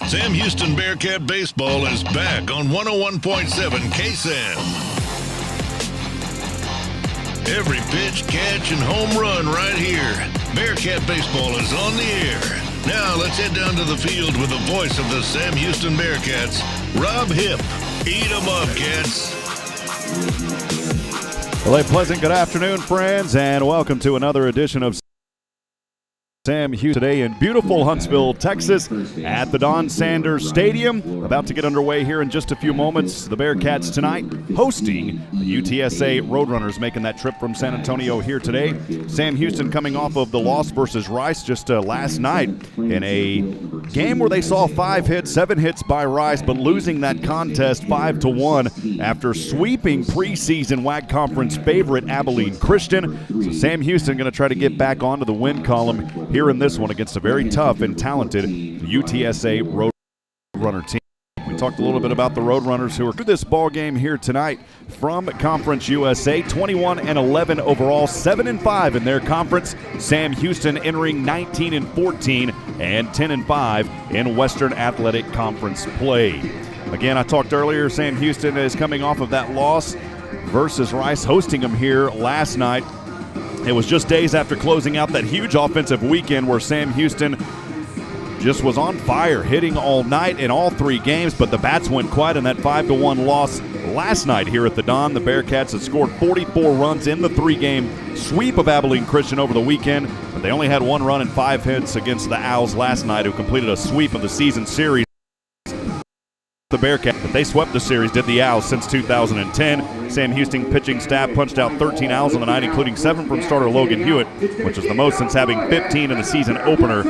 Sam Houston Bearcat Baseball is back on 101.7 KSAM. Every pitch, catch, and home run right here. Bearcat Baseball is on the air. Now let's head down to the field with the voice of the Sam Houston Bearcats, Rob Hipp. Eat 'em up, cats. Well, a pleasant good afternoon, friends, and welcome to another edition of Sam Houston today in beautiful Huntsville, Texas, at the Don Sanders Stadium. About to get underway here in just a few moments. The Bearcats tonight hosting the UTSA Roadrunners, making that trip from San Antonio here today. Sam Houston coming off of the loss versus Rice just last night in a game where they saw 7 hits by Rice, but losing that contest 5-1 after sweeping preseason WAC conference favorite Abilene Christian. So Sam Houston going to try to get back onto the win column here in this one against a very tough and talented UTSA Roadrunner team. We talked a little bit about the Roadrunners, who are through this ball game here tonight from Conference USA. 21-11 overall, 7-5 in their conference. Sam Houston entering 19-14 and 10-5 in Western Athletic Conference play. Again, I talked earlier, Sam Houston is coming off of that loss versus Rice, hosting them here last night. It was just days after closing out that huge offensive weekend where Sam Houston just was on fire, hitting all night in all 3 games, but the bats went quiet in that 5-1 loss last night here at the Don. The Bearcats had scored 44 runs in the 3-game sweep of Abilene Christian over the weekend, but they only had 1 run and 5 hits against the Owls last night, who completed a sweep of the season series. The Bearcats, but they swept the series, did the Owls since 2010. Sam Houston pitching staff punched out 13 Owls on the night, including 7 from starter Logan Hewitt, which is the most since having 15 in the season opener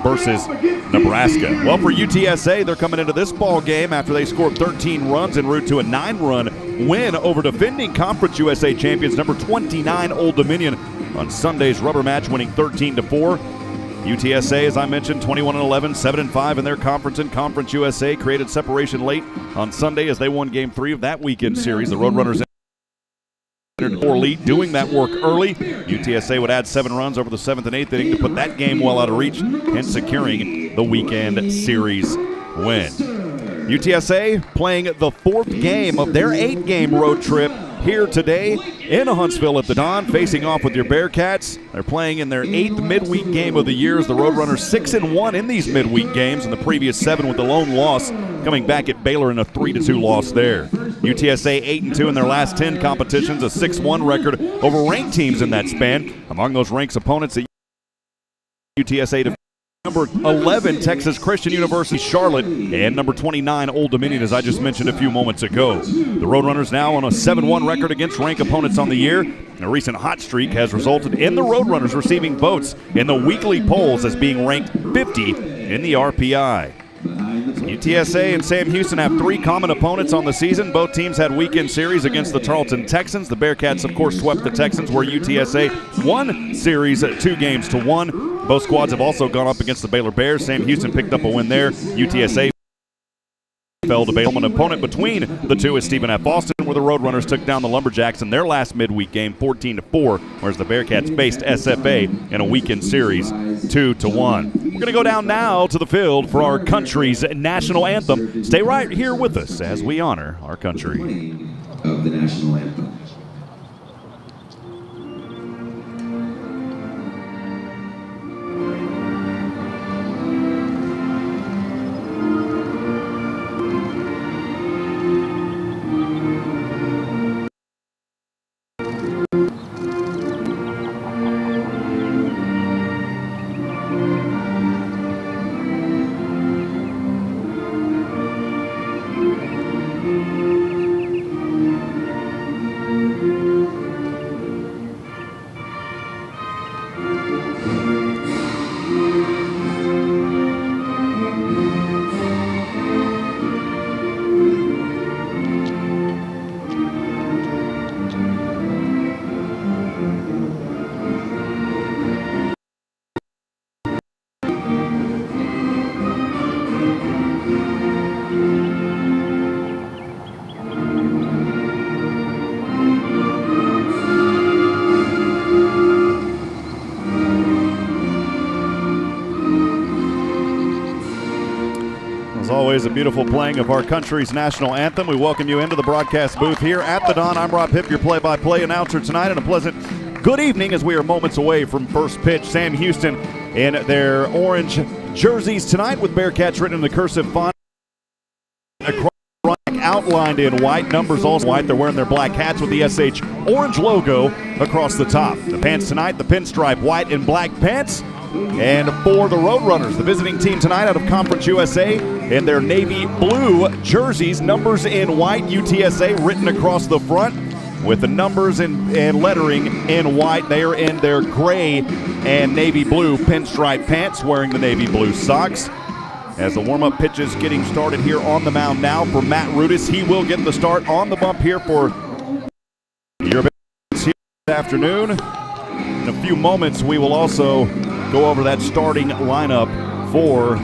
versus Nebraska. Well, for UTSA, they're coming into this ball game after they scored 13 runs en route to a 9-run win over defending Conference USA champions number 29 Old Dominion on Sunday's rubber match, winning 13-4. UTSA, as I mentioned, 21-11, 7-5 in their conference, and Conference USA created separation late on Sunday as they won Game 3 of that weekend series. The Roadrunners entered 4 lead, doing that work early. UTSA would add 7 runs over the 7th and 8th inning to put that game well out of reach and securing the weekend series win. UTSA playing the 4th game of their 8-game road trip here today in Huntsville at the Don, facing off with your Bearcats. They're playing in their 8th midweek game of the year as the Roadrunners 6-1 in these midweek games, and the previous 7 with the lone loss coming back at Baylor in a 3-2 loss there. UTSA 8-2 in their last 10 competitions, a 6-1 record over ranked teams in that span. Among those ranked opponents at UTSA number 11, Texas Christian University Charlotte, and number 29, Old Dominion, as I just mentioned a few moments ago. The Roadrunners now on a 7-1 record against ranked opponents on the year. A recent hot streak has resulted in the Roadrunners receiving votes in the weekly polls as being ranked 50 in the RPI. UTSA and Sam Houston have 3 common opponents on the season. Both teams had weekend series against the Tarleton Texans. The Bearcats, of course, swept the Texans, where UTSA won series 2-1. Both squads have also gone up against the Baylor Bears. Sam Houston picked up a win there. UTSA fell to Baylor. An opponent between the two is Stephen F. Austin, where the Roadrunners took down the Lumberjacks in their last midweek game 14-4, whereas the Bearcats faced SFA in a weekend series 2-1. We're going to go down now to the field for our country's national anthem. Stay right here with us as we honor our country. Of the national anthem. As always, a beautiful playing of our country's national anthem. We welcome you into the broadcast booth here at the Dawn. I'm Rob Hipp, your play-by-play announcer tonight, and a pleasant good evening as we are moments away from first pitch. Sam Houston in their orange jerseys tonight with Bearkats written in the cursive font. Outlined in white, numbers also white. They're wearing their black hats with the SH orange logo across the top. The pants tonight, the pinstripe white and black pants. And for the Roadrunners, the visiting team tonight out of Conference USA, in their navy blue jerseys, numbers in white, UTSA written across the front with the numbers and lettering in white. They are in their gray and navy blue pinstripe pants, wearing the navy blue socks. As the warm-up pitch is getting started here on the mound now for Matt Rudis. He will get the start on the bump here for your Bearkats here this afternoon. In a few moments, we will also go over that starting lineup for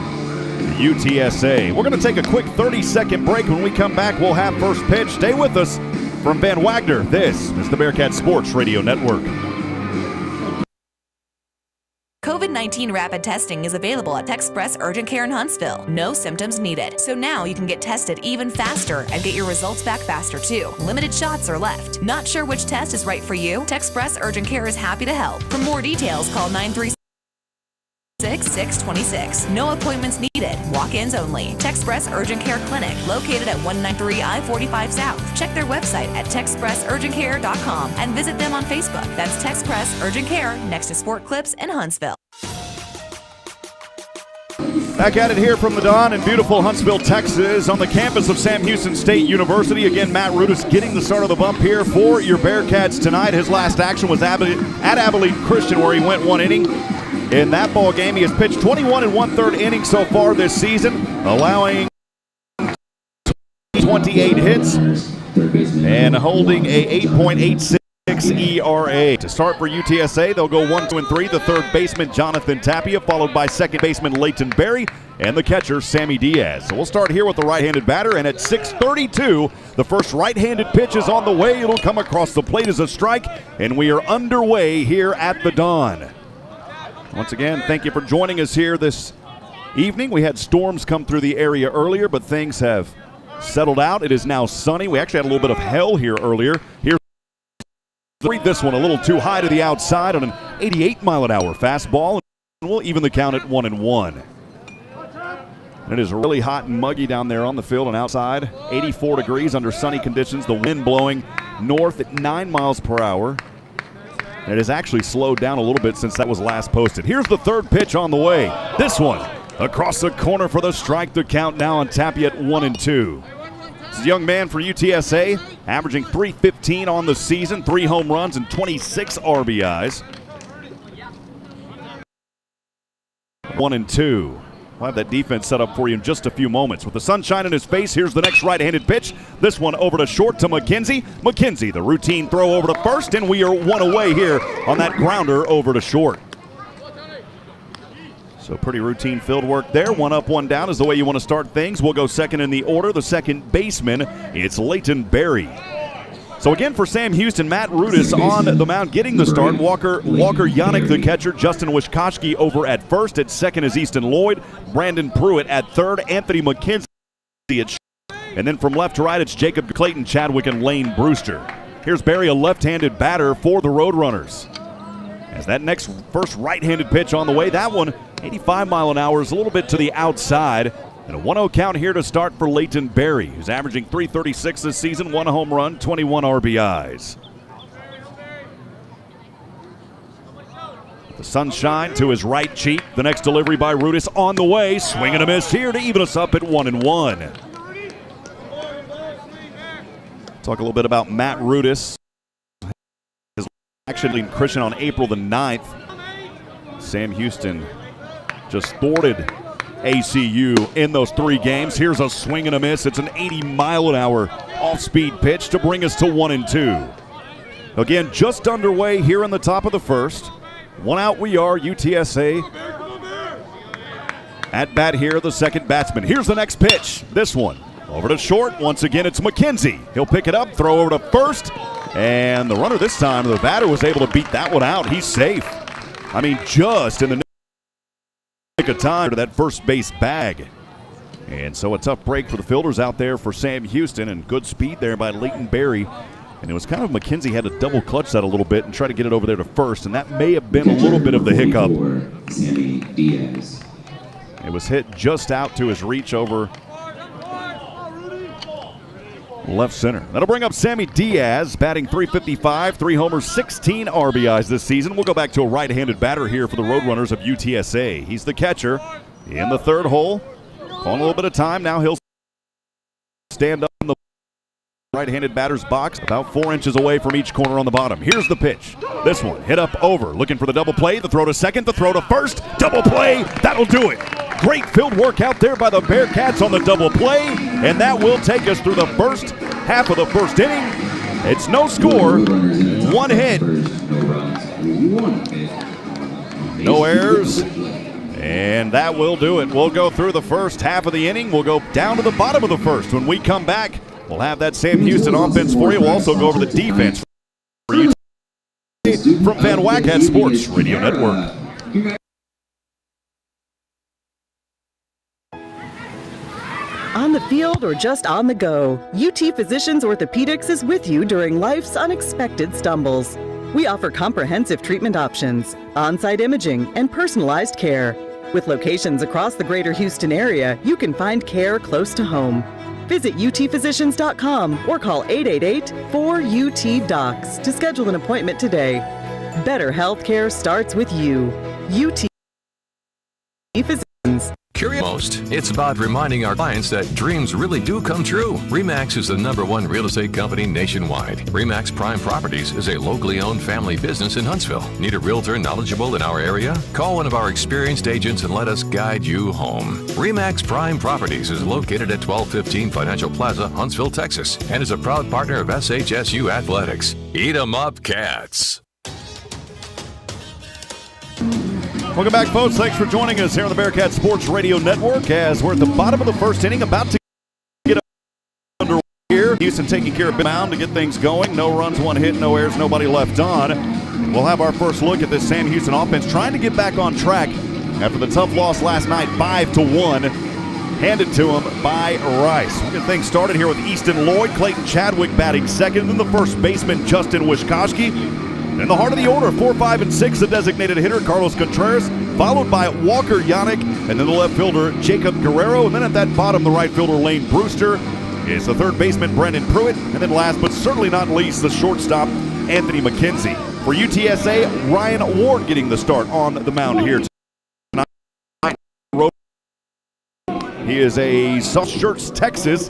UTSA. We're going to take a quick 30-second break. When we come back, we'll have first pitch. Stay with us from Van Wagner. This is the Bearcat Sports Radio Network. COVID-19 rapid testing is available at Express Urgent Care in Huntsville. No symptoms needed. So now you can get tested even faster and get your results back faster too. Limited shots are left. Not sure which test is right for you? Express Urgent Care is happy to help. For more details, call 936-626. No appointments needed. Walk-ins only. Express Urgent Care Clinic, located at 193 I-45 South. Check their website at TexpressUrgentCare.com and visit them on Facebook. That's Texpress Urgent Care, next to Sport Clips in Huntsville. Back at it here from the Dawn in beautiful Huntsville, Texas, on the campus of Sam Houston State University. Again, Matt Rudis getting the start of the bump here for your Bearkats tonight. His last action was at Abilene Christian, where he went one inning. In that ball game, he has pitched 21 1/3 innings so far this season, allowing 28 hits and holding a 8.86 ERA. To start for UTSA, they'll go 1, 2, and 3. The third baseman, Jonathan Tapia, followed by second baseman Leighton Berry, and the catcher, Sammy Diaz. So we'll start here with the right-handed batter, and at 6:32, the first right-handed pitch is on the way. It'll come across the plate as a strike, and we are underway here at the Dawn. Once again, thank you for joining us here this evening. We had storms come through the area earlier, but things have settled out. It is now sunny. We actually had a little bit of hail here earlier. Here's this one a little too high to the outside on an 88-mile-an-hour fastball. And we'll even the count at 1-1. And it is really hot and muggy down there on the field and outside. 84 degrees under sunny conditions. The wind blowing north at 9 miles per hour. And it has actually slowed down a little bit since that was last posted. Here's the third pitch on the way. This one across the corner for the strike. The count now on Tapia at 1-2. This is a young man for UTSA, averaging .315 on the season, 3 home runs and 26 RBIs. 1-2. We'll have that defense set up for you in just a few moments. With the sunshine in his face, here's the next right-handed pitch. This one over to short to McKenzie. McKenzie, the routine throw over to first, and we are one away here on that grounder over to short. So pretty routine field work there. 1 up, 1 down is the way you want to start things. We'll go second in the order. The second baseman, it's Leighton Berry. So again for Sam Houston, Matt Rudis on the mound getting the start. Walker Yannick the catcher. Justin Wishkoski over at first. At second is Easton Lloyd. Brandon Pruitt at third. Anthony McKenzie at short. And then from left to right, it's Jacob Clayton Chadwick and Lane Brewster. Here's Berry, a left-handed batter for the Roadrunners. As that next first right-handed pitch on the way, that one 85 mile an hour is a little bit to the outside. And a 1-0 count here to start for Leighton Berry, who's averaging .336 this season, 1 home run, 21 RBIs. The sunshine to his right cheek. The next delivery by Rudis on the way. Swing and a miss here to even us up at 1-1. Talk a little bit about Matt Rudis. His action in Christian on April the 9th. Sam Houston just thwarted ACU in those 3 games. Here's a swing and a miss. It's an 80-mile-an-hour off-speed pitch to bring us to 1-2. Again, just underway here in the top of the first. 1 out we are, UTSA. At bat here, the second batsman. Here's the next pitch. This one over to short. Once again, it's McKenzie. He'll pick it up, throw over to first. And the runner this time, the batter was able to beat that one out. He's safe. I mean, just in the nick of time to that first base bag. And so a tough break for the fielders out there for Sam Houston, and good speed there by Leighton Berry. And it was kind of McKenzie had to double clutch that a little bit and try to get it over there to first, and that may have been a little bit of the hiccup. Sammy Diaz. It was hit just out to his reach over left center. That'll bring up Sammy Diaz, batting .355, 3 homers, 16 RBIs this season. We'll go back to a right-handed batter here for the Roadrunners of UTSA. He's the catcher in the third hole. On a little bit of time now, he'll stand up in the right-handed batter's box, about 4 inches away from each corner on the bottom. Here's the pitch. This one hit up over, looking for the double play, the throw to second, the throw to first, double play, that'll do it. Great field work out there by the Bearkats on the double play, and that will take us through the first half of the first inning. It's no score, 1 hit, no errors, and that will do it. We'll go through the first half of the inning. We'll go down to the bottom of the first. When we come back, we'll have that Sam Houston offense for you. We'll also go over the defense for you from Van Wackhat Sports Radio Network. On the field or just on the go, UT Physicians Orthopedics is with you during life's unexpected stumbles. We offer comprehensive treatment options, on-site imaging, and personalized care. With locations across the greater Houston area, you can find care close to home. Visit utphysicians.com or call 888-4UT-DOCS to schedule an appointment today. Better healthcare starts with you. UT Physicians. Most, it's about reminding our clients that dreams really do come true. RE/MAX is the #1 real estate company nationwide. RE/MAX Prime Properties is a locally owned family business in Huntsville. Need a realtor knowledgeable in our area? Call one of our experienced agents and let us guide you home. RE/MAX Prime Properties is located at 1215 Financial Plaza, Huntsville, Texas, and is a proud partner of SHSU Athletics. Eat 'em up, Cats. Welcome back, folks. Thanks for joining us here on the Bearcat Sports Radio Network as we're at the bottom of the first inning, about to get underway here. Houston taking care of the mound to get things going. No runs, 1 hit, no errors, nobody left on. We'll have our first look at this Sam Houston offense trying to get back on track after the tough loss last night, 5-1, handed to him by Rice. We'll get things started here with Easton Lloyd, Clayton Chadwick batting second, and the first baseman, Justin Wishkoski. In the heart of the order, 4, 5, and 6, the designated hitter, Carlos Contreras, followed by Walker Yannick, and then the left fielder, Jacob Guerrero, and then at that bottom, the right fielder, Lane Brewster, is the third baseman, Brendan Pruitt, and then last but certainly not least, the shortstop, Anthony McKenzie. For UTSA, Ryan Ward getting the start on the mound here tonight. He is a Soft Shirts, Texas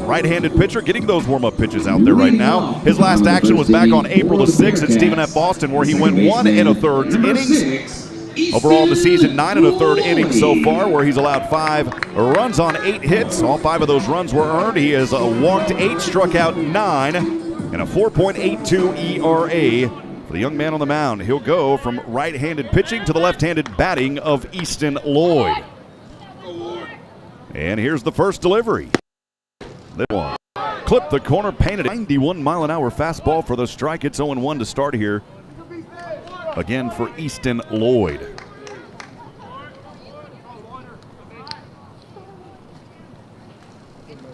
right-handed pitcher, getting those warm-up pitches out there right now. His last action was back on April the 6th at Stephen F. Austin, where he went 1 1/3 innings. Overall in the season, 9 1/3 innings so far, where he's allowed 5 runs on 8 hits. All 5 of those runs were earned. He has walked 8, struck out 9, and a 4.82 ERA. For the young man on the mound, he'll go from right-handed pitching to the left-handed batting of Easton Lloyd. And here's the first delivery. This one clipped the corner, painted 91-mile-an-hour fastball for the strike. It's 0-1 to start here. Again for Easton Lloyd.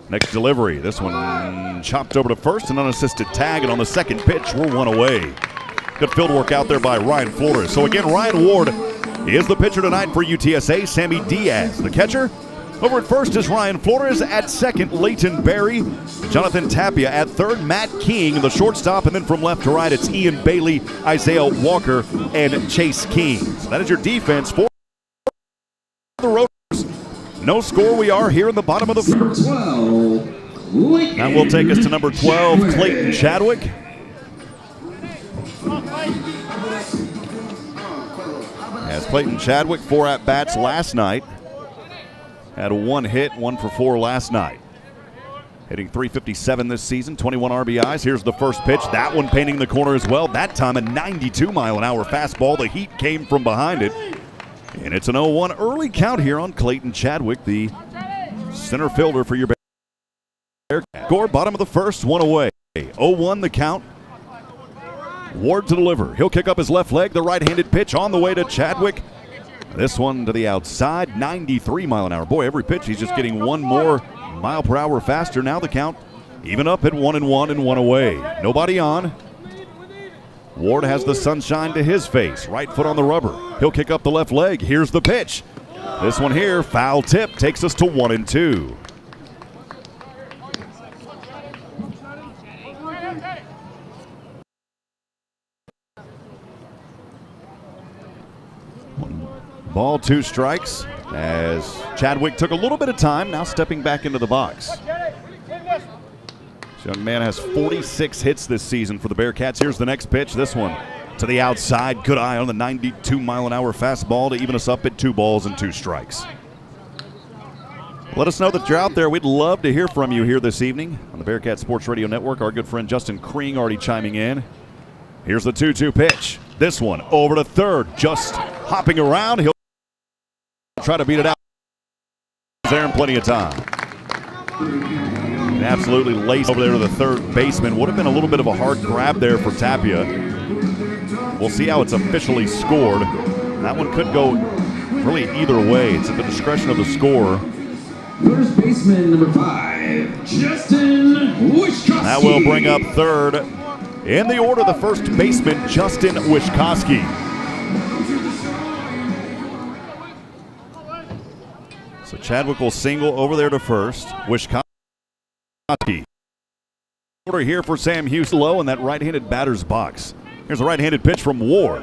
Next delivery. This one chopped over to first, an unassisted tag, and on the second pitch, we're 1 away. Good field work out there by Ryan Flores. So again, Ryan Ward is the pitcher tonight for UTSA. Sammy Diaz, the catcher. Over at first is Ryan Flores. At second, Leighton Berry. Jonathan Tapia at third. Matt King, the shortstop. And then from left to right, it's Ian Bailey, Isaiah Walker, and Chase King. So that is your defense for the Roadrunners. No score. We are here in the bottom of the first. That will take us to number 12, Clayton Chadwick. As Clayton Chadwick, 4 at-bats last night. Had 1 hit, 1 for 4 last night. Hitting .357 this season, 21 RBIs. Here's the first pitch. That one painting the corner as well. That time a 92-mile-an-hour fastball. The heat came from behind it. And it's an 0-1 early count here on Clayton Chadwick, the center fielder for your Bearkats. Score, bottom of the first, 1 away. 0-1 the count. Ward to deliver. He'll kick up his left leg. The right-handed pitch on the way to Chadwick. This one to the outside, 93 mile an hour. Boy, every pitch he's just getting one more mile per hour faster. Now the count even up at 1-1 and 1 away. Nobody on. Ward has the sunshine to his face. Right foot on the rubber. He'll kick up the left leg. Here's the pitch. This one here, foul tip, takes us to 1-2. Ball, 2 strikes as Chadwick took a little bit of time, now stepping back into the box. This young man has 46 hits this season for the Bearcats. Here's the next pitch. This one to the outside. Good eye on the 92 mile an hour fastball to even us up at 2 balls and 2 strikes. Let us know that you're out there. We'd love to hear from you here this evening on the Bearcat Sports Radio Network. Our good friend Justin Kring already chiming in. Here's the 2-2 pitch. This one over to third, just hopping around. He'll try to beat it out there in plenty of time. And absolutely laced over there to the third baseman. Would have been a little bit of a hard grab there for Tapia. We'll see how it's officially scored. That one could go really either way. It's at the discretion of the scorer. First baseman number 5, Justin Wischkowski. That will bring up third. In the order, the first baseman, Justin Wischkowski. So Chadwick will single over there to first. Wischkowski. Order here for Sam Houston low in that right-handed batter's box. Here's a right-handed pitch from Ward.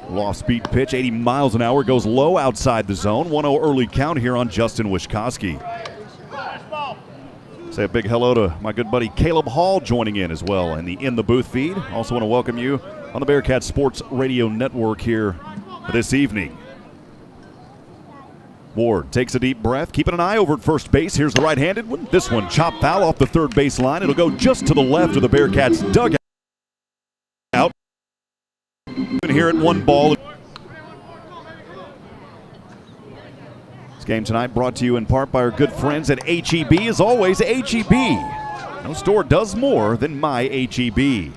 Off-speed pitch, 80 miles an hour, goes low outside the zone. 1-0 early count here on Justin Wischkowski. Say a big hello to my good buddy Caleb Hall joining in as well in the booth feed. Also want to welcome you on the Bearcat Sports Radio Network here this evening. Ward takes a deep breath, keeping an eye over at first base. Here's the right-handed one. This one chopped foul off the third base line. It'll go just to the left of the Bearcats' dugout. Here at 1 ball. This game tonight brought to you in part by our good friends at HEB. As always, HEB. No store does more than my HEB.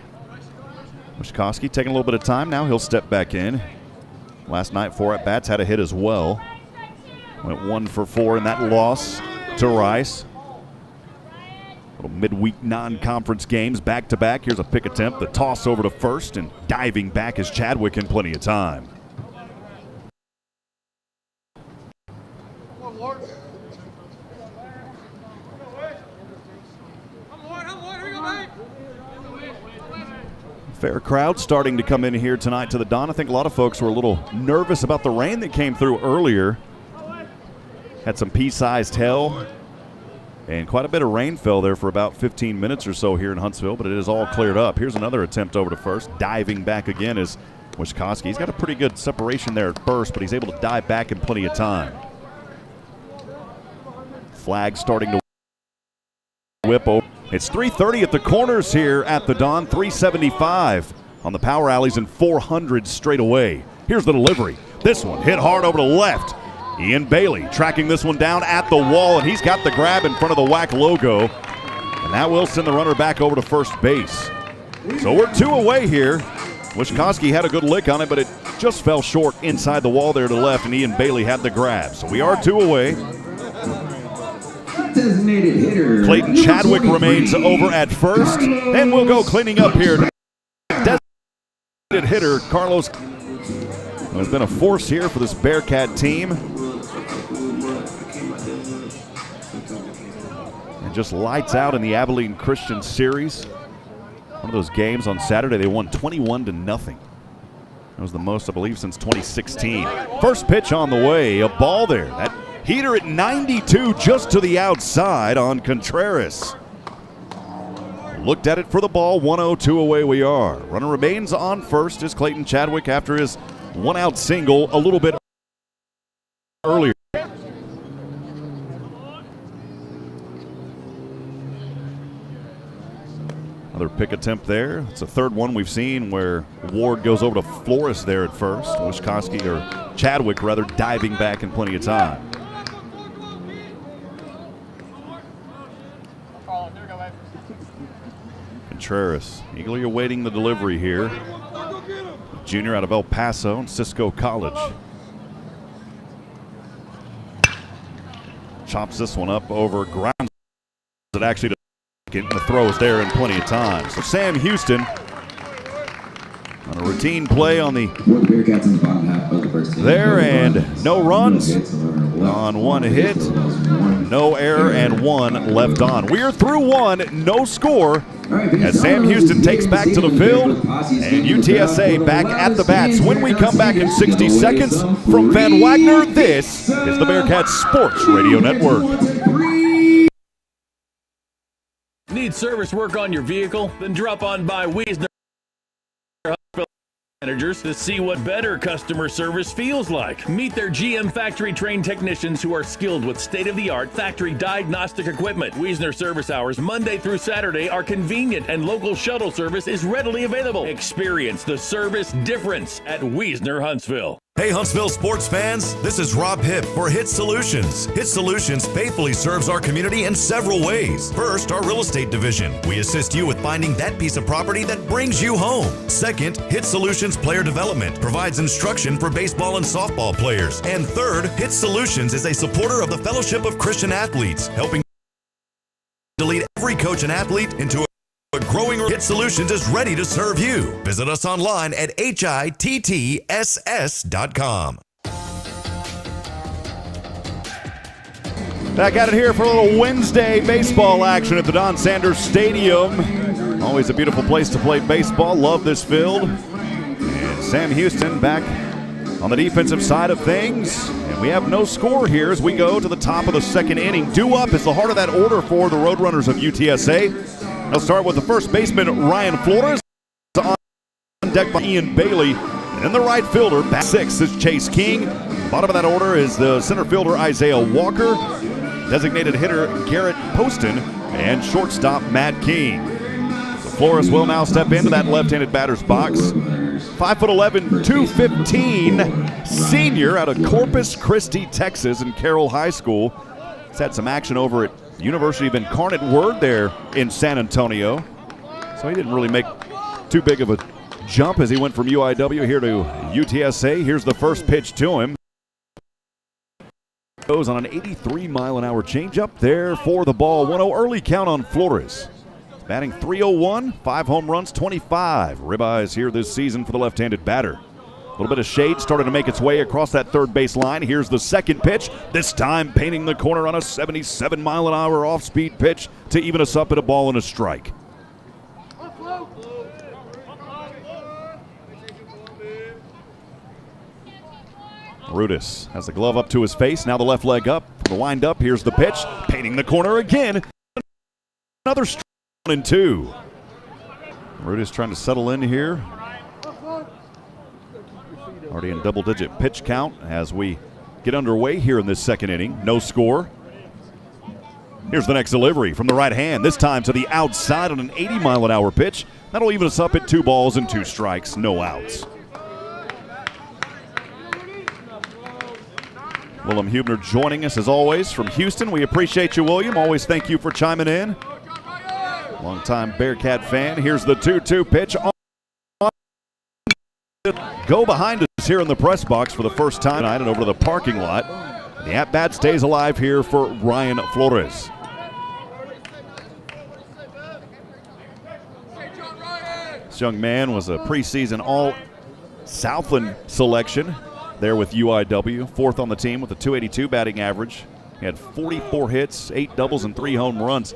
Wischkowski taking a little bit of time now. He'll step back in. Last night, 4 at-bats, had a hit as well. Went 1 for 4 in that loss to Rice. Little midweek non-conference games back-to-back. Here's a pick attempt. The toss over to first, and diving back is Chadwick in plenty of time. Fair crowd starting to come in here tonight to the Don. I think a lot of folks were a little nervous about the rain that came through earlier. Had some pea-sized hail. And quite a bit of rain fell there for about 15 minutes or so here in Huntsville, but it is all cleared up. Here's another attempt over to first. Diving back again is Wischkowski. He's got a pretty good separation there at first, but he's able to dive back in plenty of time. Flag starting to whip over. It's 3:30 at the corners here at the Don. 375 on the power alleys and 400 straight away. Here's the delivery. This one hit hard over to left. Ian Bailey tracking this one down at the wall, and he's got the grab in front of the WAC logo. And that will send the runner back over to first base. So we're 2 away here. Wischkowski had a good lick on it, but it just fell short inside the wall there to left, and Ian Bailey had the grab. So we are 2 away. Designated hitter Clayton Chadwick remains over at first, and we'll go cleaning up here. Designated hitter Carlos has been a force here for this Bearcat team. And just lights out in the Abilene Christian Series. One of those games on Saturday, they won 21-0. That was the most, I believe, since 2016. First pitch on the way, a ball there. That heater at 92 just to the outside on Contreras. Looked at it for the ball, 1-0, away we are. Runner remains on first is Clayton Chadwick after his 1-out single a little bit earlier. Another pick attempt there. It's the third one we've seen where Ward goes over to Flores there at first. Wischkowski, or Chadwick rather, diving back in plenty of time. Contreras eagerly awaiting the delivery here. Junior out of El Paso and Cisco College. chops this one up over ground. It actually doesn't. The throw is there in plenty of time. So Sam Houston on a routine play on the Bearkats in the bottom half of the first inning. there, and no runs on one hit, no error, and one left on. We are through one, no score, as Sam Houston takes back to the field, and UTSA back at the bats. When we come back in 60 seconds from Van Wagner, this is the Bearkats Sports Radio Network. Need service work on your vehicle? Then drop on by Wiesner Managers to see what better customer service feels like. Meet their GM factory trained technicians who are skilled with state-of-the-art factory diagnostic equipment. Wiesner service hours Monday through Saturday are convenient, and local shuttle service is readily available. Experience the service difference at Wiesner Huntsville. Hey Huntsville sports fans, this is Rob Hipp for Hit Solutions. Hit Solutions faithfully serves our community in several ways. First, our real estate division. We assist you with finding that piece of property that brings you home. Second, Hit Solutions Player Development provides instruction for baseball and softball players. And third, Hit Solutions is a supporter of the Fellowship of Christian Athletes, helping to lead every coach and athlete into a growing. Hit Solutions is ready to serve you. Visit us online at hittss.com. Back at it here for a little Wednesday baseball action at the Don Sanders Stadium. Always a beautiful place to play baseball. Love this field. And Sam Houston back on the defensive side of things. And we have no score here as we go to the top of the second inning. Due up is the heart of that order for the Roadrunners of UTSA. They'll start with the first baseman, Ryan Flores, on deck by Ian Bailey. And in the right fielder, bat 6 is Chase King. Bottom of that order is the center fielder, Isaiah Walker. Designated hitter, Garrett Poston. And shortstop, Matt King. So Flores will now step into that left-handed batter's box. 5'11", 215, senior out of Corpus Christi, Texas, in Carroll High School. He's had some action over at University of Incarnate Word there in San Antonio. So he didn't really make too big of a jump as he went from UIW here to UTSA. Here's the first pitch to him. Goes on an 83-mile-an-hour changeup there for the ball. 1-0 early count on Flores. Batting .301, 5 home runs, 25 ribeyes here this season for the left-handed batter. A little bit of shade started to make its way across that third base line. Here's the second pitch, this time painting the corner on a 77-mile-an-hour off-speed pitch to even us up at a ball and a strike. Rudis has the glove up to his face, now the left leg up for the wind-up. Here's the pitch, painting the corner again. Another strike, 1-2. Rudis trying to settle in here. Already in double-digit pitch count as we get underway here in this second inning. No score. Here's the next delivery from the right hand, this time to the outside on an 80-mile-an-hour pitch. That'll even us up at 2 balls and 2 strikes, no outs. William Hubner joining us as always from Houston. We appreciate you, William. Always thank you for chiming in. Longtime Bearcat fan. Here's the 2-2 pitch. Go behind us here in the press box for the first time tonight and over to the parking lot. The at-bat stays alive here for Ryan Flores. This young man was a preseason All-Southland selection there with UIW. 4th on the team with a .282 batting average. He had 44 hits, 8 doubles, and 3 home runs.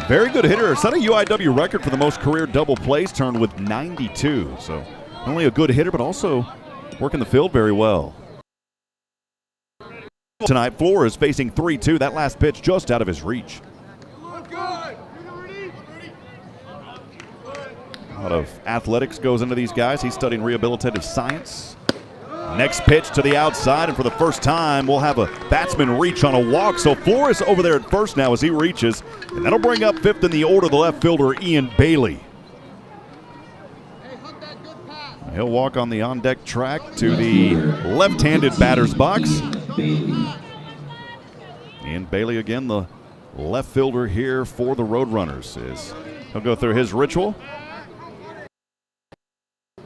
Very good hitter. Set a UIW record for the most career double plays turned with 92. So not only a good hitter, but also working the field very well. Tonight, Flores facing 3-2. That last pitch just out of his reach. A lot of athletics goes into these guys. He's studying rehabilitative science. Next pitch to the outside, and for the first time, we'll have a batsman reach on a walk. So Flores over there at first now as he reaches, and that'll bring up 5th in the order the left fielder, Ian Bailey. He'll walk on the on-deck track to the left-handed batter's box. Ian Bailey again, the left fielder here for the Roadrunners. He'll go through his ritual.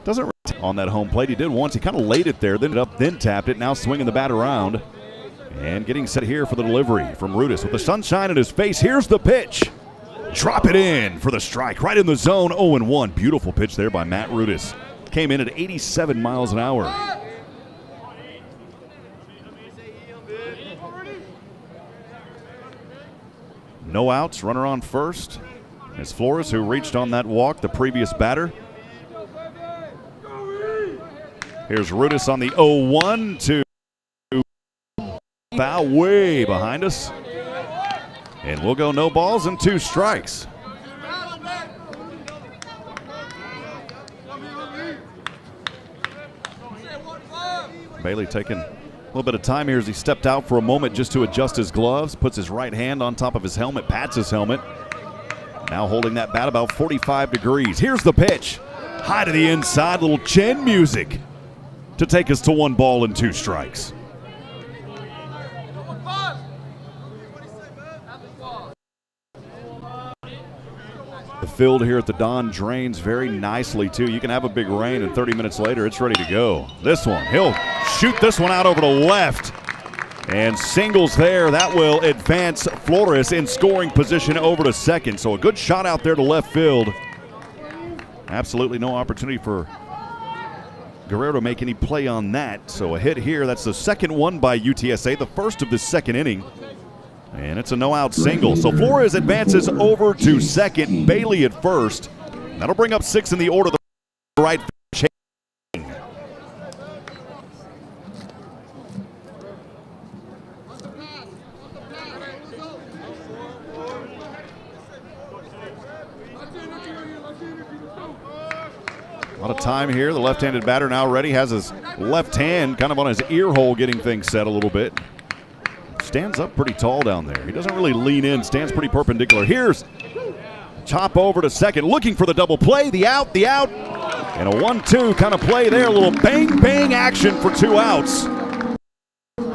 Doesn't on that home plate. He did once. He kind of laid it there, then tapped it. Now swinging the bat around. And getting set here for the delivery from Rudis with the sunshine in his face. Here's the pitch. Drop it in for the strike, right in the zone. 0-1. Beautiful pitch there by Matt Rudis. Came in at 87 miles an hour. No outs, runner on first. It's Flores who reached on that walk, the previous batter. Here's Rudis on the 0-1 to foul way behind us. And we'll go no balls and 2 strikes. Bailey taking a little bit of time here as he stepped out for a moment just to adjust his gloves, puts his right hand on top of his helmet, pats his helmet. Now holding that bat about 45 degrees. Here's the pitch. High to the inside, little chin music to take us to 1 ball and 2 strikes. The field here at the Don drains very nicely, too. You can have a big rain, and 30 minutes later, it's ready to go. This one, he'll shoot this one out over to left. And singles there. That will advance Flores in scoring position over to second. So a good shot out there to left field. Absolutely no opportunity for Guerrero to make any play on that. So a hit here. That's the second one by UTSA, the first of the second inning. And it's a no-out single. So Flores advances over to second. Bailey at first. That'll bring up 6 in the order. The right field. A lot of time here. The left-handed batter now ready. Has his left hand kind of on his ear hole getting things set a little bit. Stands up pretty tall down there. He doesn't really lean in. Stands pretty perpendicular. Here's chop over to second. Looking for the double play. The out. And a 1-2 kind of play there. A little bang action for 2 outs.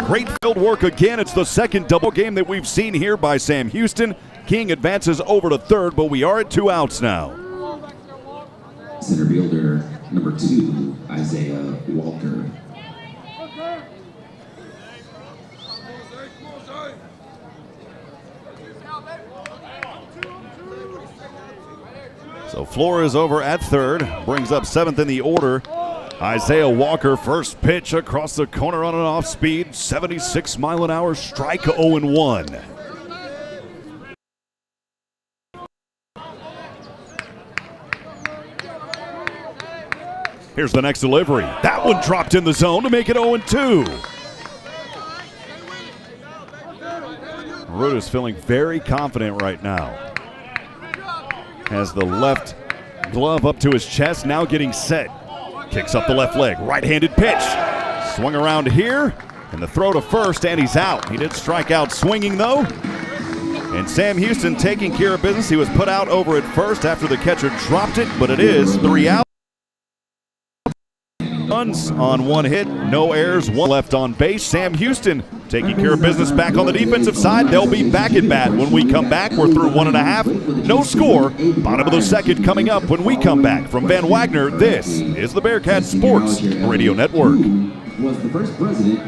Great field work again. It's the second double game that we've seen here by Sam Houston. King advances over to third, but we are at 2 outs now. Center fielder number 2, Isaiah Walker. So Flores over at third, brings up 7th in the order. Isaiah Walker, first pitch across the corner on an off speed, 76 mile an hour strike, 0-1. Here's the next delivery. That one dropped in the zone to make it 0-2. Rudis feeling very confident right now. Has the left glove up to his chest, now getting set. Kicks up the left leg, right-handed pitch. Swung around here, and the throw to first, and he's out. He did strike out swinging, though. And Sam Houston taking care of business. He was put out over at first after the catcher dropped it, but it is 3 outs. Runs on 1 hit, no errors, 1 left on base. Sam Houston taking care of business back on the defensive side. They'll be back at bat when we come back. We're through 1.5. No score. Bottom of the second coming up when we come back. From Van Wagner, this is the Bearkats Sports Radio Network. Was the first president.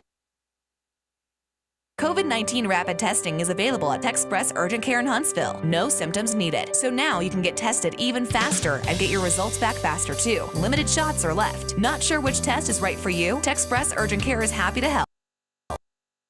COVID-19 rapid testing is available at Express Urgent Care in Huntsville. No symptoms needed. So now you can get tested even faster and get your results back faster too. Limited shots are left. Not sure which test is right for you? Express Urgent Care is happy to help.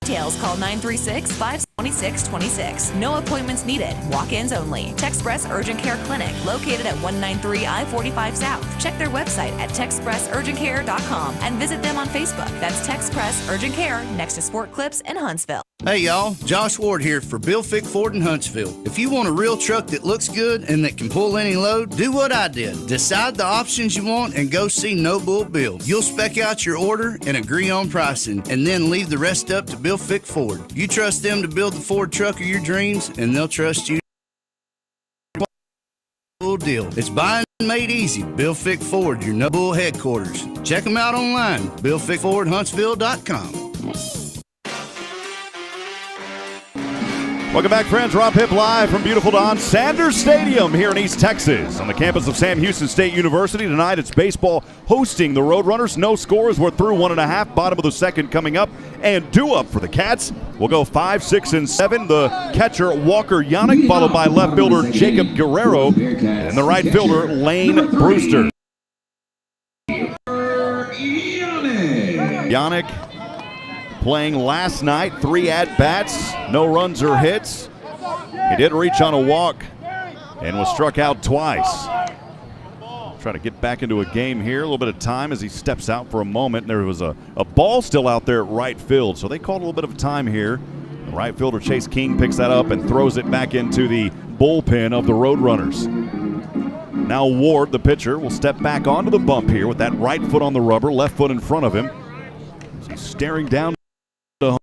Details, call 936-526-26. No appointments needed. Walk-ins only. Techspress Urgent Care Clinic, located at 193 I-45 South. Check their website at techspressurgentcare.com and visit them on Facebook. That's Techspress Urgent Care, next to Sport Clips in Huntsville. Hey y'all, Josh Ward here for Bill Fick Ford in Huntsville. If you want a real truck that looks good and that can pull any load, do what I did. Decide the options you want and go see No Bull Bill. You'll spec out your order and agree on pricing, and then leave the rest up to Bill Fick Ford. You trust them to build the Ford truck of your dreams, and they'll trust you. Deal. It's buying made easy. Bill Fick Ford, your No Bull headquarters. Check them out online, BillFickFordHuntsville.com. Welcome back, friends. Rob Hipp live from beautiful Don Sanders Stadium here in East Texas on the campus of Sam Houston State University. Tonight it's baseball hosting the Roadrunners. No scores. We're through 1.5. Bottom of the second coming up. and due up for the Cats. We'll go 5, 6, and 7. The catcher, Walker Yannick, followed by left fielder Jacob Guerrero, and the right fielder, Lane Brewster. Yannick playing last night, 3 at-bats, no runs or hits. He did reach on a walk and was struck out twice. Trying to get back into a game here. A little bit of time as he steps out for a moment. There was a ball still out there at right field, so they called a little bit of time here. The right fielder Chase King picks that up and throws it back into the bullpen of the Roadrunners. Now Ward, the pitcher, will step back onto the bump here with that right foot on the rubber, left foot in front of him. He's staring down the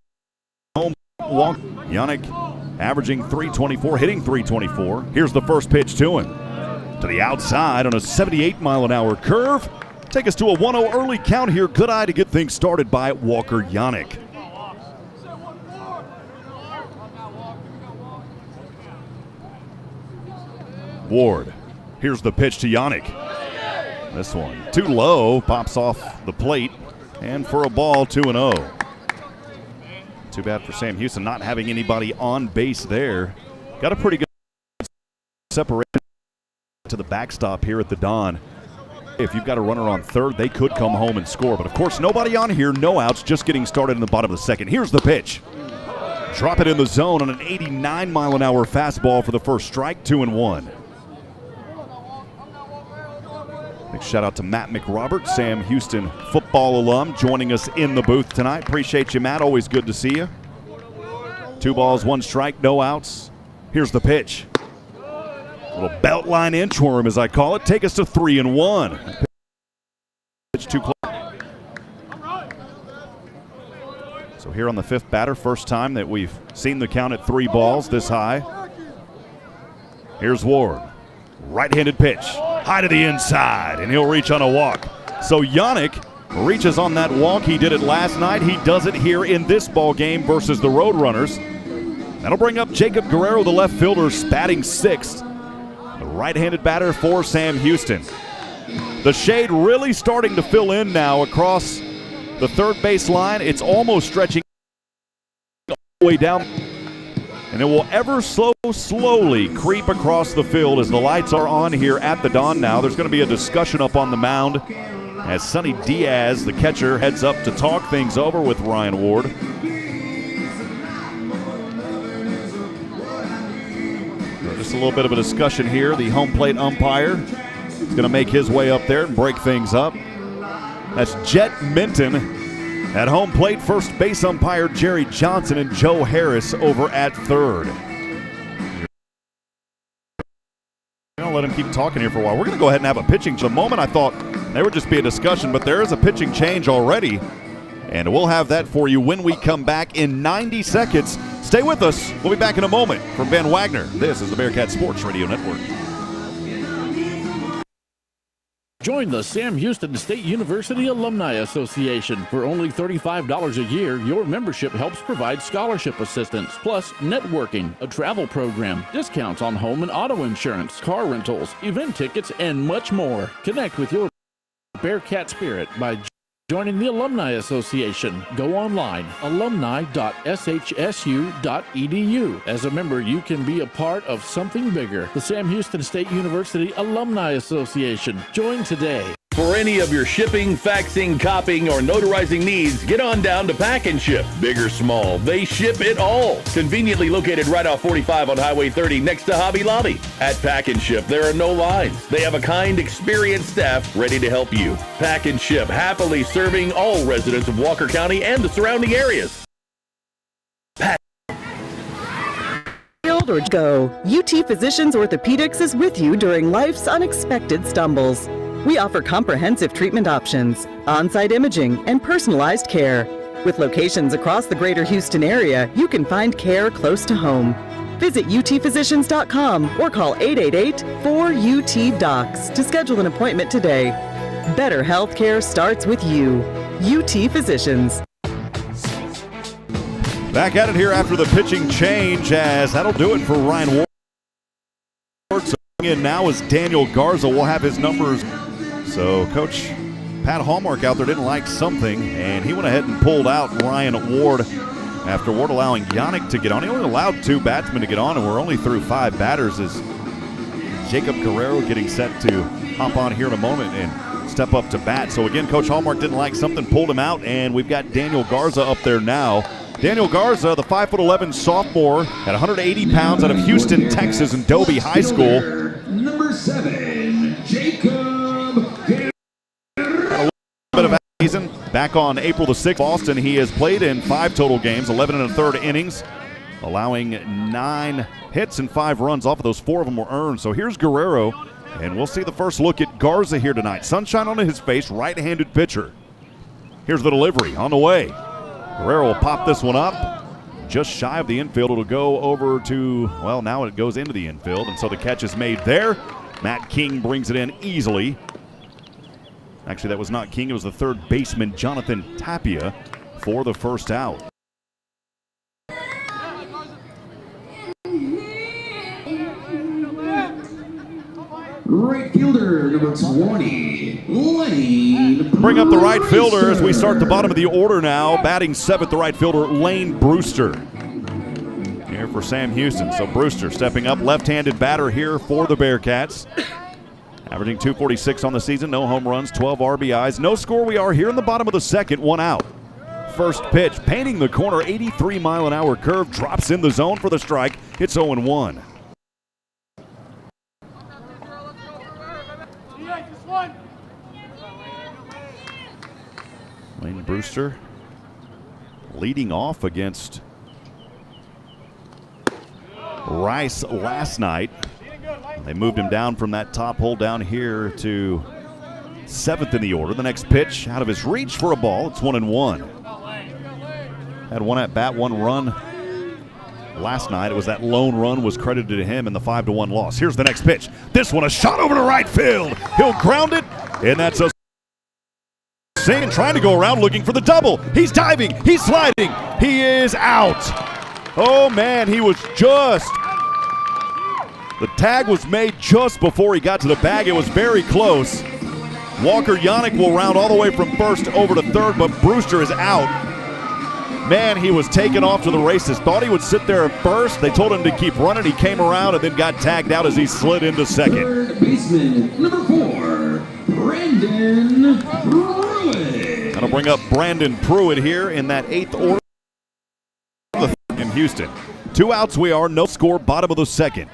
home walk. Yannick averaging .324, hitting .324. Here's the first pitch to him. To the outside on a 78-mile-an-hour curve. Take us to a 1-0 early count here. Good eye to get things started by Walker Yannick. Ward. Here's the pitch to Yannick. This one too low. Pops off the plate. And for a ball, 2-0. Too bad for Sam Houston not having anybody on base there. Got a pretty good separation to the backstop here at the Don. If you've got a runner on third, they could come home and score. But, of course, nobody on here, no outs, just getting started in the bottom of the second. Here's the pitch. Drop it in the zone on an 89-mile-an-hour fastball for the first strike, 2-1. Big shout-out to Matt McRobert, Sam Houston football alum, joining us in the booth tonight. Appreciate you, Matt. Always good to see you. 2 balls, 1 strike, no outs. Here's the pitch. Little belt line inchworm, as I call it. Take us to 3-1. Pitch too close. So here on the 5th batter, first time that we've seen the count at 3 balls this high. Here's Ward. Right-handed pitch. High to the inside, and he'll reach on a walk. So Yannick reaches on that walk. He did it last night. He does it here in this ball game versus the Roadrunners. That'll bring up Jacob Guerrero, the left fielder, batting 6th. The right-handed batter for Sam Houston. The shade really starting to fill in now across the third base line. It's almost stretching all the way down. And it will ever slowly creep across the field as the lights are on here at the Don now. There's going to be a discussion up on the mound as Sonny Diaz, the catcher, heads up to talk things over with Ryan Ward. Just a little bit of a discussion here. The home plate umpire is going to make his way up there and break things up. That's Jet Minton at home plate. First base umpire Jerry Johnson and Joe Harris over at third. I'll let him keep talking here for a while. We're going to go ahead and have a pitching. The moment I thought there would just be a discussion, but there is a pitching change already. And we'll have that for you when we come back in 90 seconds. Stay with us. We'll be back in a moment. From Ben Wagner, this is the Bearcat Sports Radio Network. Join the Sam Houston State University Alumni Association. For only $35 a year, your membership helps provide scholarship assistance, plus networking, a travel program, discounts on home and auto insurance, car rentals, event tickets, and much more. Connect with your Bearcat spirit by joining the Alumni Association. Go online, alumni.shsu.edu. As a member, you can be a part of something bigger. The Sam Houston State University Alumni Association. Join today. For any of your shipping, faxing, copying, or notarizing needs, get on down to Pack and Ship. Big or small, they ship it all. Conveniently located right off 45 on Highway 30 next to Hobby Lobby. At Pack and Ship, there are no lines. They have a kind, experienced staff ready to help you. Pack and Ship, happily serving all residents of Walker County and the surrounding areas. Field or go, UT Physicians Orthopedics is with you during life's unexpected stumbles. We offer comprehensive treatment options, on-site imaging, and personalized care. With locations across the greater Houston area, you can find care close to home. Visit utphysicians.com or call 888-4UT-DOCS to schedule an appointment today. Better healthcare starts with you. UT Physicians. Back at it here after the pitching change, as that'll do it for Ryan Ward. So in now is Daniel Garza. We'll have his numbers. So Coach Pat Hallmark out there didn't like something, and he went ahead and pulled out Ryan Ward after Ward allowing Yannick to get on. He only allowed 2 batsmen to get on, and we're only through 5 batters as Jacob Guerrero getting set to hop on here in a moment and step up to bat. So again, Coach Hallmark didn't like something, pulled him out, and we've got Daniel Garza up there now. Daniel Garza, the 5'11" sophomore at 180 pounds out of Houston, Texas, and Dobie High School. Number 7, Jacob Guerrero. Had a little bit of season back on April the 6th. Boston, he has played in 5 total games, 11 1/3 innings, allowing 9 hits and 5 runs. Off of those, 4 of them were earned. So here's Guerrero, and we'll see the first look at Garza here tonight. Sunshine on his face, right-handed pitcher. Here's the delivery on the way. Guerrero will pop this one up just shy of the infield. It'll go over to, well, now it goes into the infield, and so the catch is made there. Matt King brings it in easily. Actually, that was not King. It was the third baseman, Jonathan Tapia, for the first out. Right fielder, number 20, Lane. Bring up the right fielder as we start the bottom of the order now. Batting 7th, the right fielder, Lane Brewster. Here for Sam Houston. So Brewster stepping up, left-handed batter here for the Bearcats. Averaging .246 on the season, no home runs, 12 RBIs. No score. We are here in the bottom of the second, 1 out. First pitch, painting the corner, 83-mile-an-hour curve, drops in the zone for the strike. It's 0-1. Lane Brewster leading off against Rice last night. They moved him down from that top hole down here to 7th in the order. The next pitch out of his reach for a ball. It's 1-1. Had 1 at bat, 1 run last night. It was that lone run was credited to him in the 5-1 loss. Here's the next pitch. This one, a shot over to right field. He'll ground it, and that's a Singh trying to go around looking for the double. He's diving. He's sliding. He is out. Oh, man, he was just. The tag was made just before he got to the bag. It was very close. Walker Yannick will round all the way from first over to third, but Brewster is out. Man, he was taken off to the races. Thought he would sit there at first. They told him to keep running. He came around and then got tagged out as he slid into second. Third baseman, number 4, Brandon Pruitt. That'll bring up Brandon Pruitt here in that 8th order in Houston. 2 outs we are, no score, bottom of the second.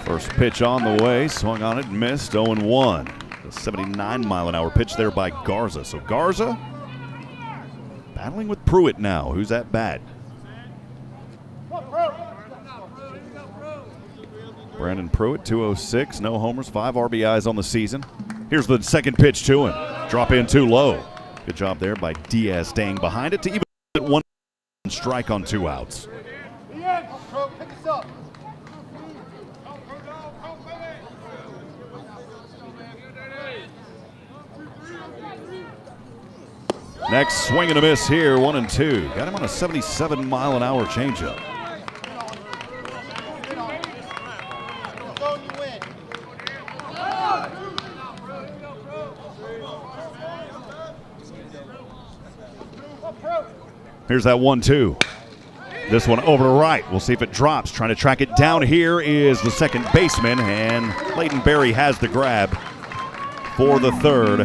First pitch on the way, swung on it, missed, 0-1. The 79-mile-an-hour pitch there by Garza. So Garza battling with Pruitt now, who's at bat. Brandon Pruitt, 206, no homers, 5 RBIs on the season. Here's the second pitch to him. Drop in too low. Good job there by Diaz staying behind it to even at 1 strike on 2 outs. Next swing and a miss here, 1-2. Got him on a 77-mile-an-hour changeup. Here's that 1-2. This one over to right. We'll see if it drops. Trying to track it down here is the second baseman, and Clayton Berry has the grab for the third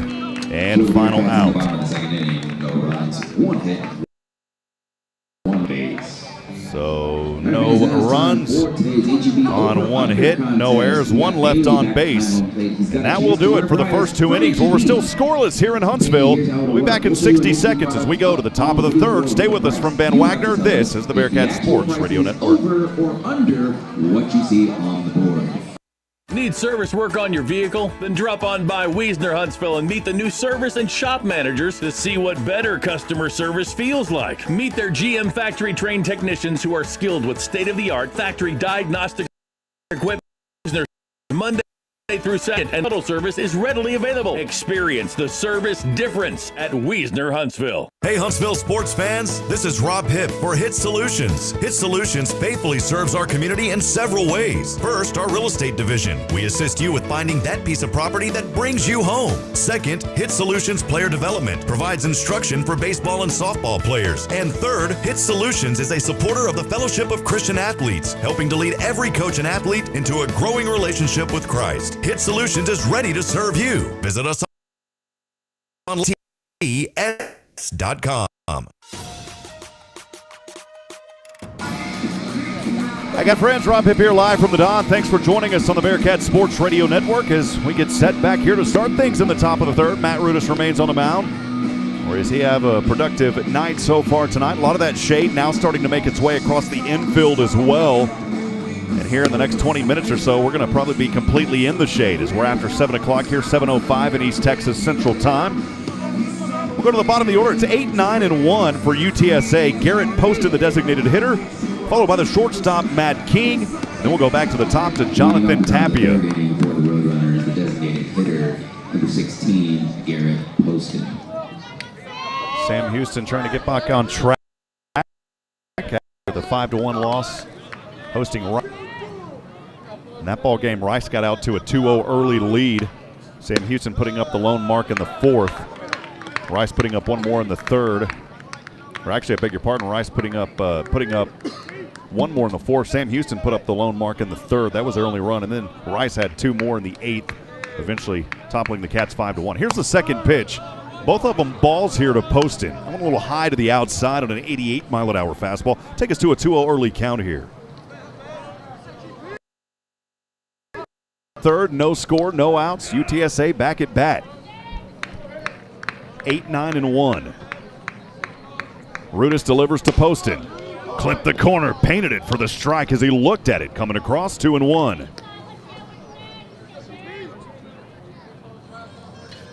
and final out. Bottom of the second inning, no runs, 1 hit, 1 base. So no runs on 1 hit, no errors, 1 left on base. And that will do it for the first 2 innings. Well, we're still scoreless here in Huntsville. We'll be back in 60 seconds as we go to the top of the third. Stay with us from Ben Wagner. This is the Bearcats Sports Radio Network. Over or under what you see on the board. Need service work on your vehicle? Then drop on by Wiesner Huntsville and meet the new service and shop managers to see what better customer service feels like. Meet their GM factory trained technicians who are skilled with state-of-the-art factory diagnostic equipment. Wiesner Monday through Saturday, and shuttle service is readily available. Experience the service difference at Wiesner Huntsville. Hey Huntsville sports fans, this is Rob Hipp for Hit Solutions. Hit Solutions faithfully serves our community in several ways. First, our real estate division. We assist you with finding that piece of property that brings you home. Second, Hit Solutions Player Development provides instruction for baseball and softball players. And third, Hit Solutions is a supporter of the Fellowship of Christian Athletes, helping to lead every coach and athlete into a growing relationship with Christ. Hit Solutions is ready to serve you. Visit us on TS.com. I got friends, Rob Hipp here live from the Don. Thanks for joining us on the Bearkats Sports Radio Network as we get set back here to start things in the top of the third. Matt Rudis remains on the mound. Or does he have a productive night so far tonight? A lot of that shade now starting to make its way across the infield as well. And here in the next 20 minutes or so, we're going to probably be completely in the shade as we're after 7 o'clock here, 7:05 in East Texas Central Time. We'll go to the bottom of the order. It's 8, 9, and 1 for UTSA. Garrett Poston, the designated hitter, followed by the shortstop, Matt King. Then we'll go back to the top to Jonathan Tapia. For the Roadrunners, the designated hitter, number 16, Garrett Poston. Sam Houston trying to get back on track after the 5-1 loss, hosting Rice. In that ball game, Rice got out to a 2-0 early lead. Sam Houston putting up the lone mark in the fourth. Rice putting up one more in the third. Or actually, I beg your pardon, Rice putting up one more in the fourth. Sam Houston put up the lone mark in the third. That was their only run. And then Rice had two more in the eighth, eventually toppling the Cats 5-1. Here's the second pitch. Both of them balls here to Poston. I went a little high to the outside on an 88-mile-an-hour fastball. Take us to a 2-0 early count here. Third, no score, no outs. UTSA back at bat. 8, 9, and 1. Rudis delivers to Poston. Clipped the corner, painted it for the strike as he looked at it. Coming across, 2-1.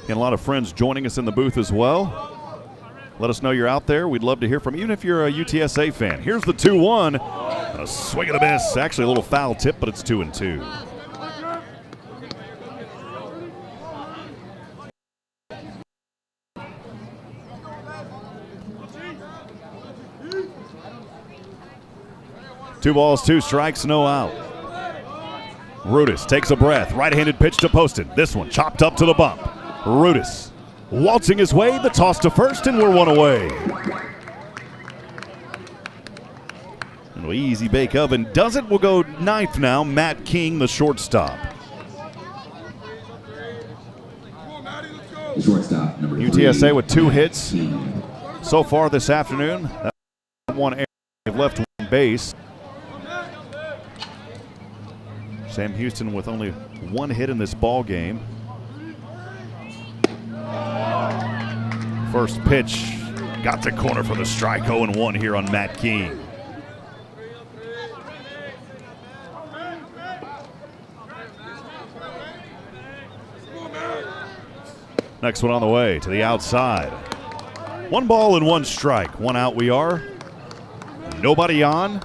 And a lot of friends joining us in the booth as well. Let us know you're out there. We'd love to hear from you, even if you're a UTSA fan. Here's the 2-1. A swing and a miss. Actually a little foul tip, but it's 2-2. Two balls, two strikes, no out. Rudis takes a breath. Right-handed pitch to Poston. This one chopped up to the bump. Rudis waltzing his way, the toss to first, and we're one away. An easy bake oven does it. We'll go ninth now. Matt King, the shortstop. The shortstop, number UTSA with 2 hits so far this afternoon. That one error. They've left one base. Sam Houston with only 1 hit in this ball game. First pitch got the corner for the strike. 0-1 here on Matt King. Next one on the way to the outside. 1 ball and 1 strike. 1 out we are. Nobody on.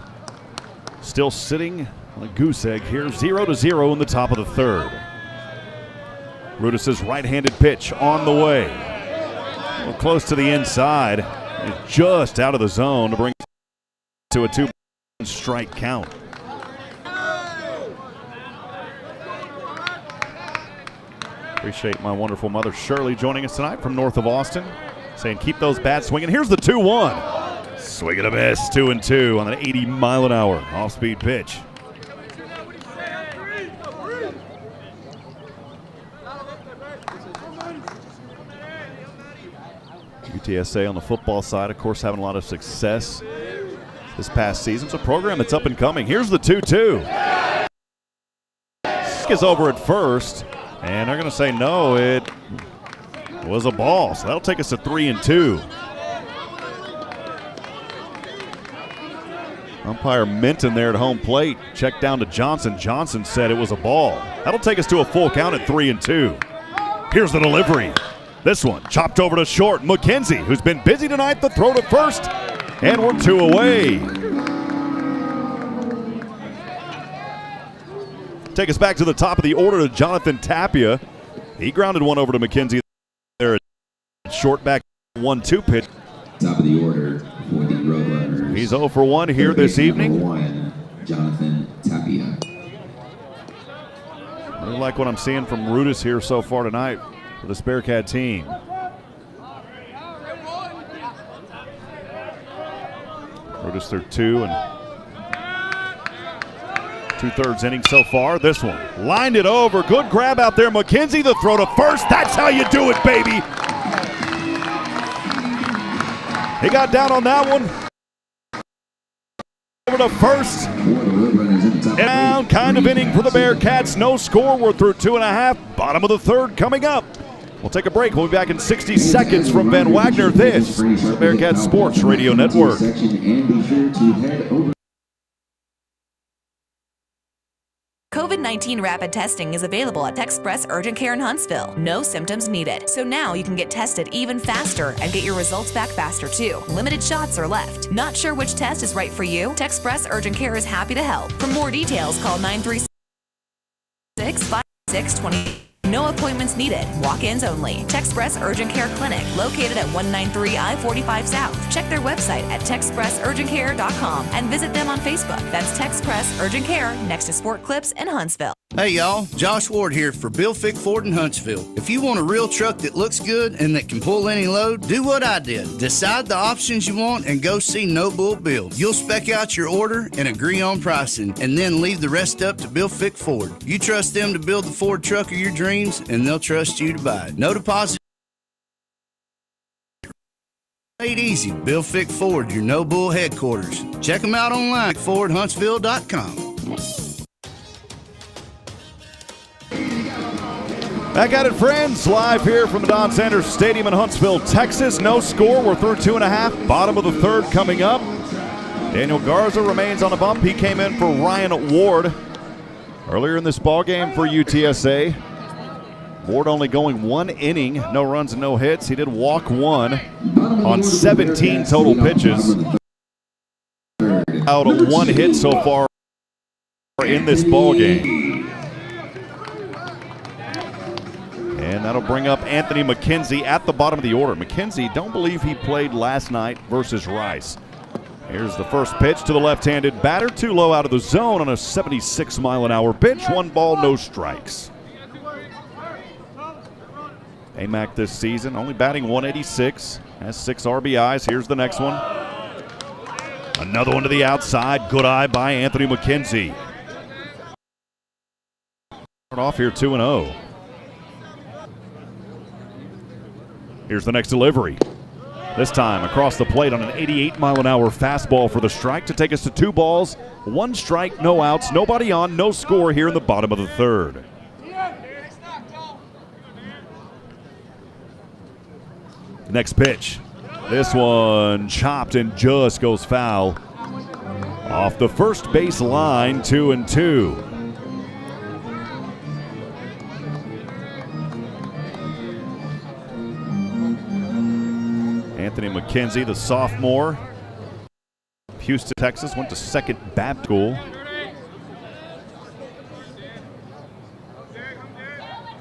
Still sitting on a goose egg here. 0-0 in the top of the third. Rudis' right-handed pitch on the way. Close to the inside. It's just out of the zone to bring it to a 2-strike count. Appreciate my wonderful mother Shirley joining us tonight from north of Austin, saying keep those bats swinging. Here's the 2-1. Swing and a miss, 2-2 on an 80-mile-an-hour off-speed pitch. UTSA on the football side, of course, having a lot of success this past season. It's a program that's up and coming. Here's the 2-2. Is over at first, and they're going to say no, it was a ball. So that'll take us to 3-2. Umpire Minton there at home plate. Check down to Johnson. Johnson said it was a ball. That'll take us to a full count at 3-2. Here's the delivery. This one chopped over to short. McKenzie, who's been busy tonight, the throw to first, and we're 2 away. Take us back to the top of the order to Jonathan Tapia. He grounded one over to McKenzie there. Short back 1-2 pitch. Top of the order for the Roadrunners. He's 0 for 1 here this evening. 1, Jonathan Tapia. I really like what I'm seeing from Rudis here so far tonight for this Bearcat team. Rudis through 2 and 2/3 inning so far. This one lined it over. Good grab out there. McKenzie, the throw to first. That's how you do it, baby. He got down on that one. Over to first. Down, kind of inning for the Bearcats. No score. We're through 2.5. Bottom of the third coming up. We'll take a break. We'll be back in 60 seconds from Van Wagner. This is the Bearcat Sports Radio Network. COVID-19 rapid testing is available at Express Urgent Care in Huntsville. No symptoms needed. So now you can get tested even faster and get your results back faster too. Limited shots are left. Not sure which test is right for you? Express Urgent Care is happy to help. For more details, call 936-5620. No appointments needed. Walk-ins only. Express Urgent Care Clinic, located at 193 I-45 South. Check their website at TexpressUrgentCare.com and visit them on Facebook. That's Texpress Urgent Care, next to Sport Clips in Huntsville. Hey y'all, Josh Ward here for Bill Fick Ford in Huntsville. If you want a real truck that looks good and that can pull any load, do what I did. Decide the options you want and go see No Bull Bill. You'll spec out your order and agree on pricing, and then leave the rest up to Bill Fick Ford. You trust them to build the Ford truck of your dreams, and they'll trust you to buy it. No deposit. Made easy. Bill Fick Ford, your No Bull headquarters. Check them out online at FordHuntsville.com. Back at it, friends. Live here from the Don Sanders Stadium in Huntsville, Texas. No score. We're through 2.5. Bottom of the third coming up. Daniel Garza remains on the bump. He came in for Ryan Ward earlier in this ball game for UTSA. Ward only going 1 inning, no runs and no hits. He did walk 1 on 17 total pitches. Out of 1 hit so far in this ball game. And that'll bring up Anthony McKenzie at the bottom of the order. McKenzie, don't believe he played last night versus Rice. Here's the first pitch to the left-handed batter. Too low out of the zone on a 76-mile-an-hour pitch. 1 ball, no strikes. Amac this season only batting 186. Has 6 RBIs. Here's the next one. Another one to the outside. Good eye by Anthony McKenzie. Start off here 2-0. Here's the next delivery. This time across the plate on an 88-mile-an-hour fastball for the strike to take us to 2 balls, 1 strike, no outs, nobody on, no score here in the bottom of the third. Next pitch. This one chopped and just goes foul. Off the first base line, 2-2. Anthony McKenzie, the sophomore, Houston, Texas, went to Second Baptist School.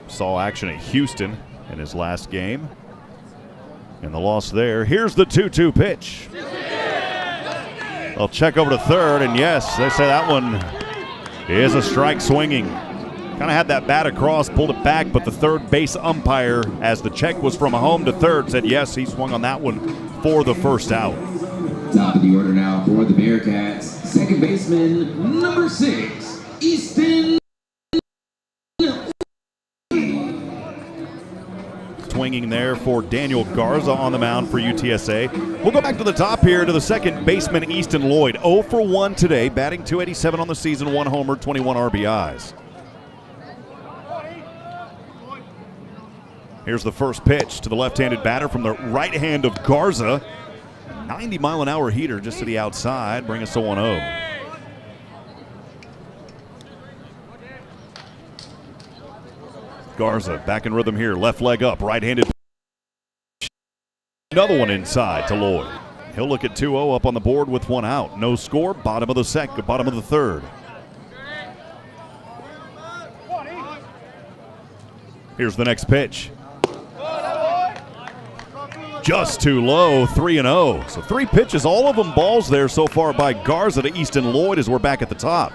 Saw action at Houston in his last game. And the loss there. Here's the 2-2 pitch. They'll check over to third, and yes, they say that one is a strike swinging. Kind of had that bat across, pulled it back, but the third base umpire, as the check was from home to third, said yes, he swung on that one for the first out. Top of the order now for the Bearcats. Second baseman, number 6, Easton. Swinging there for Daniel Garza on the mound for UTSA. We'll go back to the top here to the second baseman, Easton Lloyd. 0 for 1 today, batting .287 on the season, 1 homer, 21 RBIs. Here's the first pitch to the left-handed batter from the right hand of Garza. 90-mile-an-hour heater just to the outside, bring us to 1-0. Garza back in rhythm here, left leg up, right-handed. Another one inside to Lloyd. He'll look at 2-0 up on the board with 1 out. No score, bottom of the third. Here's the next pitch. Just too low, 3-0. So 3 pitches, all of them balls there so far by Garza to Easton Lloyd as we're back at the top.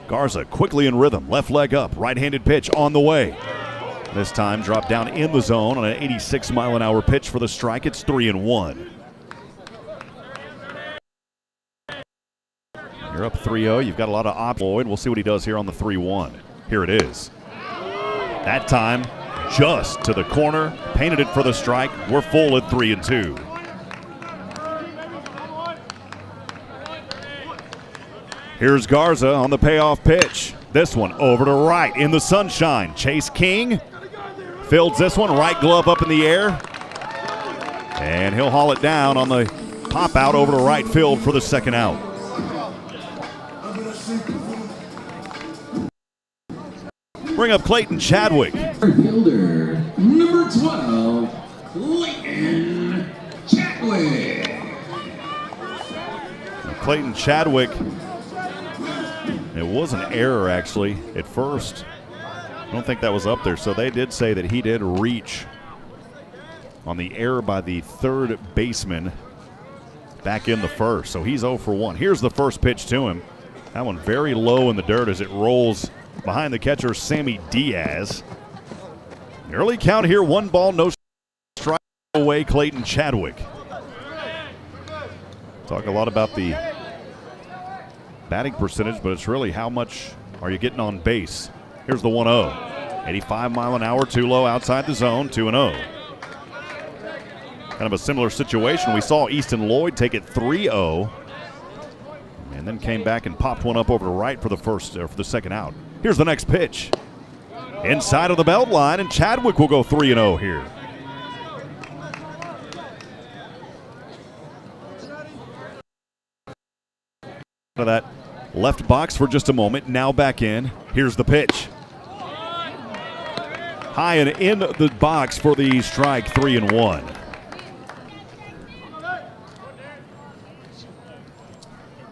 Garza quickly in rhythm, left leg up, right-handed pitch on the way. This time dropped down in the zone on an 86-mile-an-hour pitch for the strike. It's 3-1. You're up 3-0. You've got a lot of options. Lloyd, we'll see what he does here on the 3-1. Here it is. That time, just to the corner, painted it for the strike. We're full at 3-2. Here's Garza on the payoff pitch. This one over to right in the sunshine. Chase King fields this one, right glove up in the air. And he'll haul it down on the pop out over to right field for the second out. Bring up Clayton Chadwick. Fielder, number 12, Clayton Chadwick. Clayton Chadwick, it was an error actually at first. I don't think that was up there, so they did say that he did reach on the error by the third baseman back in the first. So he's 0 for 1. Here's the first pitch to him. That one very low in the dirt as it rolls behind the catcher, Sammy Diaz. Early count here, 1 ball, no strike away, Clayton Chadwick. Talk a lot about the batting percentage, but it's really how much are you getting on base. Here's the 1-0. 85 mile an hour, too low outside the zone, 2-0. Kind of a similar situation. We saw Easton Lloyd take it 3-0 and then came back and popped one up over to right for the second out. Here's the next pitch. Inside of the belt line, and Chadwick will go 3-0 here. Out of that left box for just a moment, now back in. Here's the pitch. High and in the box for the strike, 3-1.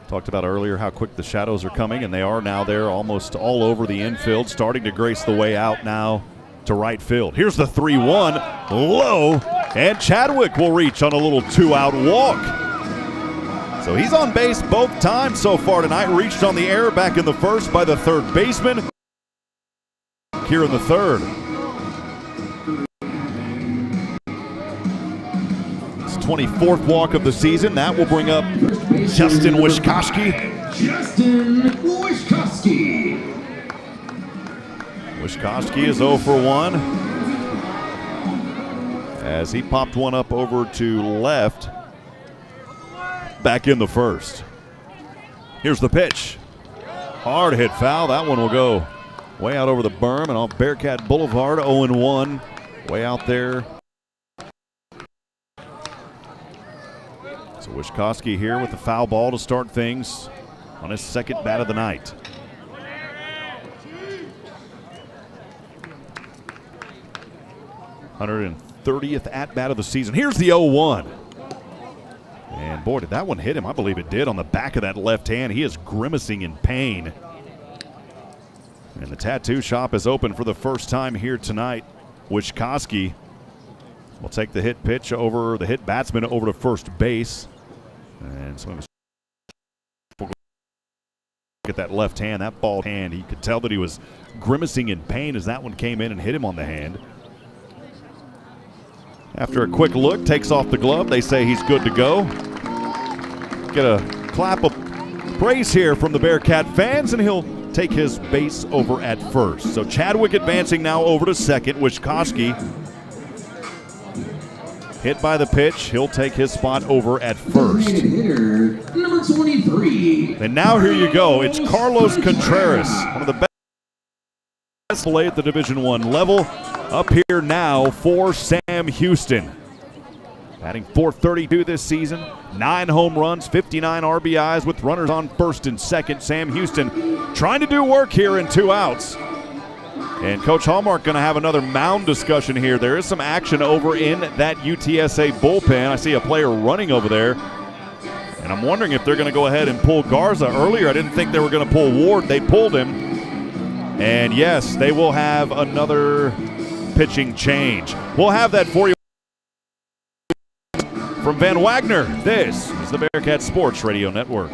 Talked about earlier how quick the shadows are coming, and they are now there almost all over the infield, starting to grace the way out now to right field. Here's the 3-1, low, and Chadwick will reach on a little 2-out walk. So he's on base both times so far tonight. Reached on the air back in the first by the third baseman. Here in the third. It's 24th walk of the season. That will bring up Justin Wischkowski. Justin Wischkowski. Wischkowski is 0 for 1 as he popped one up over to left back in the first. Here's the pitch. Hard hit foul. That one will go way out over the berm and off Bearcat Boulevard. 0-1 way out there. So Wischkowski here with the foul ball to start things on his second bat of the night. _130th at-bat of the season. Here's the 0-1. And boy, did that one hit him. I believe it did on the back of that left hand. He is grimacing in pain. And the tattoo shop is open for the first time here tonight. Wischkowski will take the hit pitch over, the hit batsman over to first base. And so look at that left hand, that ball hand. He could tell that he was grimacing in pain as that one came in and hit him on the hand. After a quick look, takes off the glove. They say he's good to go. Get a clap of praise here from the Bearcat fans, and he'll take his base over at first. So Chadwick advancing now over to second. Wischkowski hit by the pitch. He'll take his spot over at first. Hitter, number 23. And now here you go. It's Carlos Contreras, one of the best play at the Division I level. Up here now for Sam Houston. Batting .432 this season, 9 home runs, 59 RBIs with runners on first and second. Sam Houston trying to do work here in 2 outs. And Coach Hallmark going to have another mound discussion here. There is some action over in that UTSA bullpen. I see a player running over there. And I'm wondering if they're going to go ahead and pull Garza. Earlier I didn't think they were going to pull Ward. They pulled him. And yes, they will have another pitching change. We'll have that for you from Van Wagner. This is the Bearkats Sports Radio Network.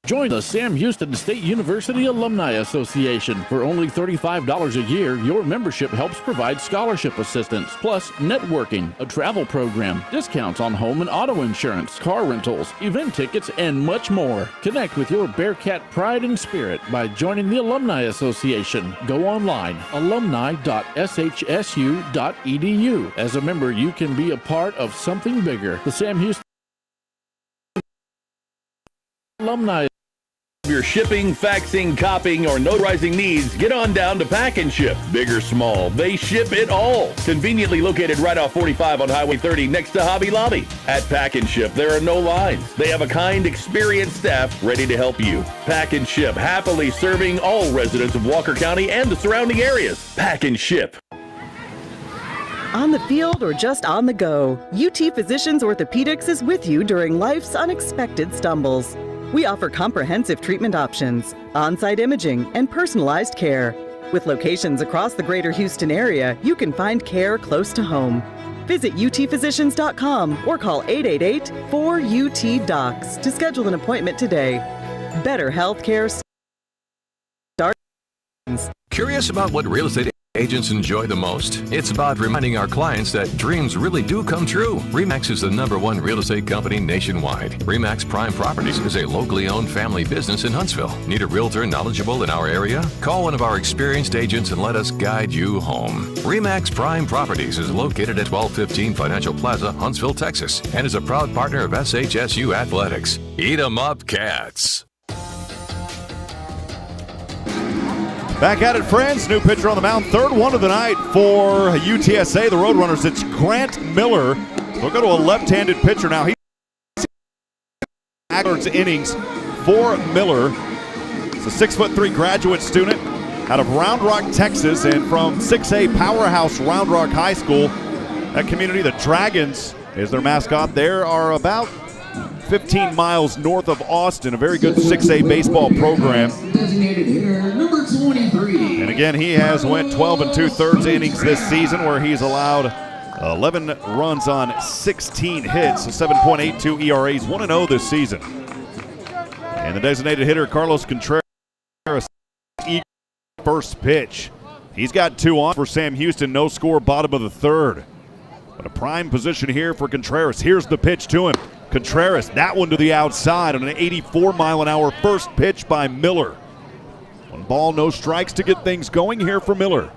Join the Sam Houston State University Alumni Association. For only $35 a year, your membership helps provide scholarship assistance, plus networking, a travel program, discounts on home and auto insurance, car rentals, event tickets, and much more. Connect with your Bearcat pride and spirit by joining the Alumni Association. Go online, alumni.shsu.edu. As a member, you can be a part of something bigger. The Sam Houston Alumni. If you're shipping, faxing, copying, or notarizing needs, get on down to Pack and Ship. Big or small, they ship it all. Conveniently located right off 45 on Highway 30 next to Hobby Lobby. At Pack and Ship, there are no lines. They have a kind, experienced staff ready to help you. Pack and Ship, happily serving all residents of Walker County and the surrounding areas. Pack and Ship. On the field or just on the go, UT Physicians Orthopedics is with you during life's unexpected stumbles. We offer comprehensive treatment options, on-site imaging, and personalized care. With locations across the greater Houston area, you can find care close to home. Visit utphysicians.com or call 888-4UT-DOCS to schedule an appointment today. Better healthcare starts. Curious about what real estate agents enjoy the most? It's about reminding our clients that dreams really do come true. RE/MAX is the #1 real estate company nationwide. RE/MAX Prime Properties is a locally owned family business in Huntsville. Need a realtor knowledgeable in our area? Call one of our experienced agents and let us guide you home. RE/MAX Prime Properties is located at 1215 Financial Plaza, Huntsville, Texas, and is a proud partner of SHSU Athletics. Eat 'em up, Cats. Back at it, friends. New pitcher on the mound. Third one of the night for UTSA, the Roadrunners. It's Grant Miller. We'll go to a left-handed pitcher now. He's innings for Miller. He's a 6'3" graduate student out of Round Rock, Texas, and from 6A powerhouse Round Rock High School. That community, the Dragons, is their mascot. They are about 15 miles north of Austin, a very good 6A baseball program. Designated hitter number 23. And again, he has went 12 2/3 innings this season, where he's allowed 11 runs on 16 hits, a 7.82 ERA. He's 1-0 this season. And the designated hitter, Carlos Contreras, first pitch. He's got 2 on for Sam Houston, no score, bottom of the third. But a prime position here for Contreras. Here's the pitch to him. Contreras, that one to the outside on an 84-mile-an-hour first pitch by Miller. 1 ball, no strikes to get things going here for Miller.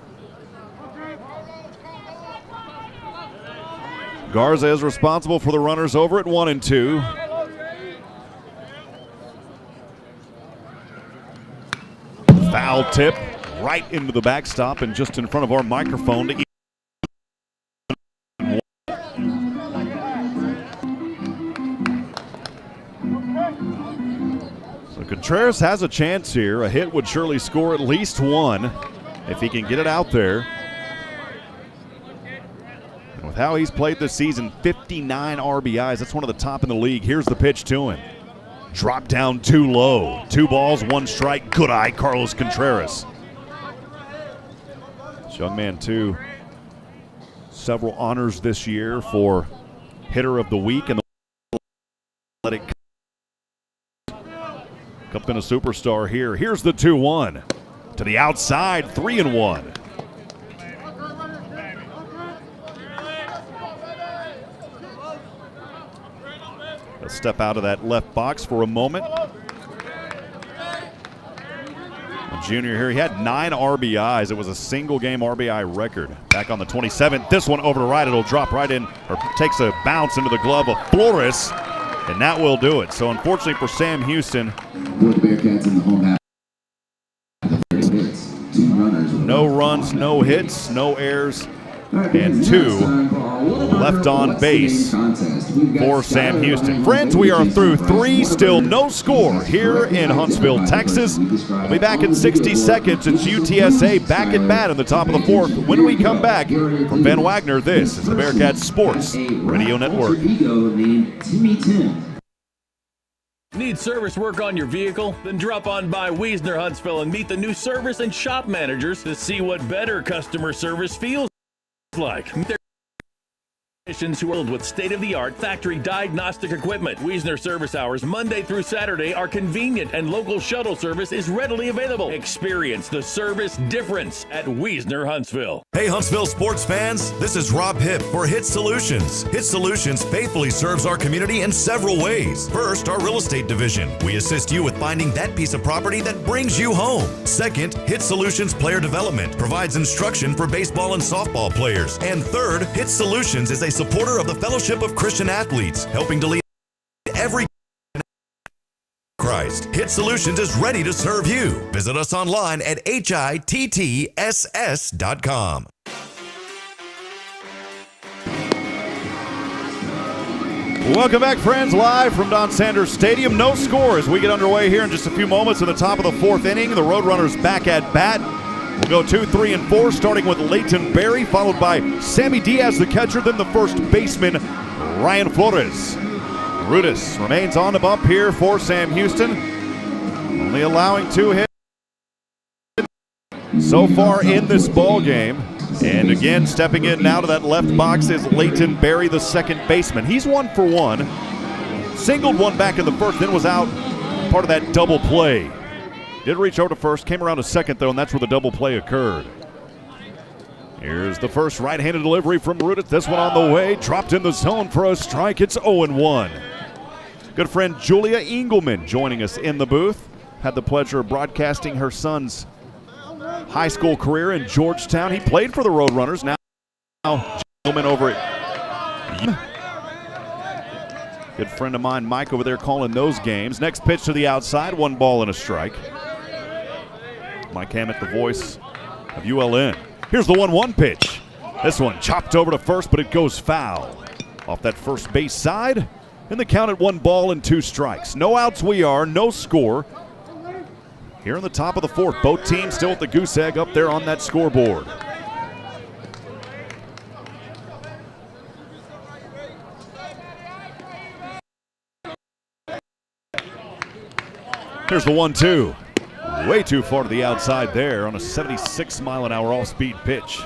Garza is responsible for the runners over at 1 and 2. Foul tip right into the backstop and just in front of our microphone to Contreras has a chance here. A hit would surely score at least 1 if he can get it out there. And with how he's played this season, 59 RBIs. That's one of the top in the league. Here's the pitch to him. Drop down too low. 2 balls, 1 strike. Good eye, Carlos Contreras. This young man, too, several honors this year for Hitter of the Week and the Athletic Cup, and a superstar here. Here's the 2-1 to the outside, 3-1. Let's step out of that left box for a moment. The junior here, he had 9 RBIs. It was a single game RBI record back on the 27th. This one over to right, it'll drop right in, or takes a bounce into the glove of Flores. And that will do it. So unfortunately for Sam Houston, For the Bearkats in the home half. 30 hits, 2 runners. no runs, no hits, no errors, and 2 left on base for Sam Houston. Friends, we are through 3, still no score here in Huntsville, Texas. We'll be back in 60 seconds. It's UTSA back at bat in the top of the 4th. When we come back from Van Wagner, this is the Bearkats Sports Radio Network. Named Timmy Tim. Need service work on your vehicle? Then drop on by Wiesner Huntsville and meet the new service and shop managers to see what better customer service feels like. Meet their technicians who are filled with state-of-the-art factory diagnostic equipment. Wiesner service hours Monday through Saturday are convenient and local shuttle service is readily available. Experience the service difference at Wiesner Huntsville. Hey Huntsville sports fans, this is Rob Hipp for Hit Solutions. Hit Solutions faithfully serves our community in several ways. First, our real estate division. We assist you with finding that piece of property that brings you home. Second, Hit Solutions Player Development provides instruction for baseball and softball players. And third, Hit Solutions is a supporter of the Fellowship of Christian Athletes, helping to lead every Christ. Hit Solutions is ready to serve you. Visit us online at hittss.com. Welcome back, friends, live from Don Sanders Stadium. No score as we get underway here in just a few moments in the top of the fourth inning. The Roadrunners back at bat. We'll go 2, 3, and 4, starting with Leighton Berry, followed by Sammy Diaz, the catcher, then the first baseman, Ryan Flores. Rudis remains on the bump here for Sam Houston, only allowing 2 hits so far in this ball game. And again, stepping in now to that left box is Leighton Berry, the second baseman. He's 1 for 1, singled one back in the first, then was out, part of that double play. Did reach over to first, came around to second, though, and that's where the double play occurred. Here's the first right-handed delivery from Rudis. This one on the way, dropped in the zone for a strike. It's 0-1. Good friend Julia Engelman joining us in the booth. Had the pleasure of broadcasting her son's high school career in Georgetown. He played for the Roadrunners. Now Engelman over at good friend of mine, Mike, over there calling those games. Next pitch to the outside, 1 ball and a strike. Mike Hammett, the voice of ULN. Here's the 1-1 pitch. This one chopped over to first, but it goes foul. Off that first base side, and the count at 1 ball and 2 strikes. No outs we are, no score. Here in the top of the fourth, both teams still at the goose egg up there on that scoreboard. Here's the 1-2. Way too far to the outside there on a 76-mile-an-hour off-speed pitch.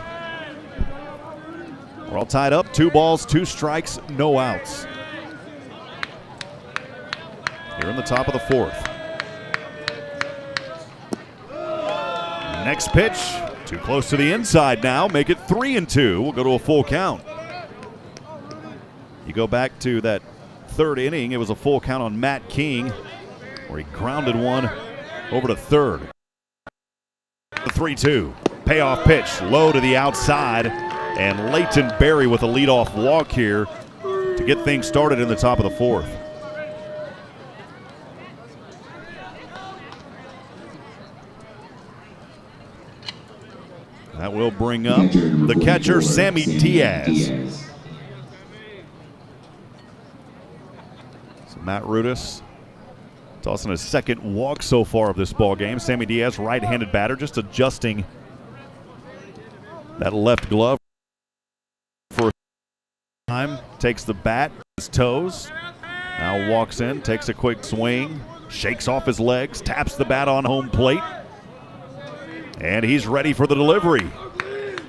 We're all tied up. 2 balls, 2 strikes, no outs. Here in the top of the fourth. Next pitch, too close to the inside now. Make it 3-2. We'll go to a full count. You go back to that third inning, it was a full count on Matt King, where he grounded one over to third. The 3-2. Payoff pitch, low to the outside, and Leighton Berry with a leadoff walk here to get things started in the top of the fourth. That will bring up the catcher, Sammy Diaz. So Matt Rudis tossing his second walk so far of this ball game. Sammy Diaz, right-handed batter, just adjusting that left glove for a time. Takes the bat, his toes. Now walks in, takes a quick swing, shakes off his legs, taps the bat on home plate. And he's ready for the delivery.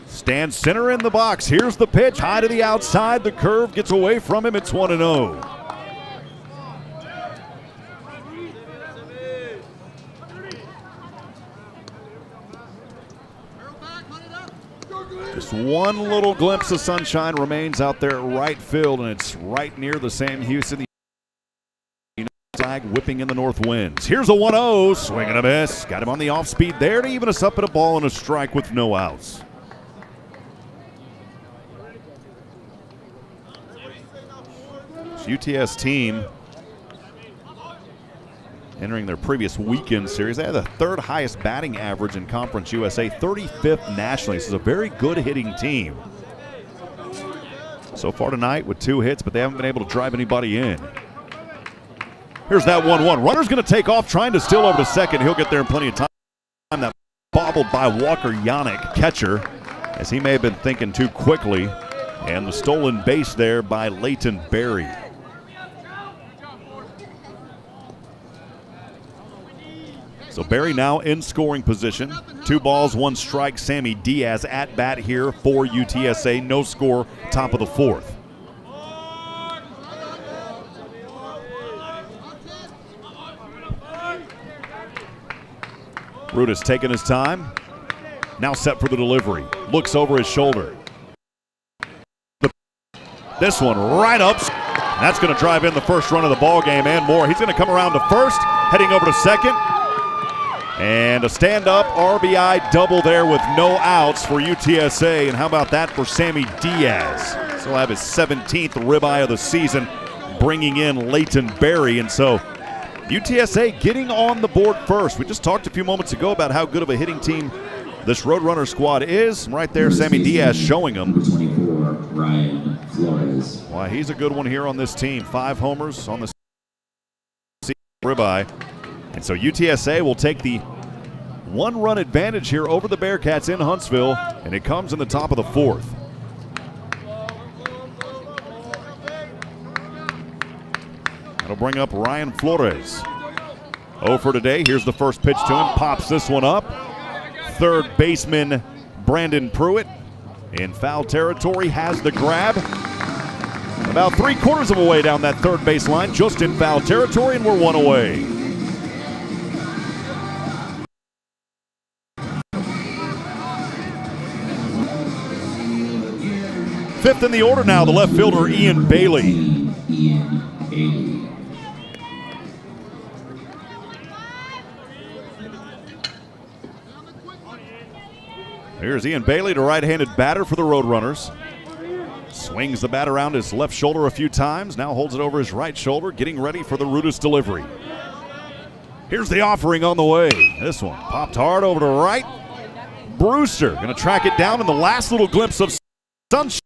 Stands center in the box. Here's the pitch, high to the outside. The curve gets away from him. It's 1-0. Just one little glimpse of sunshine remains out there at right field, and it's right near the Sam Houston. Flag whipping in the north winds. Here's a 1-0, swing and a miss. Got him on the off speed there to even us up at a ball and a strike with no outs. This UTS team entering their previous weekend series. They had the 3rd highest batting average in Conference USA, 35th nationally. This is a very good hitting team. So far tonight with 2 hits, but they haven't been able to drive anybody in. Here's that 1-1. Runner's going to take off, trying to steal over to second. He'll get there in plenty of time. That bobbled by Walker Yannick, catcher, as he may have been thinking too quickly. And the stolen base there by Leighton Berry. So Barry now in scoring position. 2 balls, 1 strike. Sammy Diaz at bat here for UTSA. No score, top of the 4th. Rudis taking his time. Now set for the delivery. Looks over his shoulder. This one right up. That's going to drive in the first run of the ball game and more. He's going to come around to first, heading over to second. And a stand-up RBI double there with no outs for UTSA. And how about that for Sammy Diaz? So he'll have his 17th ribeye of the season, bringing in Leighton Berry. And so UTSA getting on the board first. We just talked a few moments ago about how good of a hitting team this Roadrunner squad is. Right there, Sammy Diaz showing them. Number 24, Ryan Flores. Why, he's a good one here on this team. 5 homers on the season ribeye. And so UTSA will take the 1-run advantage here over the Bearcats in Huntsville, and it comes in the top of the 4th. That'll bring up Ryan Flores. 0 for today. Here's the first pitch to him. Pops this one up. Third baseman Brandon Pruitt in foul territory has the grab. About 3/4 of a way down that third base line, just in foul territory, and we're 1 away. Fifth in the order now, the left fielder Ian Bailey. Here's Ian Bailey, the right-handed batter for the Roadrunners. Swings the bat around his left shoulder a few times, now holds it over his right shoulder, getting ready for the Rudis delivery. Here's the offering on the way. This one popped hard over to right. Brewster going to track it down in the last little glimpse of sunshine.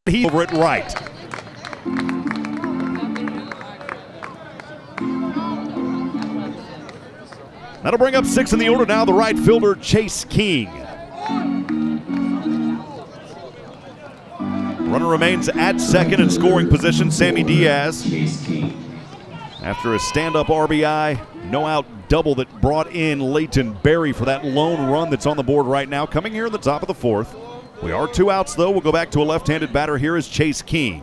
He's over at right. That'll bring up 6 in the order now, the right fielder Chase King. Runner remains at second in scoring position, Sammy Diaz. After a stand-up RBI, no-out double that brought in Leighton Berry for that lone run that's on the board right now, coming here in the top of the 4th. We are 2 outs, though. We'll go back to a left-handed batter here is Chase King.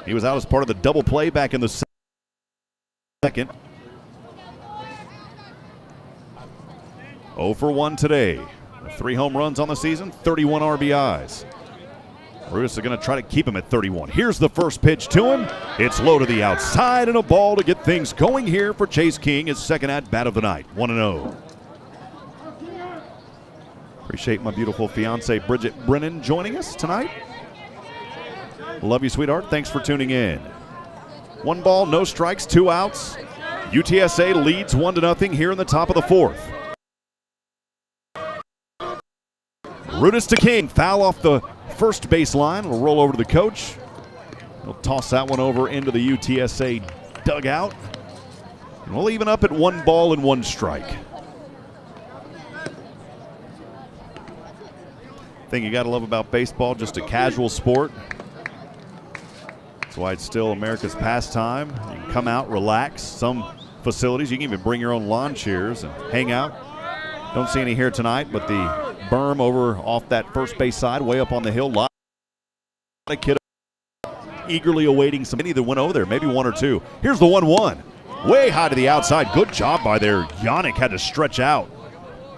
He was out as part of the double play back in the second. 0 for 1 today. 3 home runs on the season, 31 RBIs. Rudis are going to try to keep him at 31. Here's the first pitch to him. It's low to the outside and a ball to get things going here for Chase King, his second at-bat of the night, 1-0. Appreciate my beautiful fiance Bridget Brennan joining us tonight. Love you, sweetheart. Thanks for tuning in. 1 ball, no strikes, 2 outs. UTSA leads 1-0 here in the top of the 4th. Rudis to King, foul off the first base line. Will roll over to the coach. He'll toss that one over into the UTSA dugout. And we'll even up at 1 ball and 1 strike. Thing you got to love about baseball, just a casual sport. That's why it's still America's pastime. You can come out, relax. Some facilities, you can even bring your own lawn chairs and hang out. Don't see any here tonight, but the berm over off that first base side, way up on the hill. A lot of kids eagerly awaiting somebody that went over there, maybe 1 or 2. Here's the 1-1. Way high to the outside. Good job by there. Yannick had to stretch out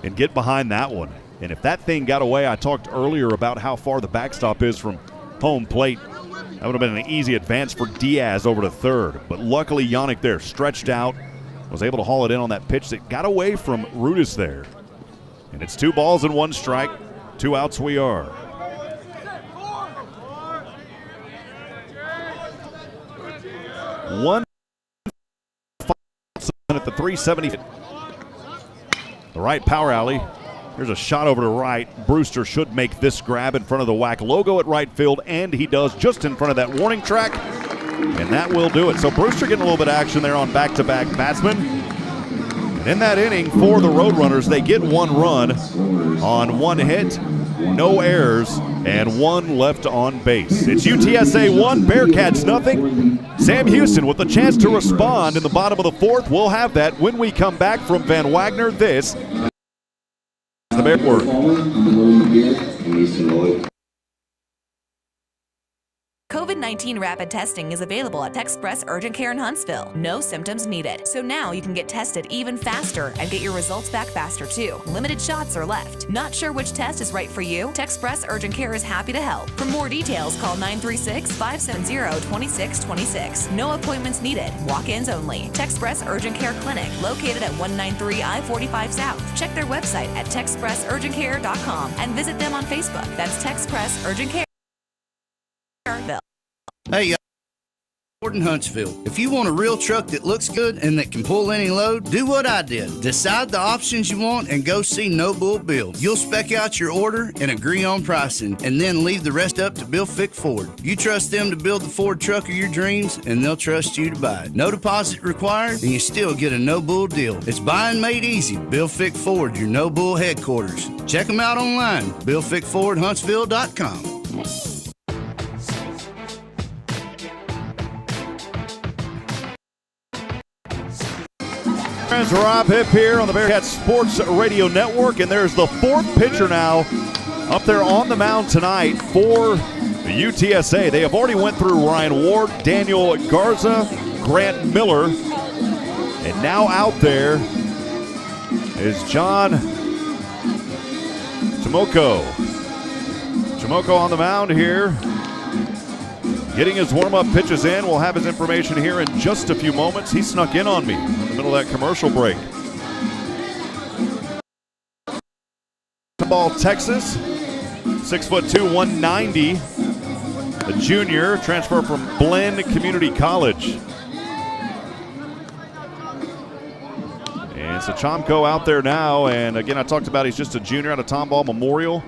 and get behind that one. And if that thing got away, I talked earlier about how far the backstop is from home plate. That would have been an easy advance for Diaz over to third. But luckily, Yannick there stretched out, was able to haul it in on that pitch that got away from Rudis there. And it's 2 balls and 1 strike. 2 outs we are. One at the 370. The right power alley. Here's a shot over to right. Brewster should make this grab in front of the WAC logo at right field, and he does, just in front of that warning track. And that will do it. So Brewster getting a little bit of action there on back-to-back batsmen. And in that inning for the Roadrunners, they get 1 run on 1 hit. no errors, and 1 left on base. It's UTSA 1, Bearkats nothing. Sam Houston with the chance to respond in the bottom of the 4th. We'll have that when we come back from Van Wagner. This is the Bear Word. COVID-19 rapid testing is available at Express Urgent Care in Huntsville. No symptoms needed. So now you can get tested even faster and get your results back faster too. Limited shots are left. Not sure which test is right for you? Express Urgent Care is happy to help. For more details, call 936-570-2626. No appointments needed. Walk-ins only. Express Urgent Care Clinic, located at 193 I-45 South. Check their website at TexpressUrgentCare.com and visit them on Facebook. That's Texpress Urgent Care. Hey, Ford in Huntsville. If you want a real truck that looks good and that can pull any load, do what I did. Decide the options you want and go see No Bull Bill. You'll spec out your order and agree on pricing, and then leave the rest up to Bill Fick Ford. You trust them to build the Ford truck of your dreams, and they'll trust you to buy it. No deposit required, and you still get a No Bull deal. It's buying made easy. Bill Fick Ford, your No Bull headquarters. Check them out online, BillFickFordHuntsville.com. Friends, Rob Hipp here on the Bearkats Sports Radio Network, and there's the 4th pitcher now up there on the mound tonight for the UTSA. They have already went through Ryan Ward, Daniel Garza, Grant Miller, and now out there is John Tomoko. Tomoko on the mound here, getting his warm-up pitches in. We'll have his information here in just a few moments. He snuck in on me in the middle of that commercial break. Ball, Texas, 6'2", 190. A junior, transfer from Blinn Community College. And so Chomko out there now, and again, I talked about he's just a junior out of Tomball Memorial.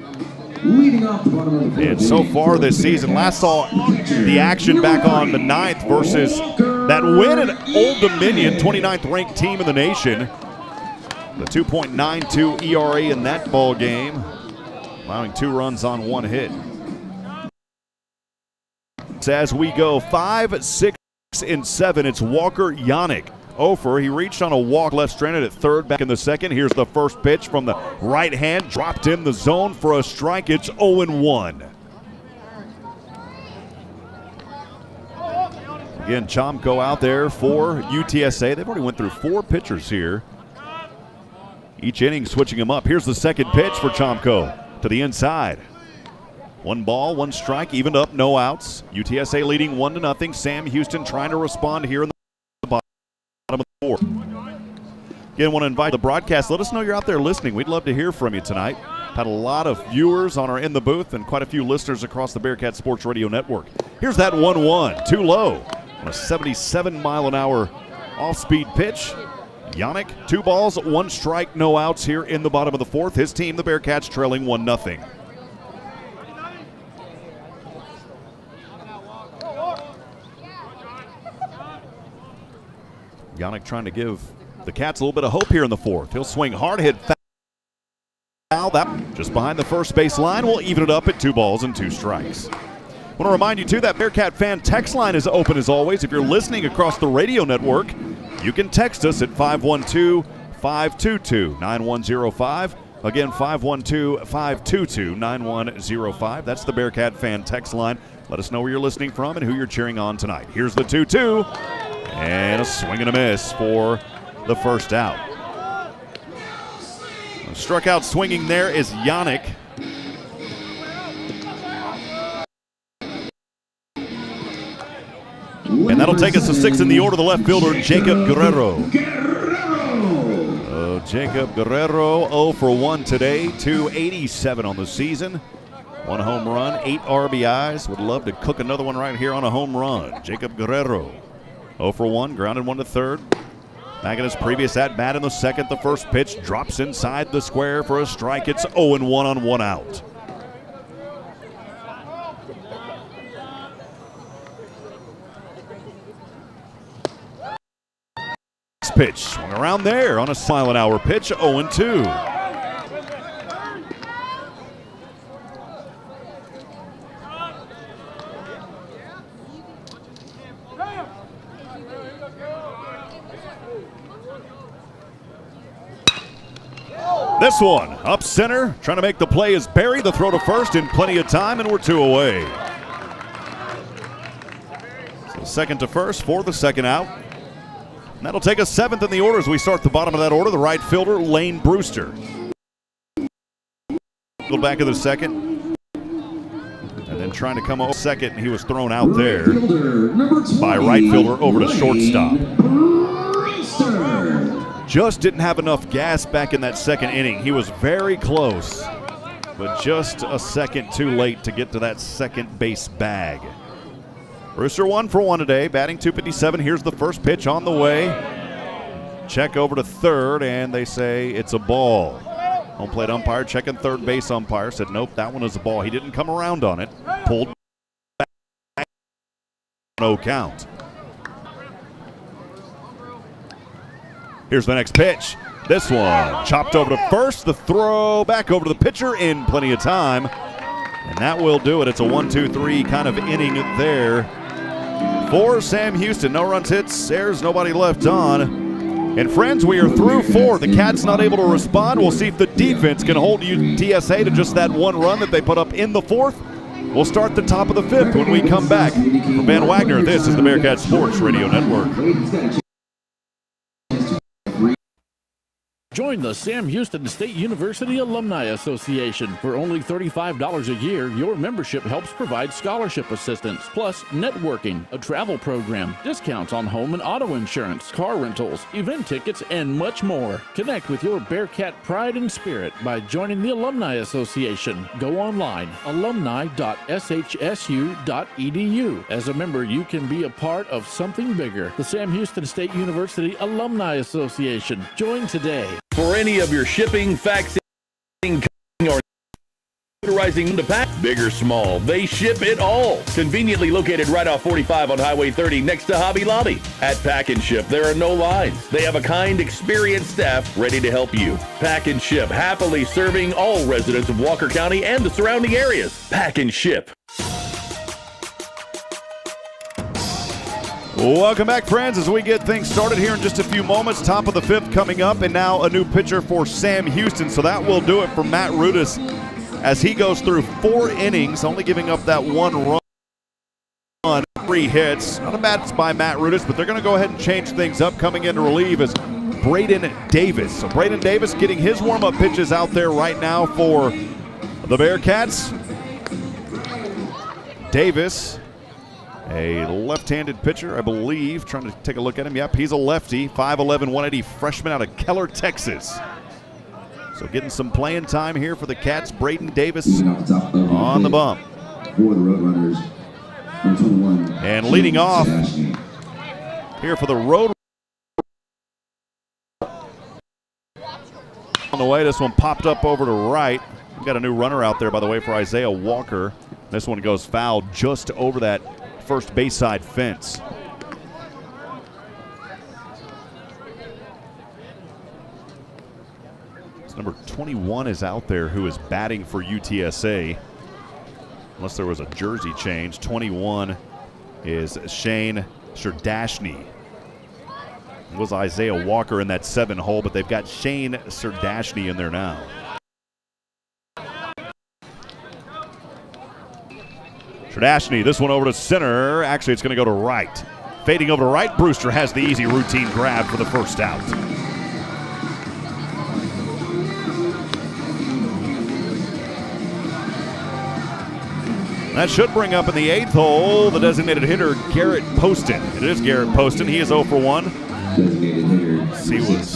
And so far this season, last saw the action back on the 9th versus that win at Old Dominion, 29th ranked team in the nation. The 2.92 ERA in that ball game, allowing 2 runs on 1 hit. As we go 5, 6, and 7, it's Walker Yannick. Ofer, he reached on a walk left-stranded at 3rd back in the 2nd. Here's the first pitch from the right hand, dropped in the zone for a strike. It's 0-1. Again, Chomko out there for UTSA. They've already went through 4 pitchers here. Each inning switching them up. Here's the second pitch for Chomko to the inside. 1 ball, 1 strike, evened up, no outs. UTSA leading 1-0. Sam Houston trying to respond here in the bottom of the 4th. Again, want to invite the broadcast. Let us know you're out there listening. We'd love to hear from you tonight. Had a lot of viewers on our In the Booth and quite a few listeners across the Bearcat Sports Radio Network. Here's that 1-1, too low on a 77-mile-an-hour off-speed pitch. Yannick, 2 balls, 1 strike, no outs here in the bottom of the 4th. His team, the Bearcats, trailing 1-0. Yannick trying to give the Cats a little bit of hope here in the 4th. He'll swing hard, hit foul. That just behind the first base line. We'll even it up at 2 balls and 2 strikes. I want to remind you, too, that Bearcat fan text line is open as always. If you're listening across the radio network, you can text us at 512-522-9105. Again, 512-522-9105. That's the Bearcat fan text line. Let us know where you're listening from and who you're cheering on tonight. Here's the 2-2. And a swing and a miss for the first out. Struck out swinging there is Yannick. And that'll take us to 6 in the order. The left fielder, Jacob Guerrero. Jacob Guerrero 0 for 1 today, 287 on the season. 1 home run, 8 RBIs. Would love to cook another one right here on a home run. Jacob Guerrero 0 for 1, grounded 1 to 3rd. Back in his previous at-bat in the 2nd, the first pitch drops inside the square for a strike. It's 0-1 on 1 out. Pitch swung around there on a mile-an-hour pitch, 0-2. This one up center, trying to make the play is Barry. The throw to first in plenty of time, and we're 2 away. So second to first for the second out. And that'll take us 7th in the order as we start the bottom of that order. The right fielder, Lane Brewster. Go back of the second. And then trying to come over second, and he was thrown out there by right fielder over to shortstop. Just didn't have enough gas back in that second inning. He was very close, but just a second too late to get to that second base bag. Brewster 1 for 1 today, batting .257. Here's the first pitch on the way. Check over to third, and they say it's a ball. Home plate umpire checking third base umpire, said nope, that one is a ball. He didn't come around on it. Pulled back. No count. Here's the next pitch. This one chopped over to first. The throw back over to the pitcher in plenty of time. And that will do it. It's a 1-2-3 kind of inning there for Sam Houston. No runs, hits, errors, nobody left on. And friends, we are through 4. The Cats not able to respond. We'll see if the defense can hold UTSA to just that 1 run that they put up in the 4th. We'll start the top of the 5th when we come back. From Van Wagner, this is the Bearkats Sports Radio Network. Join the Sam Houston State University Alumni Association. For only $35 a year, your membership helps provide scholarship assistance, plus networking, a travel program, discounts on home and auto insurance, car rentals, event tickets, and much more. Connect with your Bearcat pride and spirit by joining the Alumni Association. Go online, alumni.shsu.edu. As a member, you can be a part of something bigger. The Sam Houston State University Alumni Association. Join today. For any of your shipping, faxing, or notarizing to pack, big or small, they ship it all. Conveniently located right off 45 on Highway 30 next to Hobby Lobby. At Pack and Ship, there are no lines. They have a kind, experienced staff ready to help you. Pack and Ship, happily serving all residents of Walker County and the surrounding areas. Pack and Ship. Welcome back, friends, as we get things started here in just a few moments. Top of the 5th coming up, and now a new pitcher for Sam Houston. So that will do it for Matt Rudis as he goes through 4 innings, only giving up that 1 run, 3 hits. Not a bad by Matt Rudis, but they're going to go ahead and change things up. Coming in to relieve is Braden Davis. So Braden Davis getting his warm-up pitches out there right now for the Bearcats. Davis, a left-handed pitcher, I believe. Trying to take a look at him. Yep, he's a lefty. 5'11", 180 freshman out of Keller, Texas. So getting some playing time here for the Cats. Braden Davis on the bump. For the Roadrunners, 21. And leading off here for the Road. On the way, this one popped up over to right. We've got a new runner out there, by the way, for Isaiah Walker. This one goes foul just over that first base side fence. So number 21 is out there, who is batting for UTSA. Unless there was a jersey change. 21 is Shane Serdashny. It was Isaiah Walker in that 7 hole, but they've got Shane Serdashny in there now. Serdashny, this one over to center. Actually, it's going to go to right. Fading over to right, Brewster has the easy routine grab for the first out. That should bring up in the 8th hole the designated hitter, Garrett Poston. It is Garrett Poston. He is 0 for 1. Designated hitter, He was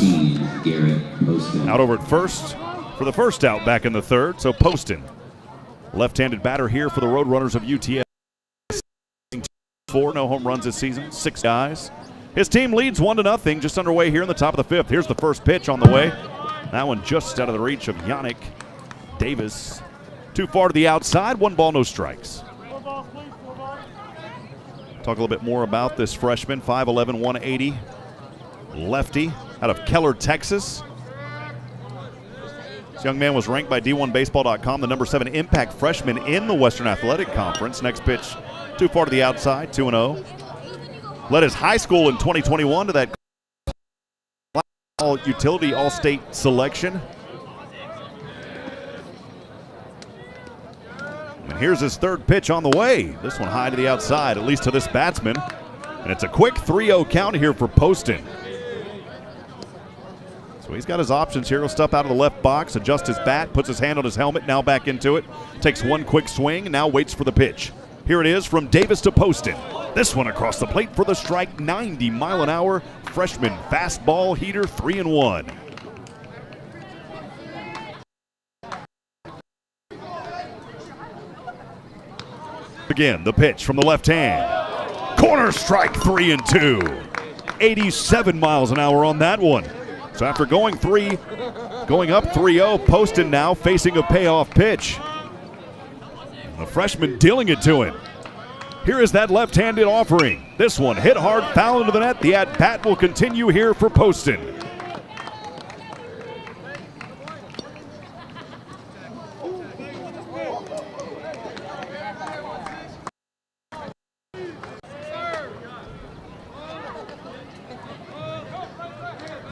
Garrett Poston. out over at first for the first out back in the 3rd. So Poston, left-handed batter here for the Roadrunners of UTSA. 4, no home runs this season, 6 guys. His team leads 1-0, just underway here in the top of the 5th. Here's the first pitch on the way. That one just out of the reach of Yannick Davis. Too far to the outside, 1 ball, no strikes. Talk a little bit more about this freshman, 5'11", 180, lefty out of Keller, Texas. This young man was ranked by D1Baseball.com the number 7 impact freshman in the Western Athletic Conference. Next pitch, too far to the outside, 2-0. Led his high school in 2021 to that Utility All-State selection. And here's his third pitch on the way. This one high to the outside, at least to this batsman. And it's a quick 3-0 count here for Poston. So he's got his options here. He'll step out of the left box, adjust his bat, puts his hand on his helmet, now back into it. Takes one quick swing, and now waits for the pitch. Here it is from Davis to Poston. This one across the plate for the strike, 90 mile an hour. Freshman fastball heater, 3-1. Again, the pitch from the left hand. Corner strike, 3-2. 87 miles an hour on that one. So after going up 3-0, Poston now facing a payoff pitch. The freshman dealing it to him. Here is that left-handed offering. This one hit hard, foul into the net. The at-bat will continue here for Poston.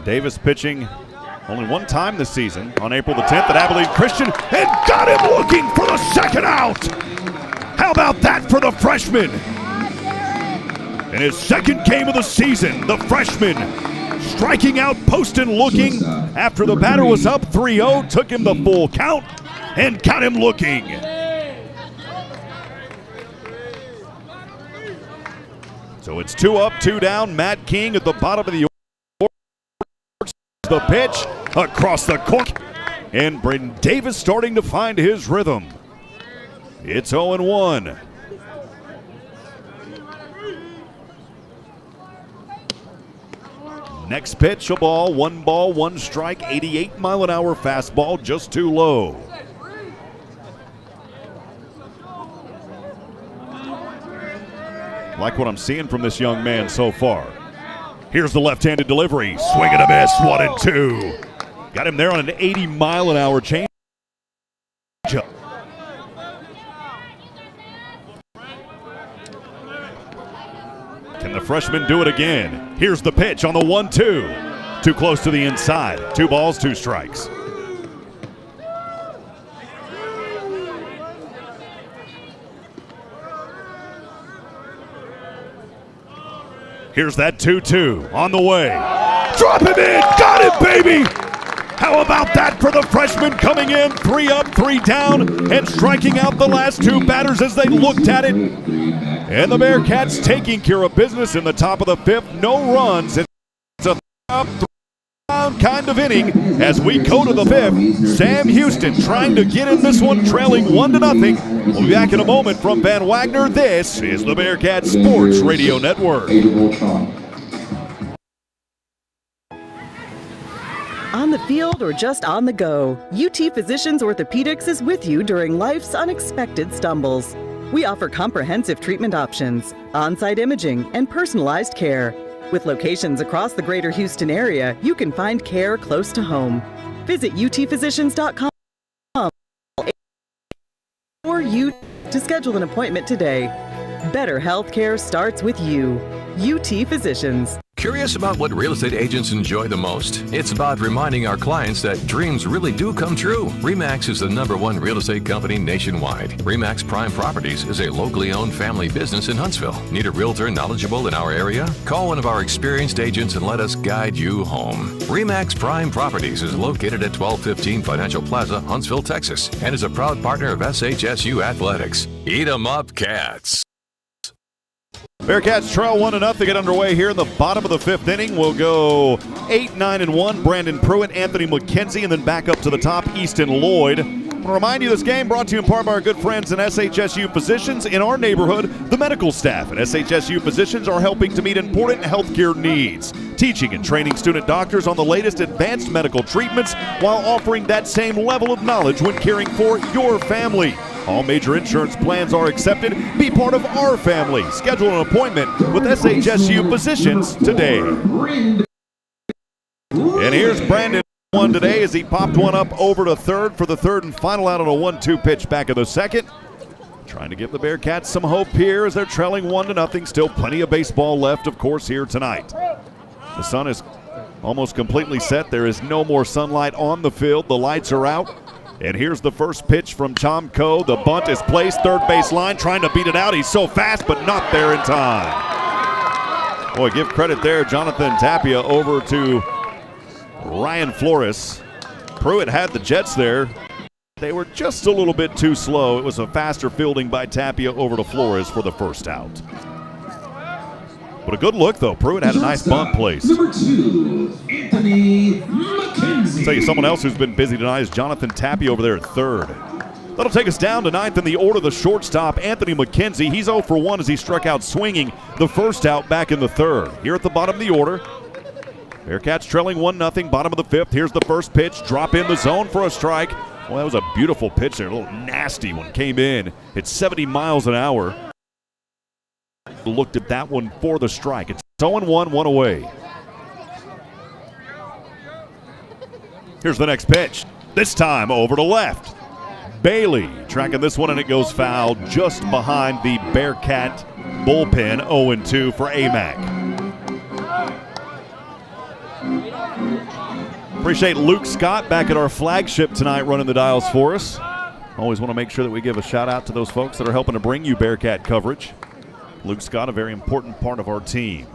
Davis pitching only one time this season on April the 10th at Abilene Christian, and got him looking for the second out. How about that for the freshman? In his second game of the season, the freshman striking out Poston looking after the batter was up 3-0, took him the full count and got him looking. So it's 2 up, 2 down. Matt King at the bottom of the order. The pitch across the cork, and Braden Davis starting to find his rhythm. It's 0-1. Next pitch, a ball, 1 strike, 88 mile an hour fastball, just too low. Like what I'm seeing from this young man so far. Here's the left-handed delivery. Swing and a miss, 1-2. Got him there on an 80 mile an hour change. Can the freshman do it again? Here's the pitch on the 1-2. Too close to the inside. 2 balls, 2 strikes. Here's that 2-2 on the way. Drop him in, got it, baby! How about that for the freshman coming in, 3 up, 3 down, and striking out the last 2 batters as they looked at it. And the Bearkats taking care of business in the top of the 5th. No runs. It's a 3 up, 3 down kind of inning as we go to the 5th. Sam Houston trying to get in this one, trailing 1-0. We'll be back in a moment from Van Wagner. This is the Bearkats Sports Radio Network. On the field or just on the go, UT Physicians Orthopedics is with you during life's unexpected stumbles. We offer comprehensive treatment options, on-site imaging, and personalized care. With locations across the greater Houston area, you can find care close to home. Visit utphysicians.com or you to schedule an appointment today. Better health care starts with you. UT Physicians. Curious about what real estate agents enjoy the most? It's about reminding our clients that dreams really do come true. RE/MAX is the #1 real estate company nationwide. RE/MAX Prime Properties is a locally owned family business in Huntsville. Need a realtor knowledgeable in our area? Call one of our experienced agents and let us guide you home. RE/MAX Prime Properties is located at 1215 Financial Plaza, Huntsville, Texas, and is a proud partner of SHSU Athletics. Eat 'em up, Cats. Bearkats trail 1-0 to get underway here in the bottom of the 5th inning. We'll go 8, 9, and 1. Brandon Pruitt, Anthony McKenzie, and then back up to the top, Easton Lloyd. I want to remind you this game brought to you in part by our good friends in SHSU Physicians. In our neighborhood, the medical staff at SHSU Physicians are helping to meet important healthcare needs, teaching and training student doctors on the latest advanced medical treatments while offering that same level of knowledge when caring for your family. All major insurance plans are accepted. Be part of our family. Schedule an appointment with SHSU Physicians today. And here's Brandon one today as he popped one up over to third for the third and final out on a 1-2 pitch back of the second. Trying to give the Bearkats some hope here as they're trailing 1-0. Still plenty of baseball left, of course, here tonight. The sun is almost completely set. There is no more sunlight on the field. The lights are out. And here's the first pitch from Chomko. The bunt is placed, third base line, trying to beat it out. He's so fast, but not there in time. Boy, give credit there. Jonathan Tapia over to Ryan Flores. Pruitt had the Jets there. They were just a little bit too slow. It was a faster fielding by Tapia over to Flores for the first out. But a good look, though. Pruitt had a nice bunt place. Number 2, Anthony McKenzie. I'll tell you, someone else who's been busy tonight is Jonathan Tapia over there at third. That'll take us down to ninth in the order. The shortstop, Anthony McKenzie. He's 0 for 1 as he struck out swinging the first out back in the third. Here at the bottom of the order, Bearcats trailing 1-0, bottom of the fifth. Here's the first pitch. Drop in the zone for a strike. Well, that was a beautiful pitch there. A little nasty one came in. It's 70 miles an hour. Looked at that one for the strike. It's 0-1, one away. Here's the next pitch. This time over to left. Bailey tracking this one, and it goes foul just behind the Bearcat bullpen. 0-2 for AMAC. Appreciate Luke Scott back at our flagship tonight running the dials for us. Always want to make sure that we give a shout out to those folks that are helping to bring you Bearcat coverage. Luke Scott, a very important part of our team.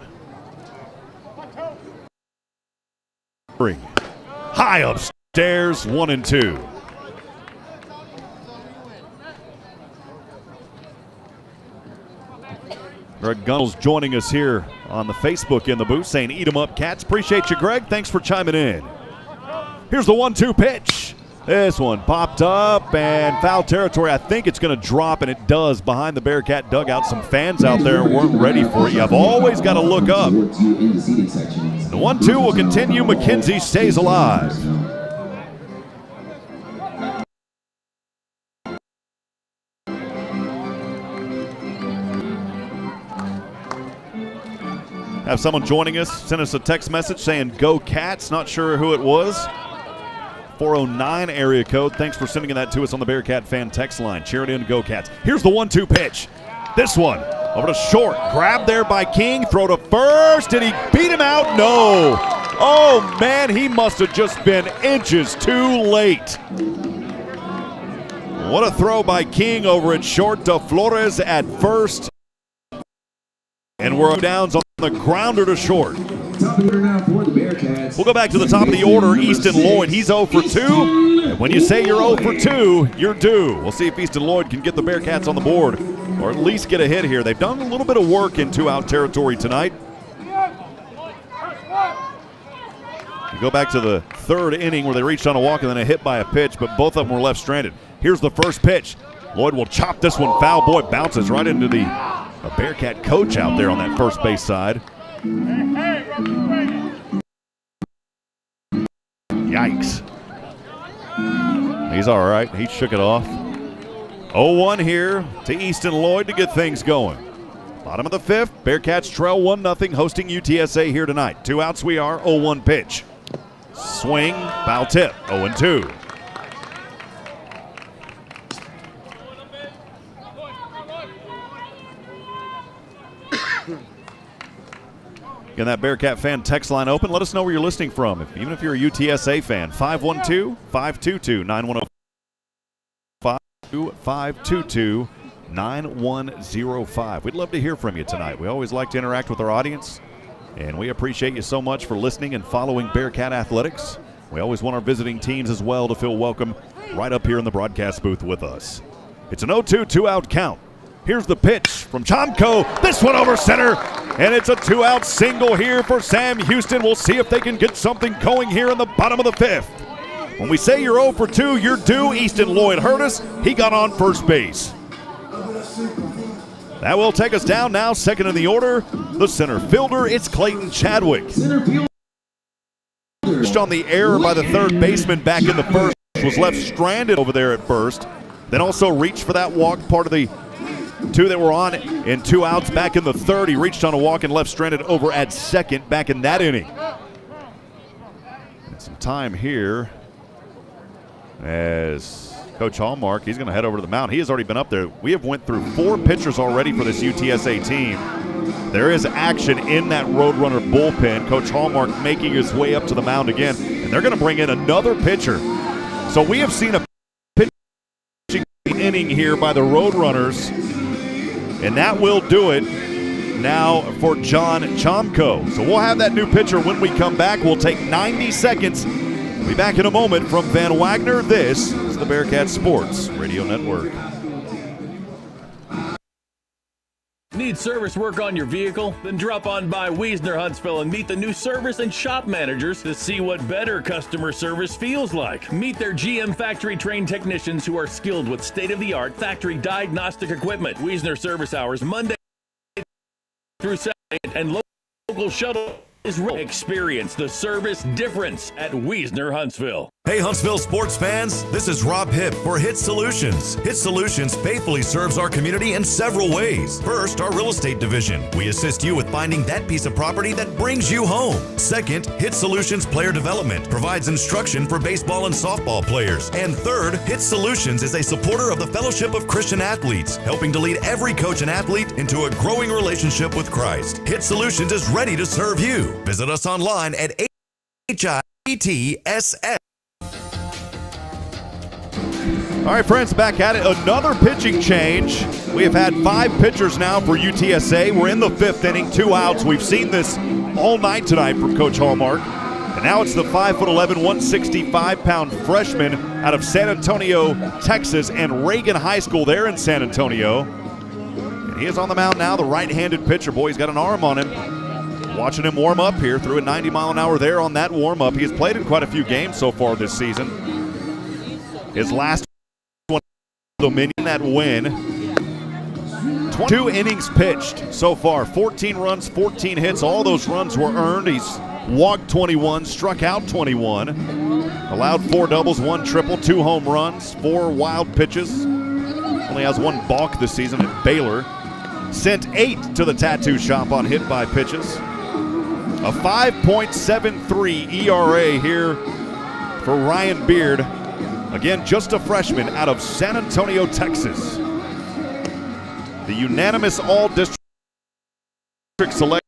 High upstairs, 1-2. Greg Gunnels joining us here on the Facebook in the booth saying, "Eat 'em up, Cats." Appreciate you, Greg. Thanks for chiming in. Here's the 1-2 pitch. This one popped up and foul territory. I think it's going to drop, and it does behind the Bearcat dugout. Some fans out there weren't ready for it. You've always got to look up. The 1-2 will continue. McKenzie stays alive. Have someone joining us send us a text message saying, "Go Cats." Not sure who it was. 409 area code. Thanks for sending that to us on the Bearcat fan text line. Cheer it in, Go Cats. Here's the 1-2 pitch. This one over to short. Grab there by King. Throw to first. Did he beat him out? No. Oh, man, he must have just been inches too late. What a throw by King over at short to Flores at first. And we're downs on the grounder to short. We'll go back to the top of the order. Easton Lloyd, he's 0 for 2. And when you say you're 0 for 2, you're due. We'll see if Easton Lloyd can get the Bearcats on the board or at least get a hit here. They've done a little bit of work in two-out territory tonight. You go back to the third inning where they reached on a walk and then a hit by a pitch, but both of them were left stranded. Here's the first pitch. Lloyd will chop this one foul. Boy, bounces right into the Bearcat coach out there on that first base side. Yikes. He's all right. He shook it off. 0-1 here to Easton Lloyd to get things going. Bottom of the fifth, Bearcats trail 1-0, hosting UTSA here tonight. 2 outs we are, 0-1 pitch. Swing, foul tip, 0-2. Again, that Bearcat fan text line open. Let us know where you're listening from, even if you're a UTSA fan. 512-522-9105. 522-9105. We'd love to hear from you tonight. We always like to interact with our audience, and we appreciate you so much for listening and following Bearcat Athletics. We always want our visiting teams as well to feel welcome right up here in the broadcast booth with us. It's an 0-2 two-out count. Here's the pitch from Chomko. This one over center, and it's a 2-out single here for Sam Houston. We'll see if they can get something going here in the bottom of the fifth. When we say you're 0 for 2, you're due. Easton Lloyd hurt us. He got on first base. That will take us down now, second in the order. The center fielder, it's Clayton Chadwick. Just on the error by the third baseman back in the first. Was left stranded over there at first. Then also reached for that walk, part of the 2 that were on in 2 outs back in the third. He reached on a walk and left stranded over at second back in that inning. And some time here as Coach he's going to head over to the mound. He has already been up there. We have went through 4 pitchers already for this UTSA team. There is action in that Roadrunner bullpen. Coach Hallmark making his way up to the mound again, and they're going to bring in another pitcher. So we have seen a pitching inning here by the Roadrunners, and that will do it now for John Chomko. So we'll have that new pitcher when we come back. We'll take 90 seconds. We'll be back in a moment from Van Wagner. This is the Bearcats Sports Radio Network. Need service work on your vehicle? Then drop on by Wiesner Huntsville and meet the new service and shop managers to see what better customer service feels like. Meet their GM factory trained technicians who are skilled with state-of-the-art factory diagnostic equipment. Wiesner service hours Monday through Saturday, and local shuttle is experience the service difference at Wiesner Huntsville. Hey Huntsville sports fans, this is Rob Hipp for Hit Solutions. Hit Solutions faithfully serves our community in several ways. First, our real estate division. We assist you with finding that piece of property that brings you home. Second, Hit Solutions Player Development provides instruction for baseball and softball players. And third, Hit Solutions is a supporter of the Fellowship of Christian Athletes, helping to lead every coach and athlete into a growing relationship with Christ. Hit Solutions is ready to serve you. Visit us online at HITSS. All right, friends, back at it. Another pitching change. We have had 5 pitchers now for UTSA. We're in the 5th inning, 2 outs. We've seen this all night tonight from Coach Hallmark. And now it's the 5'11", 165-pound freshman out of San Antonio, Texas, and Reagan High School there in San Antonio. And he is on the mound now, the right-handed pitcher. Boy, he's got an arm on him. Watching him warm up here, threw a 90-mile-an-hour there on that warm-up. He has played in quite a few games so far this season. His last one, Dominion, that win. 22 innings pitched so far, 14 runs, 14 hits. All those runs were earned. He's walked 21, struck out 21, allowed 4 doubles, 1 triple, 2 home runs, 4 wild pitches. Only has 1 balk this season at Baylor. Sent 8 to the tattoo shop on hit by pitches. A 5.73 ERA here for Ryan Beard. Again, just a freshman out of San Antonio, Texas. The unanimous all-district select,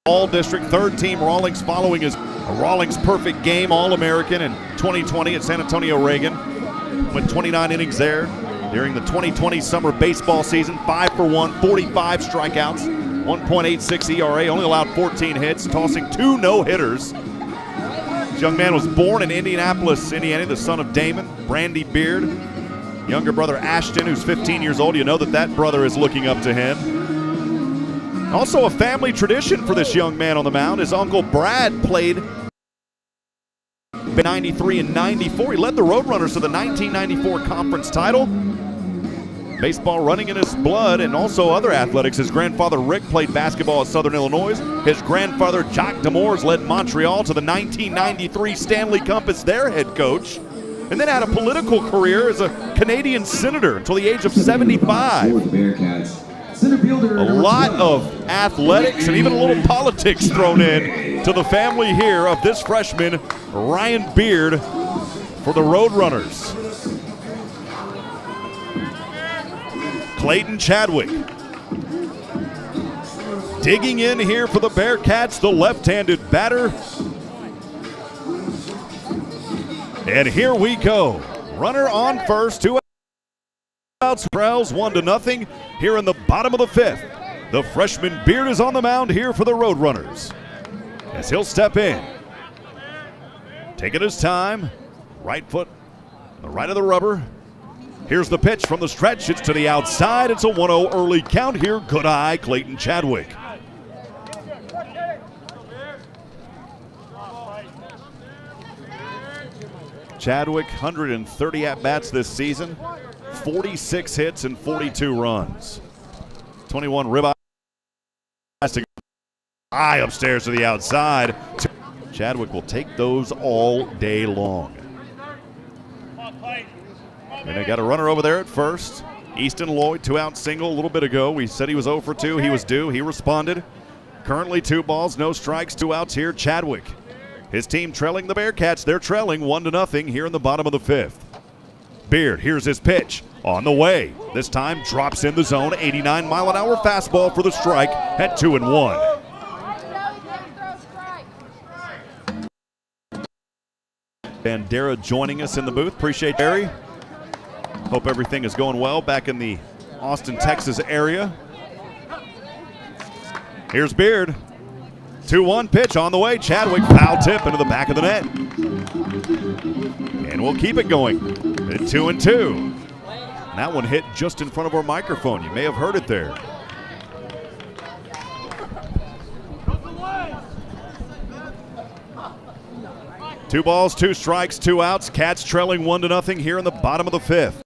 all-district, 3rd team Rawlings following his Rawlings perfect game All-American in 2020 at San Antonio Reagan. Went 29 innings there during the 2020 summer baseball season. 5 for 1, 45 strikeouts, 1.86 ERA, only allowed 14 hits, tossing 2 no-hitters. This young man was born in Indianapolis, Indiana, the son of Damon, Brandy Beard. Younger brother Ashton, who's 15 years old. You know that brother is looking up to him. Also a family tradition for this young man on the mound. His uncle Brad played 93 and 94. He led the Roadrunners to the 1994 conference title. Baseball running in his blood, and also other athletics. His grandfather Rick played basketball at Southern Illinois. His grandfather Jacques Demers led Montreal to the 1993 Stanley Cup as their head coach, and then had a political career as a Canadian senator until the age of 75. A lot of athletics and even a little politics thrown in to the family here of this freshman, Ryan Beard, for the Roadrunners. Clayton Chadwick digging in here for the Bearcats, the left-handed batter. And here we go. Runner on first, 2 outs, trails 1-0 here in the bottom of the 5th. The freshman Beard is on the mound here for the Roadrunners as he'll step in. Taking his time, right foot on the right of the rubber. Here's the pitch from the stretch. It's to the outside. It's a 1-0 early count here. Good eye, Clayton Chadwick. Chadwick, 130 at-bats this season, 46 hits and 42 runs. 21 ribeye. Eye upstairs to the outside. Chadwick will take those all day long. And they got a runner over there at first. Easton Lloyd, 2-out single a little bit ago. We said he was 0 for 2. He was due. He responded. Currently 2 balls, no strikes, 2 outs here. Chadwick. His team trailing the Bearcats. They're trailing 1-0 here in the bottom of the 5th. Beard, here's his pitch. On the way. This time drops in the zone. 89-mile-an-hour fastball for the strike at 2-1. Bandera joining us in the booth. Appreciate Barry. Hope everything is going well back in the Austin, Texas area. Here's Beard. 2-1 pitch on the way. Chadwick, foul tip into the back of the net. And we'll keep it going at 2-2. That one hit just in front of our microphone. You may have heard it there. Two balls, two strikes, two outs. Cats trailing 1-0 here in the bottom of the fifth.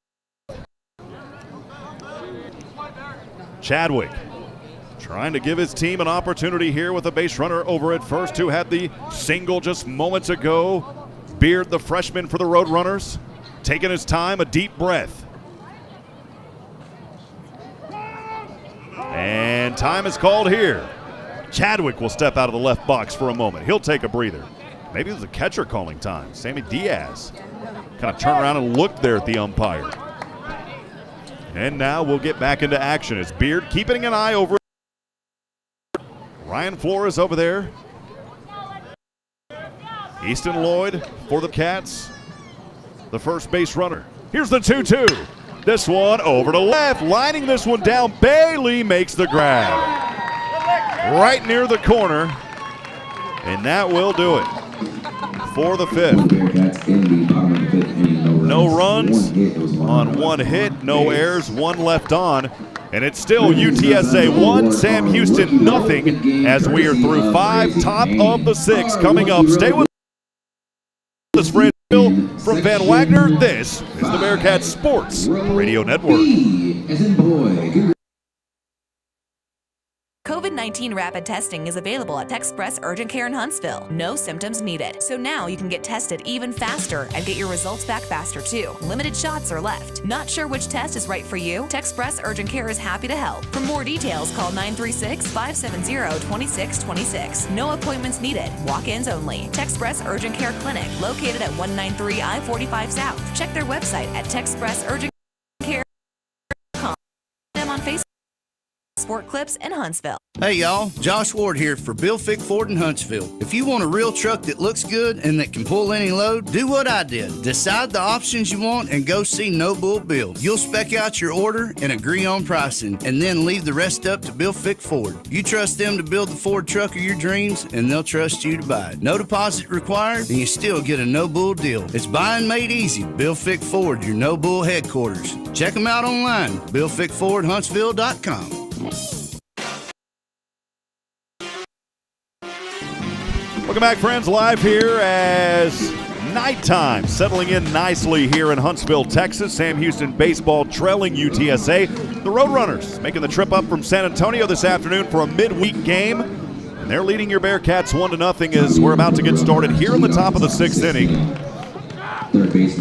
Chadwick trying to give his team an opportunity here with a base runner over at first, who had the single just moments ago. Beard, the freshman for the Roadrunners, taking his time, a deep breath. And time is called here. Chadwick will step out of the left box for a moment. He'll take a breather. Maybe it was a catcher calling time. Sammy Diaz kind of turned around and looked there at the umpire. And now we'll get back into action as Beard keeping an eye over Ryan Flores over there. Easton Lloyd for the Cats, the first base runner. Here's the 2-2. This one over to left, lining this one down. Bailey makes the grab right near the corner, and that will do it for the fifth. No runs on one hit, no errors, one left on, and it's still UTSA 1, Sam Houston nothing as we are through 5, top of the 6 coming up. Stay with us, friend. From Van Wagner, this is the Bearkats Sports Radio Network. COVID-19 rapid testing is available at Express Urgent Care in Huntsville. No symptoms needed. So now you can get tested even faster and get your results back faster too. Limited shots are left. Not sure which test is right for you? Express Urgent Care is happy to help. For more details, call 936-570-2626. No appointments needed. Walk-ins only. Express Urgent Care Clinic, located at 193 I-45 South. Check their website at TexpressUrgentCare.com. Them on Facebook. Sport Clips in Huntsville. Hey y'all, Josh Ward here for Bill Fick Ford in Huntsville. If you want a real truck that looks good and that can pull any load, do what I did. Decide the options you want and go see No Bull Bill. You'll spec out your order and agree on pricing, and then leave the rest up to Bill Fick Ford. You trust them to build the Ford truck of your dreams, and they'll trust you to buy it. No deposit required, and you still get a No Bull deal. It's buying made easy. Bill Fick Ford, your No Bull headquarters. Check them out online, BillFickFordHuntsville.com. Welcome back, friends, live here as nighttime settling in nicely here in Huntsville, Texas. Sam Houston baseball trailing UTSA. The Roadrunners making the trip up from San Antonio this afternoon for a midweek game. And they're leading your Bearkats 1-0 as we're about to get started here in the top of the 6th inning.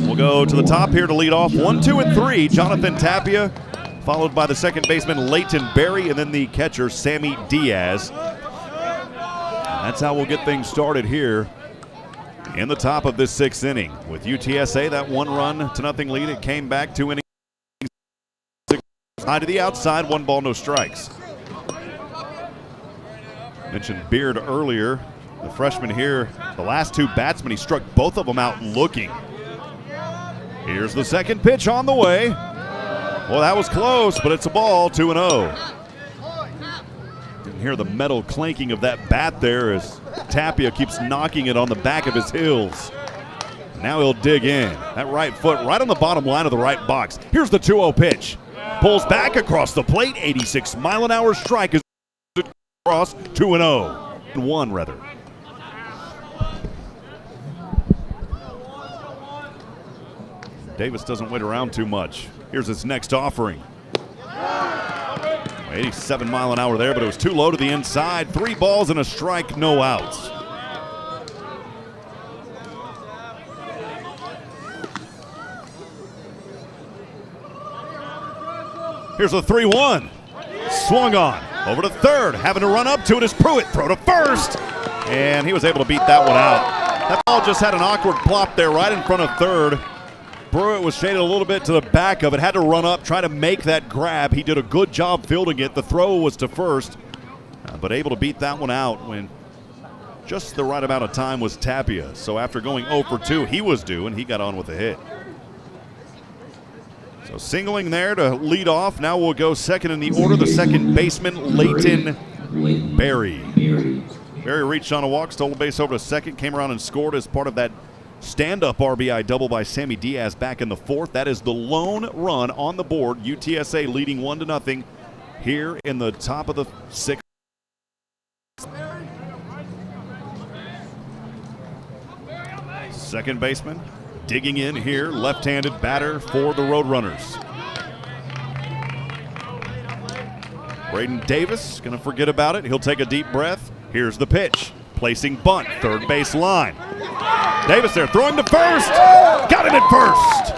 We'll go to the top here to lead off 1, 2, and 3. Jonathan Tapia, followed by the second baseman Leighton Berry, and then the catcher Sammy Diaz. That's how we'll get things started here in the top of this 6th inning. With UTSA, that 1-0 lead, it came back 2 innings. High to the outside, 1 ball, no strikes. Mentioned Beard earlier. The freshman here, the last 2 batsmen, he struck both of them out looking. Here's the second pitch on the way. Well, that was close, but it's a ball, 2-0. You can hear the metal clanking of that bat there as Tapia keeps knocking it on the back of his heels. Now he'll dig in. That right foot right on the bottom line of the right box. Here's the 2-0 pitch. Pulls back across the plate. 86-mile-an-hour strike is across 2-0. 1 rather. Davis doesn't wait around too much. Here's his next offering. 87-mile-an-hour there, but it was too low to the inside. 3 balls and a strike, no outs. Here's a 3-1. Swung on. Over to third. Having to run up to it is Pruitt. Throw to first. And he was able to beat that one out. That ball just had an awkward plop there right in front of third. Brewitt was shaded a little bit to the back of it, had to run up, try to make that grab. He did a good job fielding it. The throw was to first, but able to beat that one out when just the right amount of time was Tapia. So after going 0 for 2, he was due, and he got on with a hit. So singling there to lead off. Now we'll go second in the order. The second baseman, Leighton Berry. Berry reached on a walk, stole the base over to second, came around and scored as part of that stand-up RBI double by Sammy Diaz back in the fourth. That is the lone run on the board. UTSA leading 1-0 here in the top of the sixth. Second baseman digging in here, left-handed batter for the Roadrunners. Braden Davis going to forget about it. He'll take a deep breath. Here's the pitch. Placing bunt, third base line. Davis there, throwing to first. Got him at first.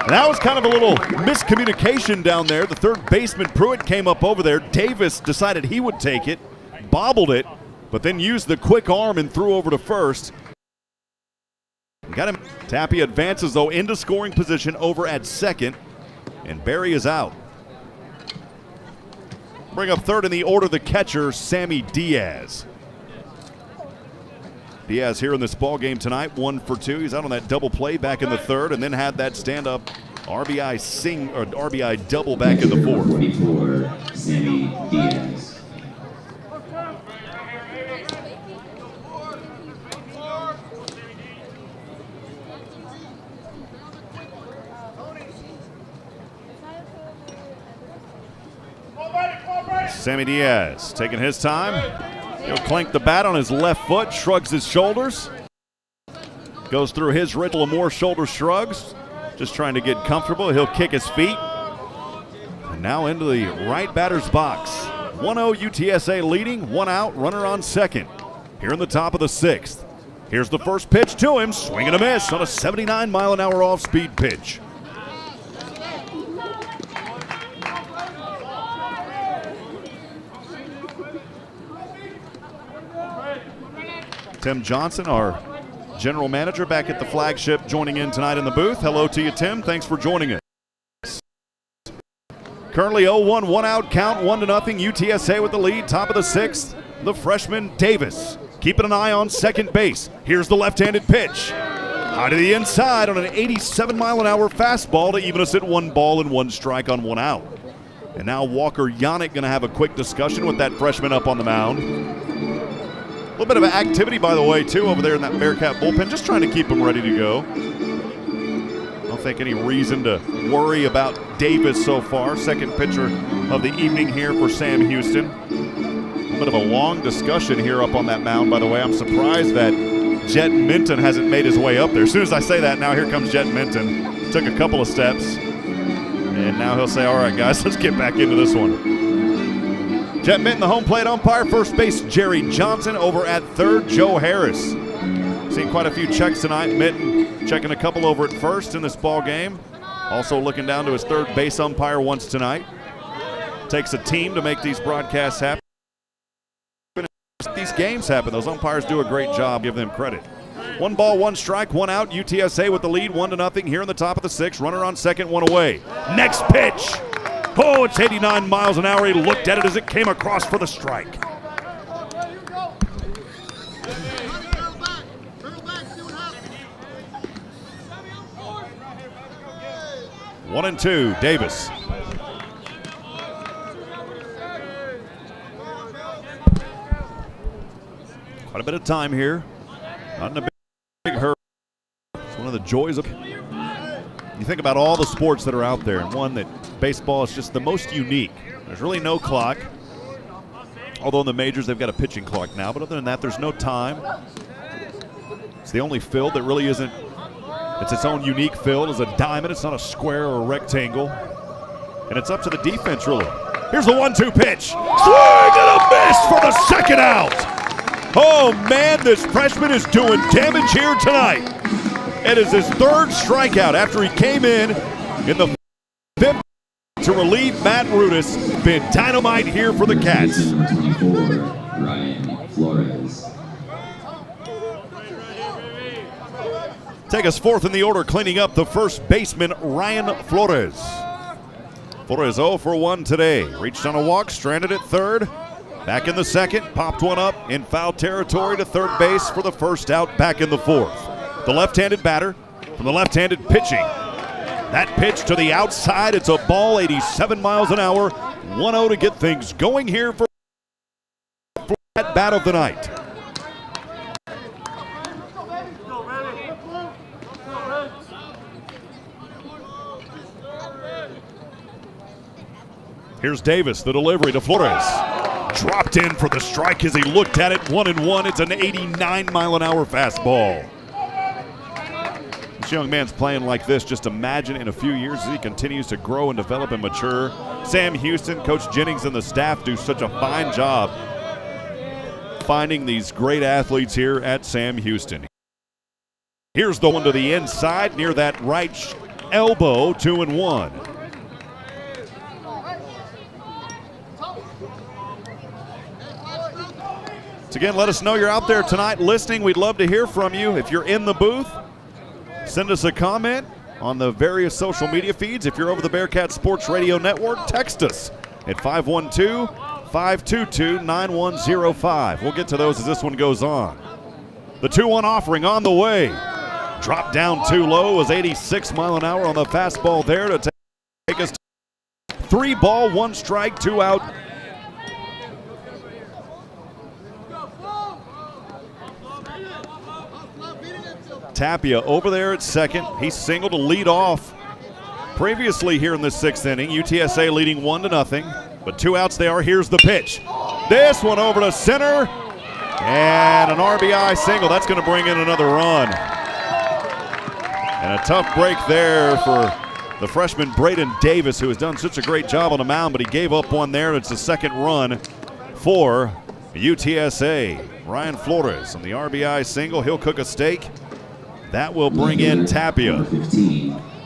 And that was kind of a little miscommunication down there. The third baseman, Pruitt, came up over there. Davis decided he would take it, bobbled it, but then used the quick arm and threw over to first. Got him. Tapia advances, though, into scoring position over at second, and Berry is out. Bring up third in the order, the catcher, Sammy Diaz. Diaz here in this ball game tonight, 1 for 2. He's out on that double play back in the third, and then had that stand-up RBI double back in the fourth. 44, Sammy Diaz. Sammy Diaz taking his time. He'll clank the bat on his left foot, shrugs his shoulders. Goes through his ritual of more shoulder shrugs. Just trying to get comfortable. He'll kick his feet. And now into the right batter's box. 1-0 UTSA leading, 1 out, runner on second. Here in the top of the sixth. Here's the first pitch to him. Swing and a miss on a 79-mile-an-hour off-speed pitch. Tim Johnson, our general manager back at the flagship, joining in tonight in the booth. Hello to you, Tim. Thanks for joining us. Currently 0-1, 1 out count, 1-0. UTSA with the lead, top of the sixth. The freshman Davis keeping an eye on second base. Here's the left-handed pitch. High to the inside on an 87-mile-an-hour fastball to even us at 1 ball and 1 strike on 1 out. And now Walker Yannick going to have a quick discussion with that freshman up on the mound. A little bit of activity, by the way, too, over there in that Bearcat bullpen, just trying to keep them ready to go. I don't think any reason to worry about Davis so far. Second pitcher of the evening here for Sam Houston. A little bit of a long discussion here up on that mound, by the way. I'm surprised that Jet Minton hasn't made his way up there. As soon as I say that, now here comes Jet Minton. Took a couple of steps, and now he'll say, all right, guys, let's get back into this one. Jet Minton, the home plate umpire. First base, Jerry Johnson. Over at third, Joe Harris. Seen quite a few checks tonight. Minton checking a couple over at first in this ball game. Also looking down to his third base umpire once tonight. Takes a team to make these broadcasts happen. These games happen. Those umpires do a great job. Give them credit. 1 ball, 1 strike, 1 out. UTSA with the lead, 1-0 here in the top of the sixth. Runner on second, 1 away. Next pitch. Oh, it's 89 miles an hour. He looked at it as it came across for the strike. One and two, Davis. Quite a bit of time here. Not in a big hurry. It's one of the joys of... You think about all the sports that are out there, and one that baseball is just the most unique. There's really no clock. Although in the majors they've got a pitching clock now, but other than that there's no time. It's the only field that really isn't, it's its own unique field. It's a diamond, it's not a square or a rectangle. And it's up to the defense really. Here's the 1-2 pitch. Swing and a miss for the second out. Oh man, this freshman is doing damage here tonight. It is his third strikeout after he came in the fifth to relieve Matt Rudis. Been dynamite here for the Cats. Number 24, Ryan Flores. Take us fourth in the order, cleaning up the first baseman, Ryan Flores. Flores 0 for 1 today. Reached on a walk, stranded at third. Back in the second, popped one up in foul territory to third base for the first out back in the fourth. The left-handed batter from the left-handed pitching. That pitch to the outside, it's a ball, 87 miles an hour. 1-0 to get things going here for that bat of the night. Here's Davis, the delivery to Flores. Dropped in for the strike as he looked at it, 1-1. It's an 89-mile-an-hour fastball. This young man's playing like this. Just imagine in a few years as he continues to grow and develop and mature. Sam Houston, Coach Jennings, and the staff do such a fine job finding these great athletes here at Sam Houston. Here's the one to the inside near that right elbow, 2-1. So again, let us know you're out there tonight listening. We'd love to hear from you. If you're in the booth, send us a comment on the various social media feeds. If you're over the Bearcat Sports Radio Network, text us at 512-522-9105. We'll get to those as this one goes on. The 2-1 offering on the way. Dropped down too low, was 86 mile an hour on the fastball there to take us to 3 ball, 1 strike, 2 out. Tapia over there at second. He singled to lead off. Previously here in the 6th inning, UTSA leading 1-0, but 2 outs they are. Here's the pitch. This one over to center, and an RBI single. That's going to bring in another run. And a tough break there for the freshman Braden Davis, who has done such a great job on the mound, but he gave up one there. It's the second run for UTSA. Ryan Flores on the RBI single. He'll cook a steak. That will bring in Tapia.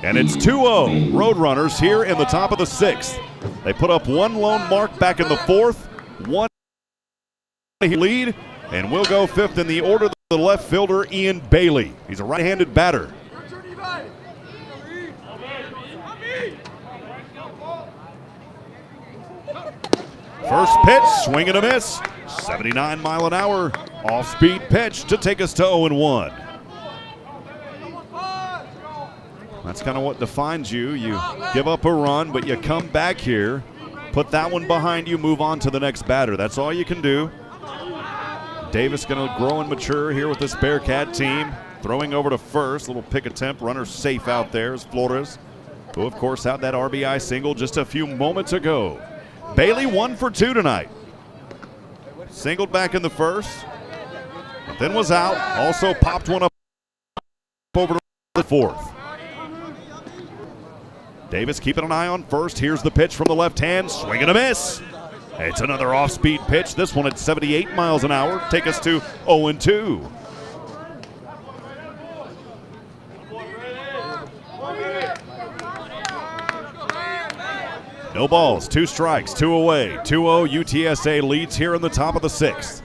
And it's 2-0 Roadrunners here in the top of the 6th. They put up 1 lone mark back in the 4th. 1 lead, and we'll go 5th in the order. The left fielder, Ian Bailey. He's a right-handed batter. First pitch, swing and a miss. 79 mile an hour off-speed pitch to take us to 0-1. That's kind of what defines you. You give up a run, but you come back here, put that one behind you, move on to the next batter. That's all you can do. Davis going to grow and mature here with this Bearcat team. Throwing over to first, little pick attempt. Runner safe out there is Flores, who of course had that RBI single just a few moments ago. Bailey 1 for 2 tonight. Singled back in the first, but then was out. Also popped one up over to the 4th. Davis keeping an eye on first. Here's the pitch from the left hand. Swing and a miss. It's another off-speed pitch. This one at 78 miles an hour. Take us to 0-2. No balls, 2 strikes, 2 away. 2-0 UTSA leads here in the top of the 6th.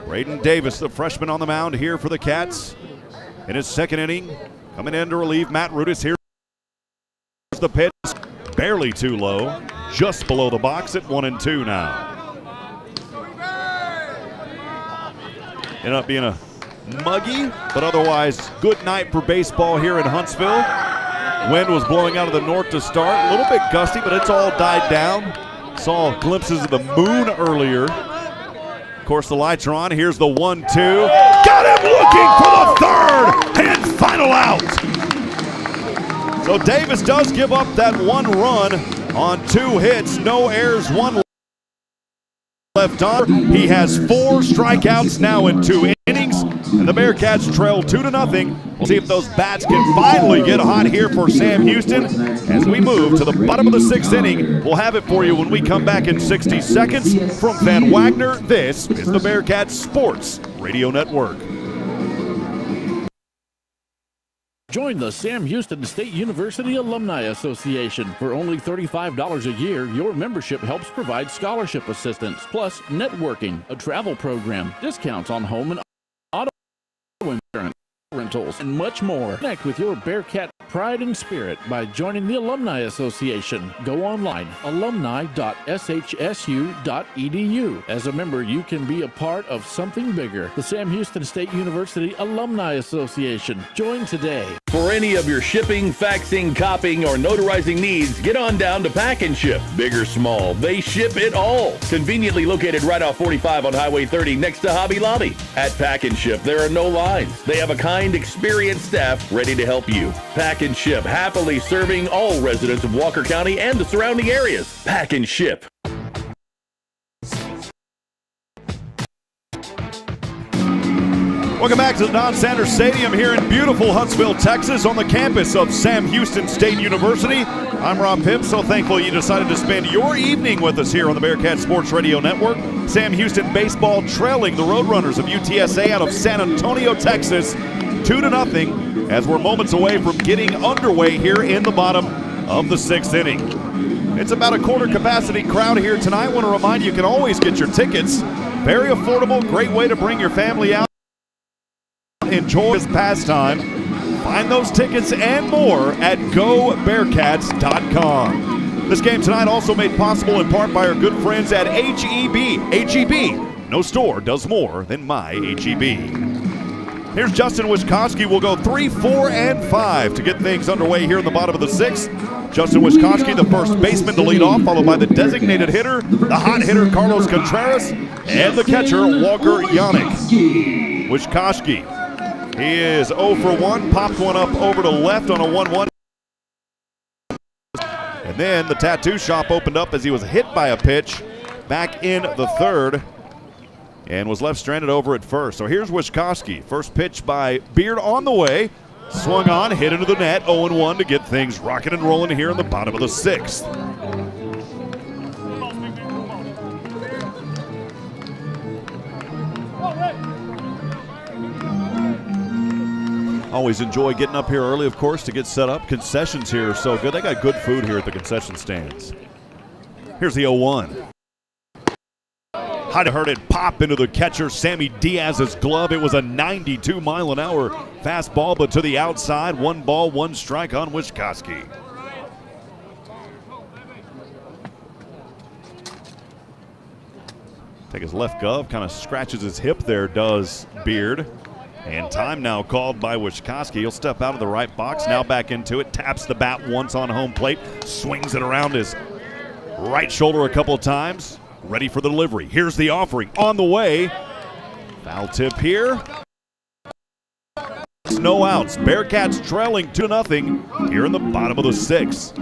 Braden Davis, the freshman on the mound here for the Cats in his 2nd inning. Coming in to relieve Matt Rudis. Here's the pitch. Barely too low. Just below the box at 1-2 now. Ended up being a muggy, but otherwise good night for baseball here in Huntsville. Wind was blowing out of the north to start. A little bit gusty, but it's all died down. Saw glimpses of the moon earlier. Of course, the lights are on. Here's the 1-2. Got him looking for the 3rd and final out. So Davis does give up that 1 run on 2 hits. No errors, 1 left on. He has 4 strikeouts now in 2 innings. And the Bearcats trail 2-0. We'll see if those bats can finally get hot here for Sam Houston as we move to the bottom of the 6th inning. We'll have it for you when we come back in 60 seconds. From Van Wagner, this is the Bearcats Sports Radio Network. Join the Sam Houston State University Alumni Association. For only $35 a year, your membership helps provide scholarship assistance, plus networking, a travel program, discounts on home and auto rentals, and much more. Connect with your Bearcat pride and spirit by joining the Alumni Association. Go online, alumni.shsu.edu. As a member, you can be a part of something bigger. The Sam Houston State University Alumni Association. Join today. For any of your shipping, faxing, copying, or notarizing needs, get on down to Pack and Ship. Big or small, they ship it all. Conveniently located right off 45 on Highway 30 next to Hobby Lobby. At Pack and Ship, there are no lines. They have a kind, experienced staff ready to help you. Pack and Ship, happily serving all residents of Walker County and the surrounding areas. Pack and Ship. Welcome back to the Don Sanders Stadium here in beautiful Huntsville, Texas, on the campus of Sam Houston State University. I'm Rob Hipp, so thankful you decided to spend your evening with us here on the Bearcat Sports Radio Network. Sam Houston baseball trailing the Roadrunners of UTSA out of San Antonio, Texas, 2-0, as we're moments away from getting underway here in the bottom of the 6th inning. It's about a quarter capacity crowd here tonight. I want to remind you can always get your tickets. Very affordable, great way to bring your family out. Enjoy this pastime. Find those tickets and more at GoBearcats.com. This game tonight also made possible in part by our good friends at HEB. HEB, no store does more than my HEB. Here's Justin Wiskowski. We'll go 3, 4, and 5 to get things underway here in the bottom of the 6th. Justin Wiskowski, the first baseman to lead off, followed by the designated hitter, the hot hitter Carlos Contreras, and the catcher Walker Yannick. Wiskowski. He is 0 for 1, popped one up over to left on a 1-1. And then the tattoo shop opened up as he was hit by a pitch back in the 3rd and was left stranded over at first. So here's Wiskowski. First pitch by Beard on the way. Swung on, hit into the net, 0-1 to get things rocking and rolling here in the bottom of the 6th. Always enjoy getting up here early, of course, to get set up. Concessions here are so good. They got good food here at the concession stands. Here's the 0-1. I'd heard it pop into the catcher Sammy Diaz's glove. It was a 92-mile-an-hour fastball, but to the outside. 1 ball, 1 strike on Wiskowski. Take his left glove, kind of scratches his hip there, does Beard. And time now called by Wiskowski. He'll step out of the right box, now back into it, taps the bat once on home plate, swings it around his right shoulder a couple of times, ready for the delivery. Here's the offering on the way. Foul tip here. No outs. Bearcats trailing 2-0 here in the bottom of the 6th.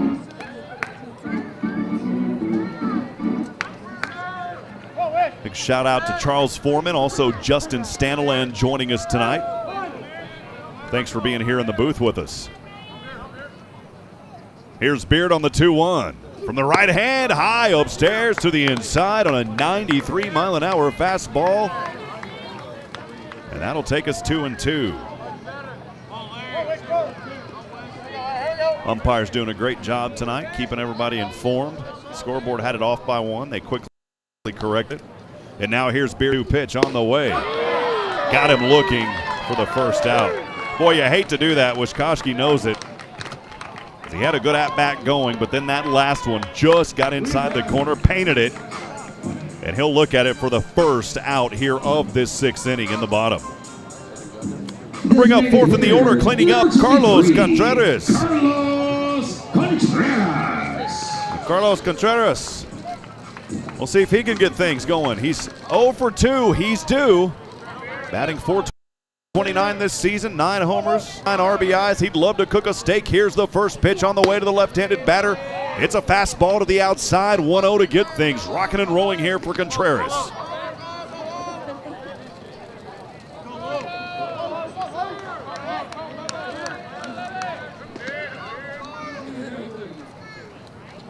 Big shout out to Charles Foreman, also Justin Staniland joining us tonight. Thanks for being here in the booth with us. Here's Beard on the 2-1. From the right hand, high upstairs to the inside on a 93-mile-an-hour fastball. And that'll take us 2-2. Umpires doing a great job tonight, keeping everybody informed. Scoreboard had it off by 1. They quickly corrected. And now here's Beard, pitch on the way. Got him looking for the first out. Boy, you hate to do that. Wiskowski knows it. He had a good at-bat going, but then that last one just got inside the corner, painted it, and he'll look at it for the first out here of this 6th inning in the bottom. Bring up 4th in the order, cleaning up Carlos Contreras. Carlos Contreras. We'll see if he can get things going. He's 0 for 2. He's due. Batting .429 this season, 9 homers, 9 RBIs. He'd love to cook a steak. Here's the first pitch on the way to the left-handed batter. It's a fastball to the outside, 1-0 to get things rocking and rolling here for Contreras.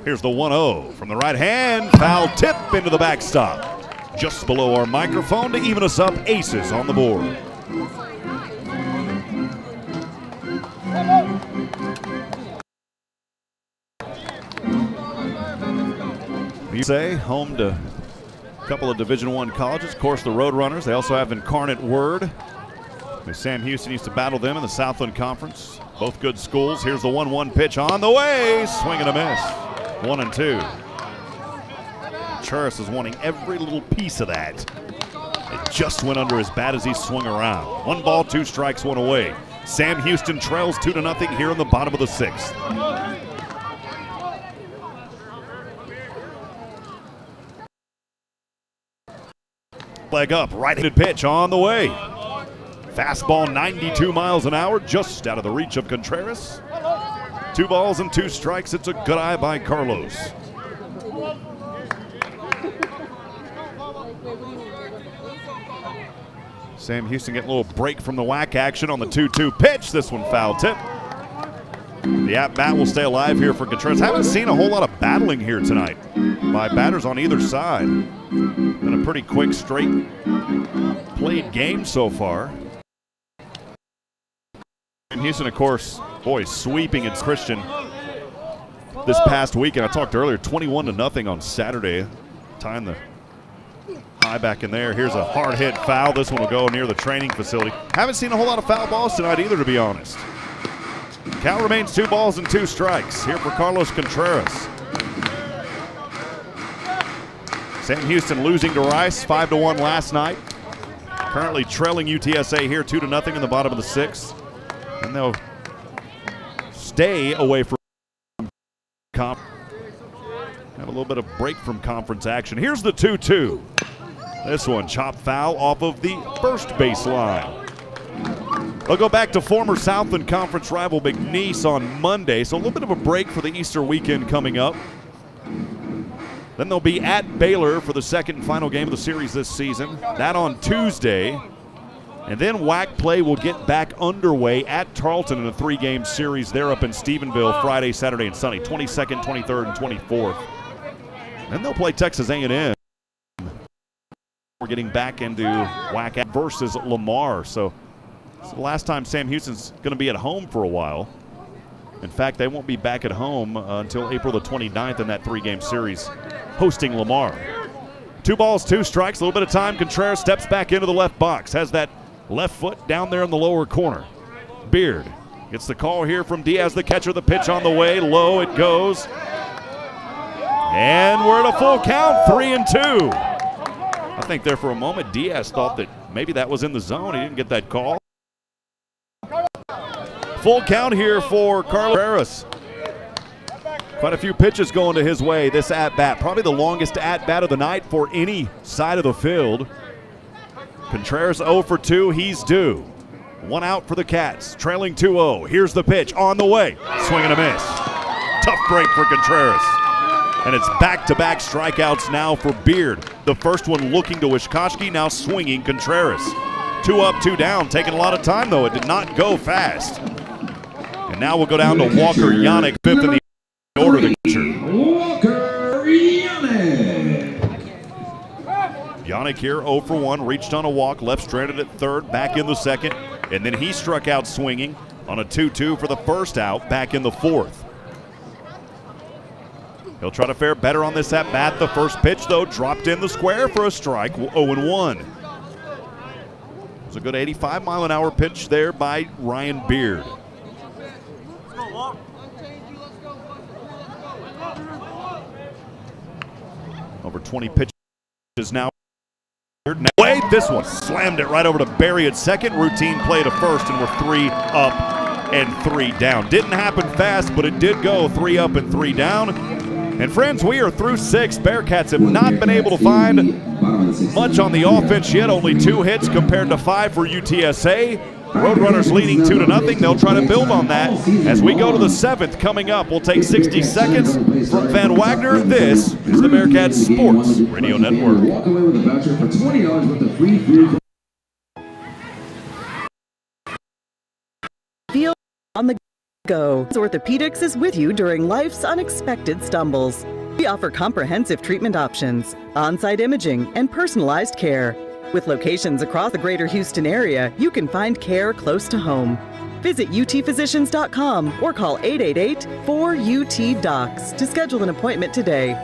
Here's the 1-0 from the right hand. Foul tip into the backstop. Just below our microphone to even us up. Aces on the board. UTSA, home to a couple of Division I colleges. Of course, the Roadrunners. They also have Incarnate Word. Sam Houston used to battle them in the Southland Conference. Both good schools. Here's the 1-1 pitch on the way. Swing and a miss. 1-2. Contreras is wanting every little piece of that. It just went under his bat as he swung around. 1 ball, 2 strikes, 1 away. Sam Houston trails 2-0 here in the bottom of the 6th. Leg up, right-handed pitch on the way. Fastball 92 miles an hour, just out of the reach of Contreras. 2 balls and 2 strikes. It's a good eye by Carlos. Sam Houston getting a little break from the whack action on the 2-2 pitch. This one foul tip. The at-bat will stay alive here for Contreras. Haven't seen a whole lot of battling here tonight by batters on either side. Been a pretty quick, straight played game so far. And Houston, of course, boy, sweeping its Christian this past weekend. I talked earlier, 21-0 on Saturday. Tying the high back in there. Here's a hard hit foul. This one will go near the training facility. Haven't seen a whole lot of foul balls tonight either, to be honest. Count remains 2 balls and 2 strikes here for Carlos Contreras. Sam Houston losing to Rice 5-1 last night. Currently trailing UTSA here 2-0 in the bottom of the 6th. And they'll stay away from conference. Have a little bit of break from conference action. Here's the 2-2. This one chopped foul off of the first base line. They'll go back to former Southland Conference rival McNeese on Monday, so a little bit of a break for the Easter weekend coming up. Then they'll be at Baylor for the second and final game of the series this season. That on Tuesday. And then WAC play will get back underway at Tarleton in a 3-game series there up in Stephenville Friday, Saturday, and Sunday, 22nd, 23rd, and 24th. Then they'll play Texas A&M. We're getting back into WAC versus Lamar. So it's the last time Sam Houston's going to be at home for a while. In fact, they won't be back at home until April the 29th in that 3-game series hosting Lamar. 2 balls, 2 strikes, a little bit of time. Contreras steps back into the left box, has that left foot down there in the lower corner. Beard gets the call here from Diaz, the catcher. The pitch on the way, low it goes. And we're at a full count, 3-2. I think there for a moment Diaz thought that maybe that was in the zone. He didn't get that call. Full count here for Contreras. Quite a few pitches going to his way this at-bat. Probably the longest at-bat of the night for any side of the field. Contreras 0 for 2, he's due. 1 out for the Cats, trailing 2-0. Here's the pitch on the way. Swing and a miss. Tough break for Contreras. And it's back-to-back strikeouts now for Beard. The first one looking to Wishkoski, now swinging Contreras. 2 up, 2 down, taking a lot of time though. It did not go fast. And now we'll go down to Walker Yannick, 5th in the order. The catcher. Walker Yannick. Yannick here 0 for 1, reached on a walk, left stranded at 3rd, back in the 2nd, and then he struck out swinging on a 2-2 for the first out, back in the 4th. He'll try to fare better on this at-bat. The first pitch, though, dropped in the square for a strike, 0-1. It was a good 85-mile-an-hour pitch there by Ryan Beard. Over 20 pitches now. Wait, this one slammed it right over to Barry at second. Routine play to first, and we're 3 up and 3 down. Didn't happen fast, but it did go 3 up and 3 down. And friends, we are through 6. Bearcats have not been able to find much on the offense yet. Only 2 hits compared to 5 for UTSA. Roadrunners leading 2-0. They'll try to build on that as we go to the 7th coming up. We'll take 60 seconds from Van Wagner. This is the Bearcats Sports Radio Network. Walk away with a voucher for $20 worth of free food. Feel on the go. Orthopedics is with you during life's unexpected stumbles. We offer comprehensive treatment options, on-site imaging, and personalized care. With locations across the greater Houston area, you can find care close to home. Visit utphysicians.com or call 888-4UT-DOCS to schedule an appointment today.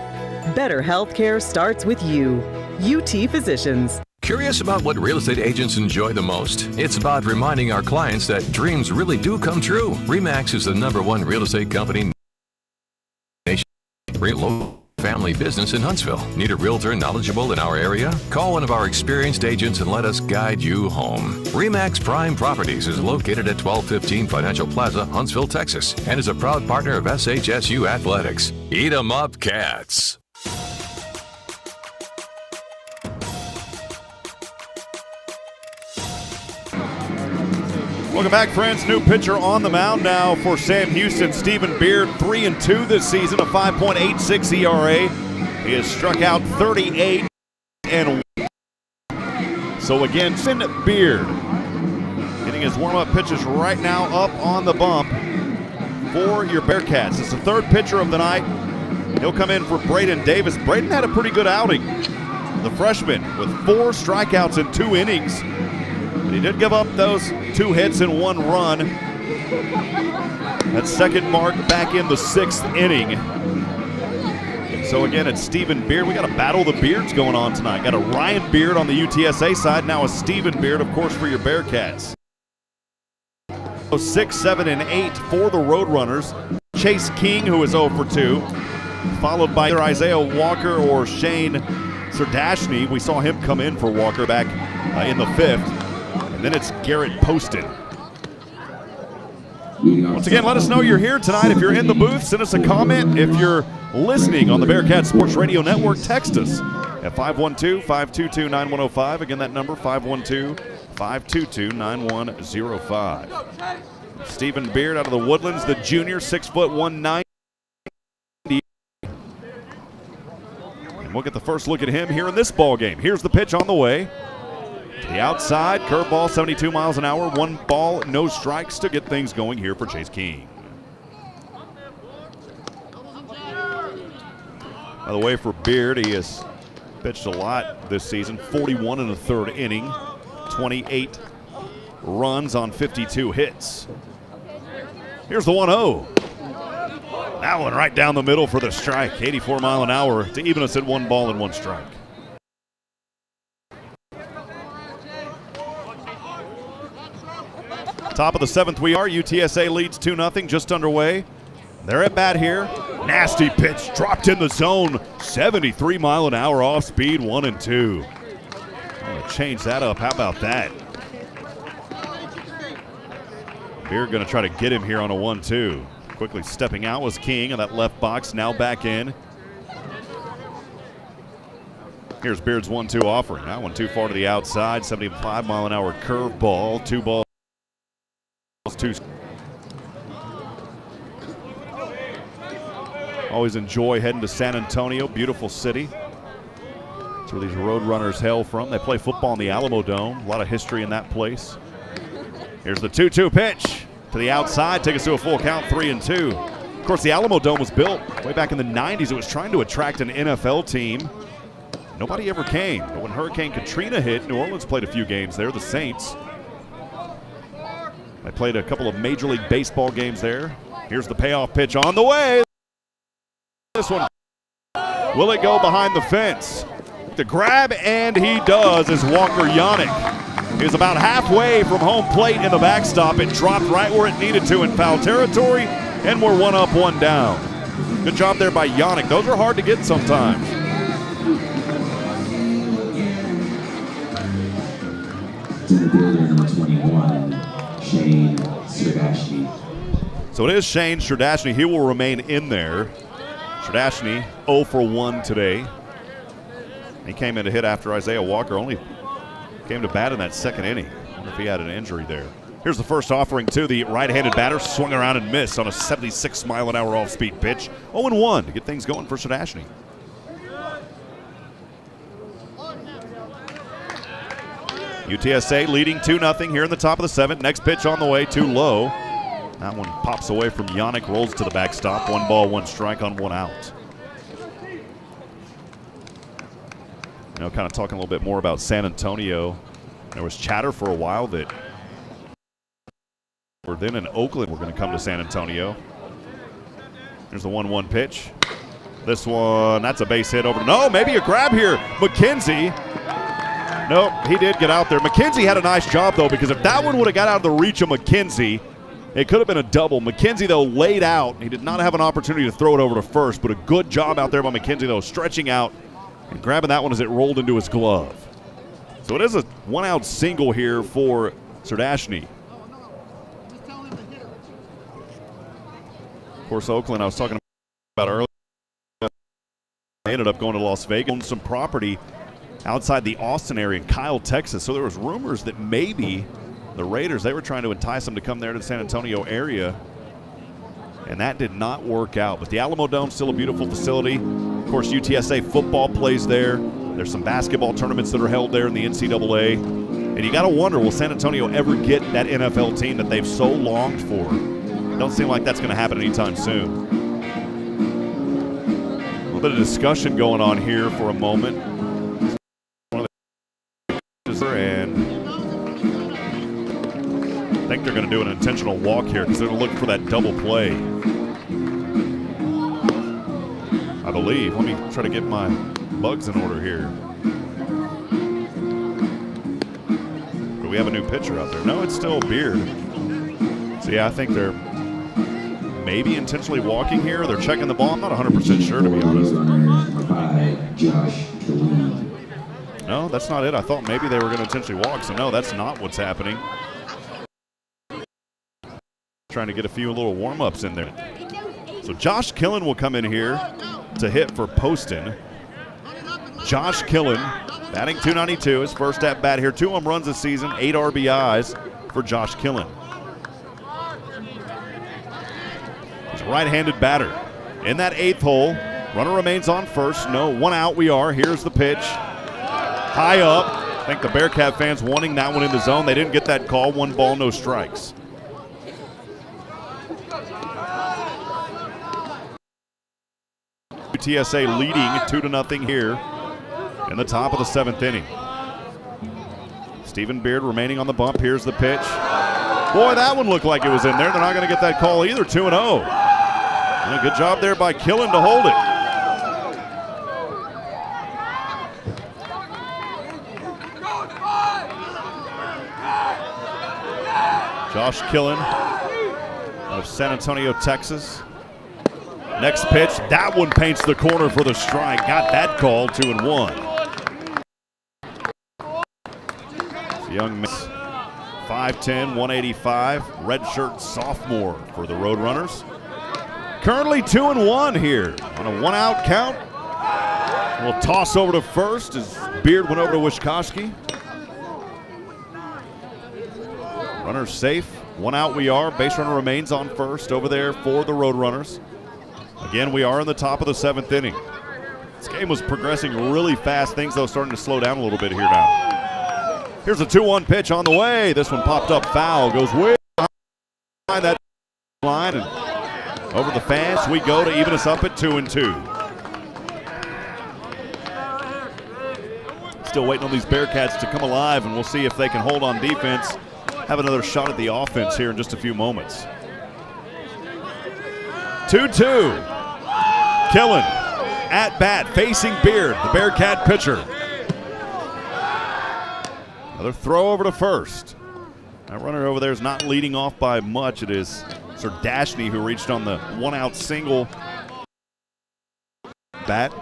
Better healthcare starts with you. UT Physicians. Curious about what real estate agents enjoy the most? It's about reminding our clients that dreams really do come true. RE/MAX is the #1 real estate company nation. Local family business in Huntsville. Need a realtor knowledgeable in our area? Call one of our experienced agents and let us guide you home. RE/MAX Prime Properties is located at 1215 Financial Plaza, Huntsville, Texas, and is a proud partner of SHSU Athletics. Eat 'em up, Cats. Welcome back, friends. New pitcher on the mound now for Sam Houston. Stephen Beard, 3-2 this season, a 5.86 ERA. He has struck out 38 and so again, Stephen Beard getting his warm-up pitches right now up on the bump for your Bearcats. It's the third pitcher of the night. He'll come in for Braden Davis. Braden had a pretty good outing, the freshman, with 4 strikeouts in 2 innings. But he did give up those 2 hits and 1 run. That second mark back in the 6th inning. And so again, it's Stephen Beard. We got a battle of the Beards going on tonight. Got a Ryan Beard on the UTSA side, now a Stephen Beard, of course, for your Bearcats. 6, 7, and 8 for the Roadrunners. Chase King, who is 0 for 2, followed by either Isaiah Walker or Shane Serdashny. We saw him come in for Walker back in the 5th. And then it's Garrett Poston. Once again, let us know you're here tonight. If you're in the booth, send us a comment. If you're listening on the Bearcat Sports Radio Network, text us at 512-522-9105. Again, that number, 512-522-9105. Stephen Beard out of the Woodlands, the junior, 6 foot 190. And we'll get the first look at him here in this ball game. Here's the pitch on the way. To the outside, curveball, 72 miles an hour. 1 ball, no strikes to get things going here for Chase King. By the way, for Beard, he has pitched a lot this season. 41 in the 3rd inning, 28 runs on 52 hits. Here's the 1-0. That one right down the middle for the strike. 84 mile an hour to even us at 1 ball and 1 strike. Top of the 7th we are. UTSA leads 2-0, just underway. They're at bat here. Nasty pitch, dropped in the zone. 73 mile an hour off speed, 1-2. I'm going to change that up. How about that? Beard going to try to get him here on a 1-2. Quickly stepping out was King in that left box, now back in. Here's Beard's 1-2 offering. That one too far to the outside. 75 mile an hour curve ball. 2 balls. 2. Always enjoy heading to San Antonio, beautiful city. That's where these Roadrunners hail from. They play football in the Alamo Dome. A lot of history in that place. Here's the 2-2 pitch to the outside. Take us to a full count, 3-2. Of course, the Alamo Dome was built way back in the 90s. It was trying to attract an NFL team. Nobody ever came. But when Hurricane Katrina hit, New Orleans played a few games there, the Saints. They played a couple of Major League Baseball games there. Here's the payoff pitch on the way. This one, will it go behind the fence? The grab, and he does, as Walker Yannick is about halfway from home plate in the backstop. It dropped right where it needed to in foul territory, and we're 1 up, 1 down. Good job there by Yannick. Those are hard to get sometimes. To the builder, number 21. Shane Serdashny. So it is Shane Serdashny. He will remain in there. Serdashny 0 for 1 today. He came in to hit after Isaiah Walker only came to bat in that 2nd inning. I wonder if he had an injury there. Here's the first offering to the right-handed batter. Swung around and missed on a 76 mile an hour off-speed pitch. 0-1 to get things going for Serdashny. UTSA leading 2-0 here in the top of the 7th. Next pitch on the way, too low. That one pops away from Yannick, rolls to the backstop. 1 ball, 1 strike on 1 out. You know, kind of talking a little bit more about San Antonio. There was chatter for a while that we're then in Oakland. We're going to come to San Antonio. There's the 1-1 pitch. This one, that's a base hit over. No, maybe a grab here. McKenzie Nope, he did get out there. McKenzie had a nice job, though, because if that one would have got out of the reach of McKenzie, it could have been a double. McKenzie, though, laid out. He did not have an opportunity to throw it over to first, but a good job out there by McKenzie, though, stretching out and grabbing that one as it rolled into his glove. So it is a one-out single here for Sardashny. Of course, Oakland, I was talking about earlier, they ended up going to Las Vegas, owned some property outside the Austin area in Kyle, Texas. So there was rumors that maybe the Raiders, they were trying to entice them to come there to the San Antonio area, and that did not work out. But the Alamo Dome, still a beautiful facility. Of course, UTSA football plays there. There's some basketball tournaments that are held there in the NCAA. And you got to wonder, will San Antonio ever get that NFL team that they've so longed for? Don't seem like that's going to happen anytime soon. A little bit of discussion going on here for a moment. And I think they're going to do an intentional walk here because they're going to look for that double play. I believe. Let me try to get my bugs in order here. Do we have a new pitcher out there? No, it's still Beard. So, yeah, I think they're maybe intentionally walking here. They're checking the ball. I'm not 100% sure, to be honest. No, that's not it. I thought maybe they were going to intentionally walk. So, no, that's not what's happening. Trying to get a few little warm-ups in there. So Josh Killen will come in here to hit for Poston. Josh Killen, batting .292, his first at bat here. 2 home runs this season, 8 RBIs for Josh Killen. He's a right-handed batter. In that 8th hole, runner remains on first. No, 1 out we are. Here's the pitch. High up. I think the Bearcat fans wanting that one in the zone. They didn't get that call. 1 ball, no strikes. UTSA leading 2-0 here in the top of the 7th inning. Stephen Beard remaining on the bump. Here's the pitch. Boy, that one looked like it was in there. They're not going to get that call either. 2-0. And a good job there by Killen to hold it. Josh Killen of San Antonio, Texas. Next pitch, that one paints the corner for the strike. Got that call, 2-1. Young man, 5'10", 185, redshirt sophomore for the Roadrunners. Currently 2-1 here on a 1-out count. We'll toss over to first as Beard went over to Wishkowski. Runner safe, 1 out we are. Base runner remains on first over there for the Roadrunners. Again, we are in the top of the 7th inning. This game was progressing really fast. Things, though, starting to slow down a little bit here now. Here's a 2-1 pitch on the way. This one popped up foul. Goes way behind that line. And over the fence we go to even us up at 2-2. Still waiting on these Bearcats to come alive, and we'll see if they can hold on defense. Have another shot at the offense here in just a few moments. 2-2. Killen at bat, facing Beard, the Bearcat pitcher. Another throw over to first. That runner over there is not leading off by much. It is Sardashny who reached on the 1-out single bat.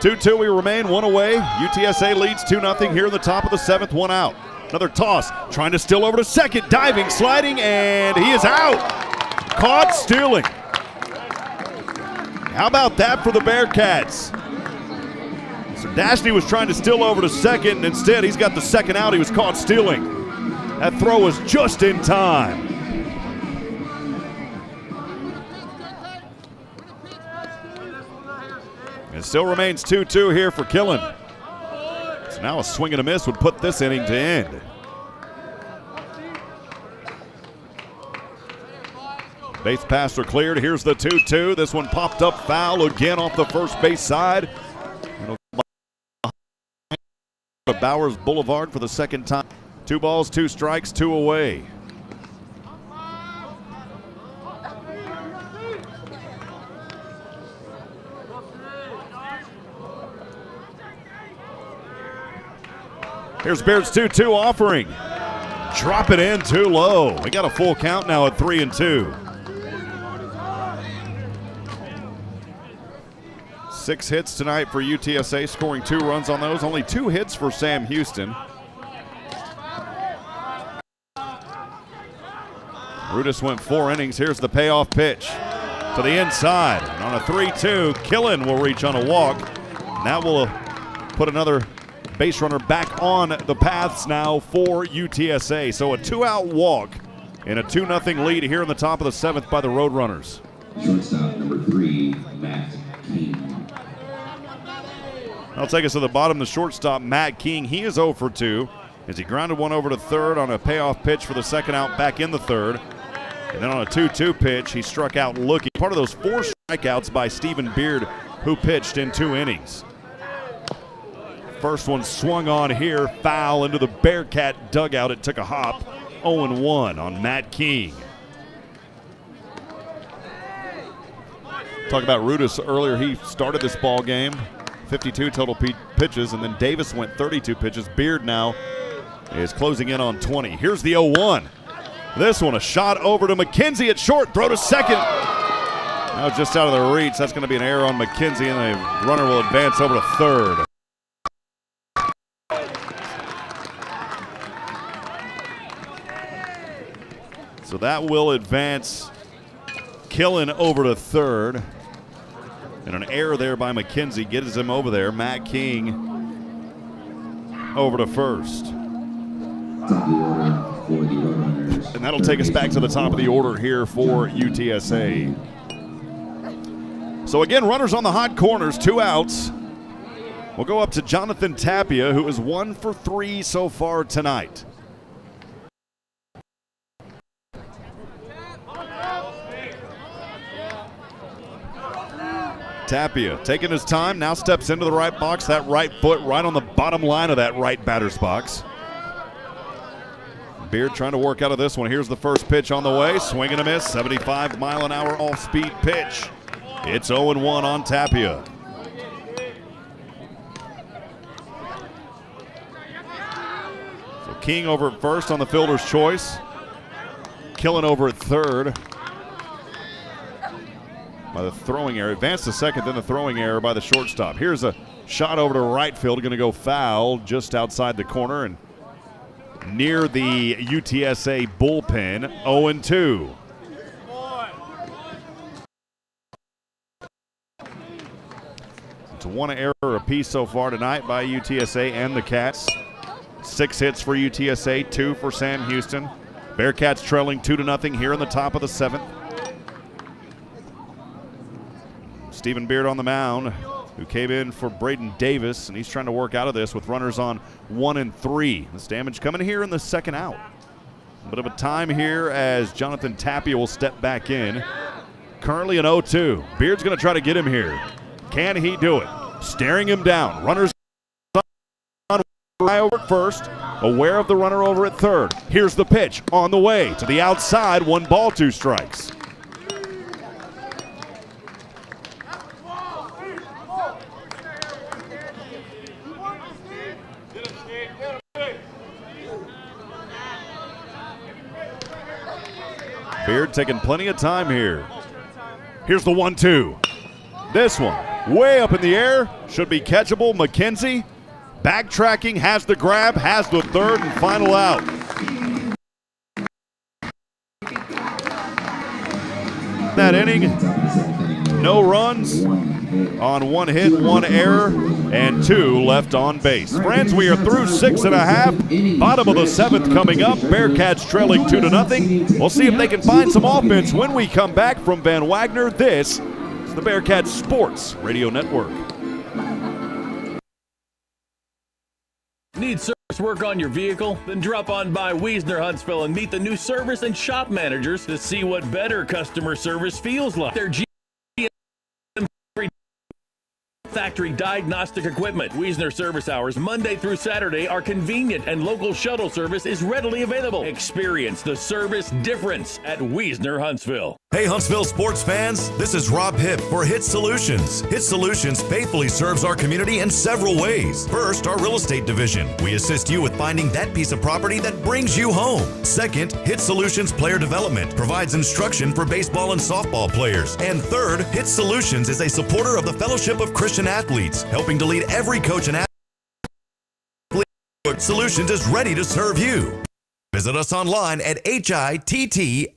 2-2 we remain, 1 away. UTSA leads 2-0 here in the top of the 7th, 1 out. Another toss, trying to steal over to second, diving, sliding, and he is out. Caught stealing. How about that for the Bearcats? Sardashny was trying to steal over to second, and instead he's got the second out. He was caught stealing. That throw was just in time. It still remains 2-2 here for Killen. So now a swing and a miss would put this inning to end. Base paths are cleared. Here's the 2-2. This one popped up foul again off the first base side. Bowers Boulevard for the second time. 2 balls, 2 strikes, 2 away. Here's Beard's 2-2 offering. Drop it in too low. We got a full count now at 3-2. 6 hits tonight for UTSA, scoring 2 runs on those. Only 2 hits for Sam Houston. Rudis went 4 innings. Here's the payoff pitch to the inside. And on a 3-2, Killen will reach on a walk. And that will put another base runner back on the paths now for UTSA. So a 2-out walk and a 2-0 lead here in the top of the 7th by the Roadrunners. Shortstop number 3, Matt King. That'll take us to the bottom. The shortstop, Matt King, he is 0 for 2 as he grounded one over to third on a payoff pitch for the second out back in the third. And then on a 2-2 pitch, he struck out looking. Part of those 4 strikeouts by Stephen Beard, who pitched in 2 innings. First one swung on here, foul into the Bearcat dugout. It took a hop. 0-1 on Matt King. Talk about Rudis earlier. He started this ball game. 52 total pitches, and then Davis went 32 pitches. Beard now is closing in on 20. Here's the 0-1. This one, a shot over to McKenzie at short. Throw to second. Now just out of the reach. That's going to be an error on McKenzie, and the runner will advance over to third. So that will advance Killen over to third. And an error there by McKenzie gets him over there. Matt King over to first. And that'll take us back to the top of the order here for UTSA. So again, runners on the hot corners, 2 outs. We'll go up to Jonathan Tapia, who is 1 for 3 so far tonight. Tapia taking his time, now steps into the right box. That right foot right on the bottom line of that right batter's box. Beard trying to work out of this one. Here's the first pitch on the way. Swing and a miss. 75-mile-an-hour off-speed pitch. It's 0-1 on Tapia. So King over at first on the fielder's choice. Killen over at third. By the throwing error. Advanced to second, then the throwing error by the shortstop. Here's a shot over to right field. Going to go foul just outside the corner and near the UTSA bullpen. 0-2. It's 1 error apiece so far tonight by UTSA and the Cats. 6 hits for UTSA, 2 for Sam Houston. Bearcats trailing 2-0 here in the top of the 7th. Stephen Beard on the mound, who came in for Braden Davis, and he's trying to work out of this with runners on 1 and 3. This damage coming here in the second out. A bit of a time here as Jonathan Tapia will step back in. Currently an 0-2. Beard's going to try to get him here. Can he do it? Staring him down. Runners on over at first, aware of the runner over at third. Here's the pitch on the way to the outside. 1 ball, 2 strikes. Beard taking plenty of time here. Here's the 1-2. This one way up in the air. Should be catchable. McKenzie backtracking, has the grab, has the third and final out. That inning, no runs on 1 hit, 1 error, and 2 left on base. Friends, we are through 6 1/2. Bottom of the 7th coming up. Bearcats trailing 2-0. We'll see if they can find some offense when we come back from Van Wagner. This is the Bearcats Sports Radio Network. Need service work on your vehicle? Then drop on by Wiesner Huntsville and meet the new service and shop managers to see what better customer service feels like. Their GM factory diagnostic equipment. Wiesner service hours Monday through Saturday are convenient and local shuttle service is readily available. Experience the service difference at Wiesner Huntsville. Hey Huntsville sports fans, this is Rob Hipp for Hit Solutions. Hit Solutions faithfully serves our community in several ways. First, our real estate division. We assist you with finding that piece of property that brings you home. Second, Hit Solutions Player Development provides instruction for baseball and softball players. And third, Hit Solutions is a supporter of the Fellowship of Christian Athletes, helping to lead every coach and athlete. Hit Solutions is ready to serve you. Visit us online at HITTSS.com.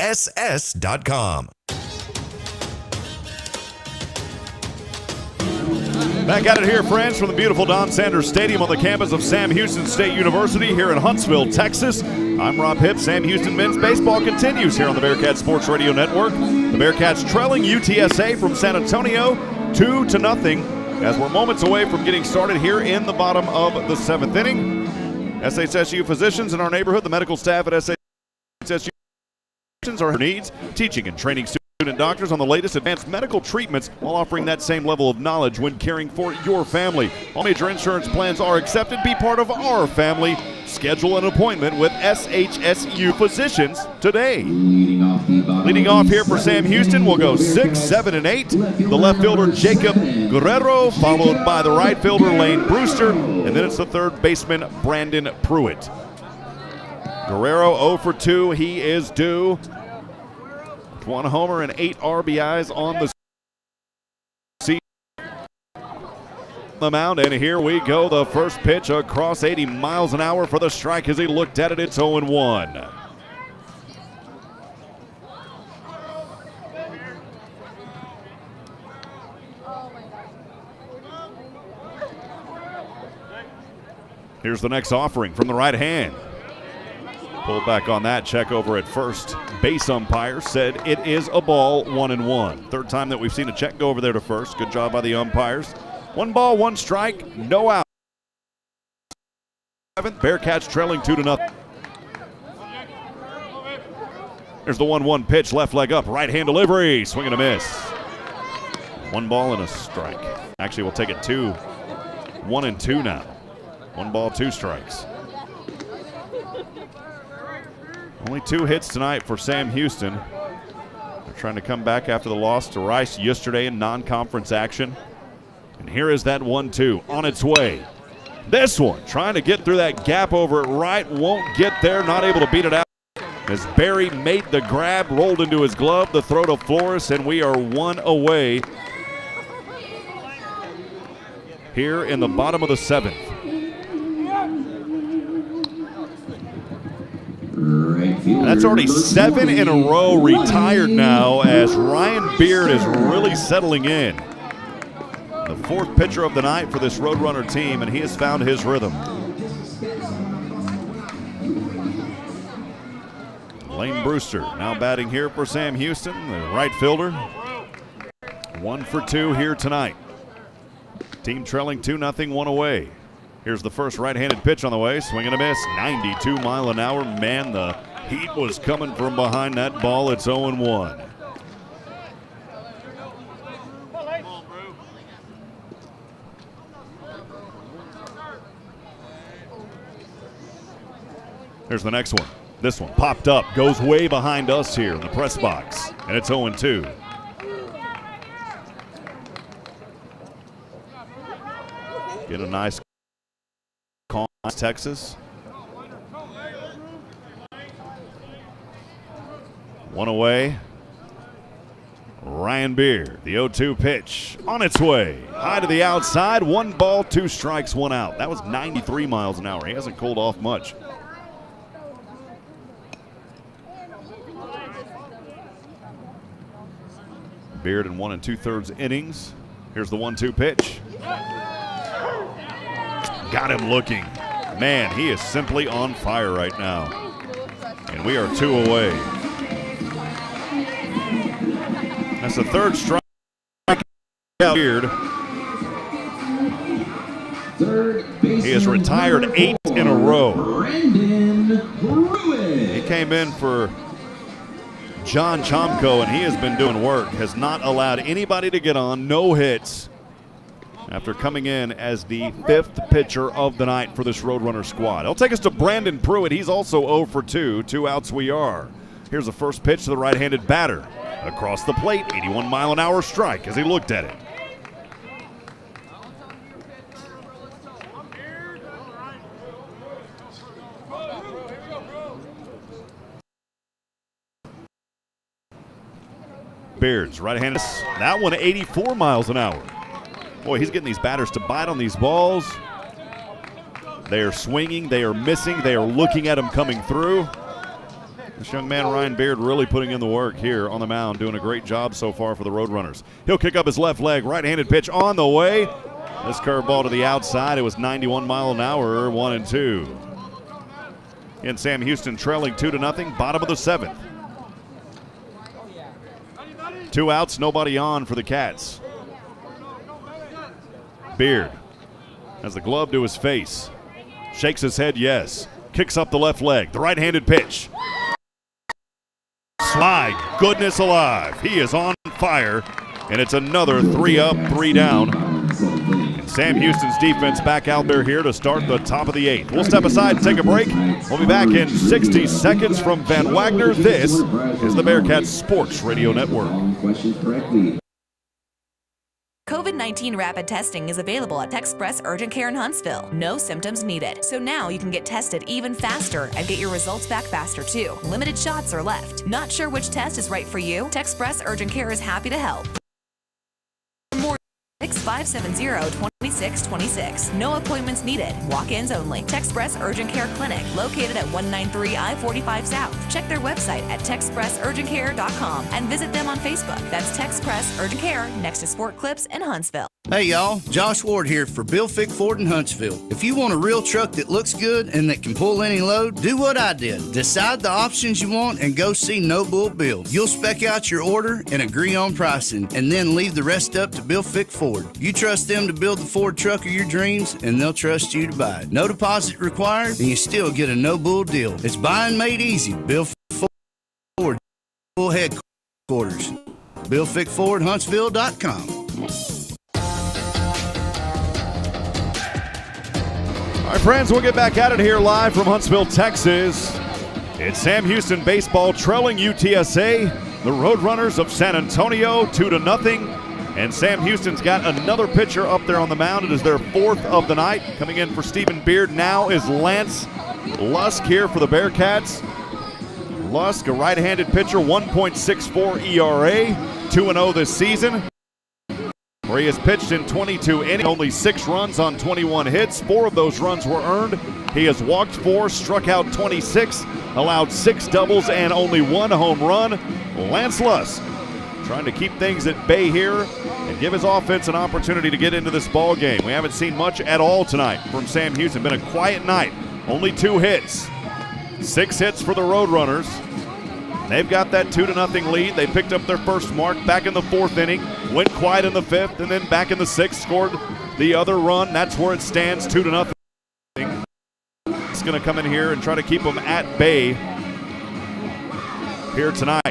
Back at it here, friends, from the beautiful Don Sanders Stadium on the campus of Sam Houston State University here in Huntsville, Texas. I'm Rob Hipp. Sam Houston men's baseball continues here on the Bearkats Sports Radio Network. The Bearkats trailing UTSA from San Antonio 2-0 as we're moments away from getting started here in the bottom of the 7th inning. SHSU physicians in our neighborhood, the medical staff at SHSU are needs, teaching and training student doctors on the latest advanced medical treatments while offering that same level of knowledge when caring for your family. All major insurance plans are accepted. Be part of our family. Schedule an appointment with SHSU physicians today. Leading off here for Sam Houston, we'll go 6, 7, and 8. The left fielder, Jacob Guerrero, followed by the right fielder, Lane Brewster, and then it's the third baseman, Brandon Pruitt. Guerrero 0 for 2. He is due. 1 homer and 8 RBIs on the mound, and here we go. The first pitch across 80 miles an hour for the strike. As he looked at it, it's 0-1. Here's the next offering from the right hand. Pulled back on that. Check over at first. Base umpire said it is a ball, 1-1. Third time that we've seen a check go over there to first. Good job by the umpires. 1 ball, 1 strike, no out. Bearkats trailing 2-0. There's the 1-1 pitch, left leg up, right hand delivery, swing and a miss. 1 ball and a strike. Actually, we'll take it 1-2 now. 1 ball, 2 strikes. Only 2 hits tonight for Sam Houston. They're trying to come back after the loss to Rice yesterday in non-conference action. And here is that 1-2 on its way. This one trying to get through that gap over at right, won't get there, not able to beat it out. As Barry made the grab, rolled into his glove, the throw to Flores, and we are 1 away here in the bottom of the 7th. And that's already 7 in a row retired now as Ryan Beard is really settling in. The 4th pitcher of the night for this Roadrunner team, and he has found his rhythm. Lane Brewster now batting here for Sam Houston, the right fielder. 1 for 2 here tonight. Team trailing 2-0, 1 away. Here's the first right-handed pitch on the way. Swing and a miss. 92 mile an hour. Man, the heat was coming from behind that ball. It's 0-1. Here's the next one. This one popped up, goes way behind us here in the press box, and it's 0-2. Get a nice call, Texas. 1 away. Ryan Beard, the 0-2 pitch on its way. High to the outside, 1 ball, 2 strikes, 1 out. That was 93 miles an hour. He hasn't cooled off much. Beard in 1 2/3 innings. Here's the 1-2 pitch. Got him looking. Man, he is simply on fire right now. And we are 2 away. That's the 3rd strike. Beard. He has retired 8 in a row. He came in for John Chomko, and he has been doing work. Has not allowed anybody to get on. No hits. after coming in as the 5th pitcher of the night for this Roadrunner squad. It'll take us to Brandon Pruitt. He's also 0 for 2. 2 outs we are. Here's the first pitch to the right-handed batter. Across the plate, 81-mile-an-hour strike as he looked at it. Beards, right-handed. That one 84 miles an hour. Boy, he's getting these batters to bite on these balls. They are swinging, they are missing, they are looking at him coming through. This young man, Ryan Beard, really putting in the work here on the mound, doing a great job so far for the Roadrunners. He'll kick up his left leg, right-handed pitch on the way. This curveball to the outside, it was 91 mile an hour, 1-2. And Sam Houston trailing 2-0, bottom of the 7th. 2 outs, nobody on for the Cats. Beard has the glove to his face. Shakes his head, yes. Kicks up the left leg. The right-handed pitch. My goodness alive. He is on fire. And it's another 3 up, 3 down. And Sam Houston's defense back out there here to start the top of the 8th. We'll step aside and take a break. We'll be back in 60 seconds from Van Wagner. This is the Bearkats Sports Radio Network. COVID-19 rapid testing is available at Express Urgent Care in Huntsville. No symptoms needed. So now you can get tested even faster and get your results back faster too. Limited shots are left. Not sure which test is right for you? Express Urgent Care is happy to help. More 6570-2626. No appointments needed. Walk-ins only. Express Urgent Care Clinic, located at 193 I-45 South. Check their website at TexpressUrgentCare.com and visit them on Facebook. That's Texpress Urgent Care, next to Sport Clips in Huntsville. Hey y'all, Josh Ward here for Bill Fick Ford in Huntsville. If you want a real truck that looks good and that can pull any load, do what I did. Decide the options you want and go see No Bull Bill. You'll spec out your order and agree on pricing, and then leave the rest up to Bill Fick Ford. You trust them to build the Ford truck of your dreams, and they'll trust you to buy it. No deposit required, and you still get a No Bull deal. It's buying made easy. Bill Fick Ford, Bull headquarters. BillFickFordHuntsville.com. All right, friends, we'll get back at it here live from Huntsville, Texas. It's Sam Houston baseball trailing UTSA, the Roadrunners of San Antonio, 2-0. And Sam Houston's got another pitcher up there on the mound. It is their 4th of the night. Coming in for Stephen Beard now is Lance Lusk here for the Bearkats. Lusk, a right-handed pitcher, 1.64 ERA, 2-0 this season, where he has pitched in 22 innings, only 6 runs on 21 hits. 4 of those runs were earned. He has walked 4, struck out 26, allowed 6 doubles and only 1 home run. Lance Lusk trying to keep things at bay here and give his offense an opportunity to get into this ball game. We haven't seen much at all tonight from Sam Houston. Been a quiet night. Only 2 hits. 6 hits for the Roadrunners. They've got that 2-0 lead. They picked up their first mark back in the 4th inning, went quiet in the 5th, and then back in the 6th, scored the other run. That's where it stands, 2-0. It's going to come in here and try to keep them at bay here tonight.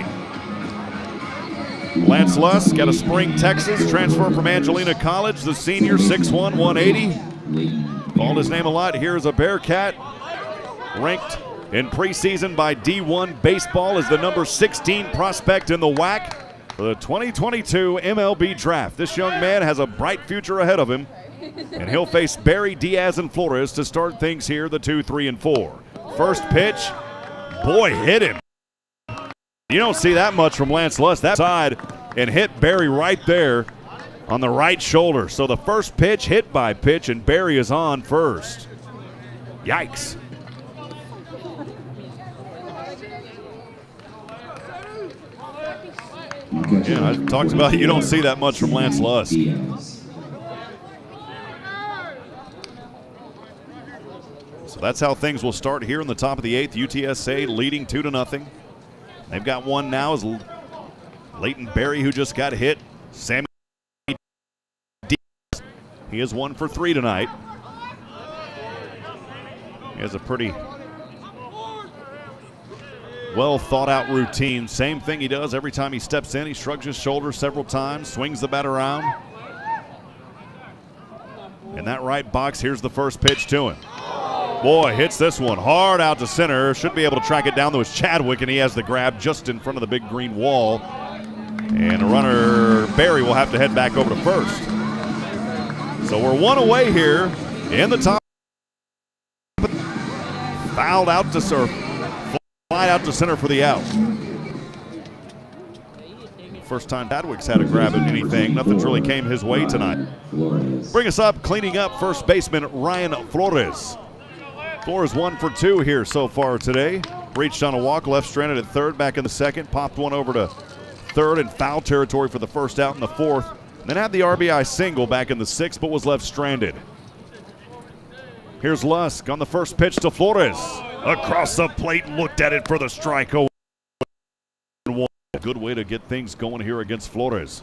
Lance Lusk out of Spring, Texas, transfer from Angelina College, the senior, 6'1", 180. Called his name a lot. Here's a Bearcat, ranked in preseason by D1 Baseball as the number 16 prospect in the WAC for the 2022 MLB Draft. This young man has a bright future ahead of him, and he'll face Barry, Diaz, and Flores to start things here, the 2, 3, and 4. First pitch, boy, hit him. You don't see that much from Lance Lusk. That side and hit Barry right there on the right shoulder. So the first pitch, hit by pitch, and Barry is on first. Yikes. Yeah, I talked about you don't see that much from Lance Lusk. So that's how things will start here in the top of the 8th. UTSA leading 2-0. They've got one now is Leighton Berry, who just got hit. Sammy Diaz, he is 1 for 3 tonight. He has a pretty well thought out routine. Same thing he does every time he steps in. He shrugs his shoulders several times, swings the bat around. right box. Here's the first pitch to him. Boy, hits this one hard out to center. Should be able to track it down, though, is Chadwick, and he has the grab just in front of the big green wall. And the runner, Barry, will have to head back over to first. So we're one away here in the top. Fouled out to center. Fly out to center for the out. First time Chadwick's had a grab at anything. Nothing's really came his way tonight. Bring us up, cleaning up, first baseman Ryan Flores. Flores 1 for 2 here so far today. Reached on a walk, left stranded at third, back in the second. Popped one over to third in foul territory for the first out in the fourth. Then had the RBI single back in the sixth, but was left stranded. Here's Lusk on the first pitch to Flores. Across the plate, looked at it for the strike. A good way to get things going here against Flores.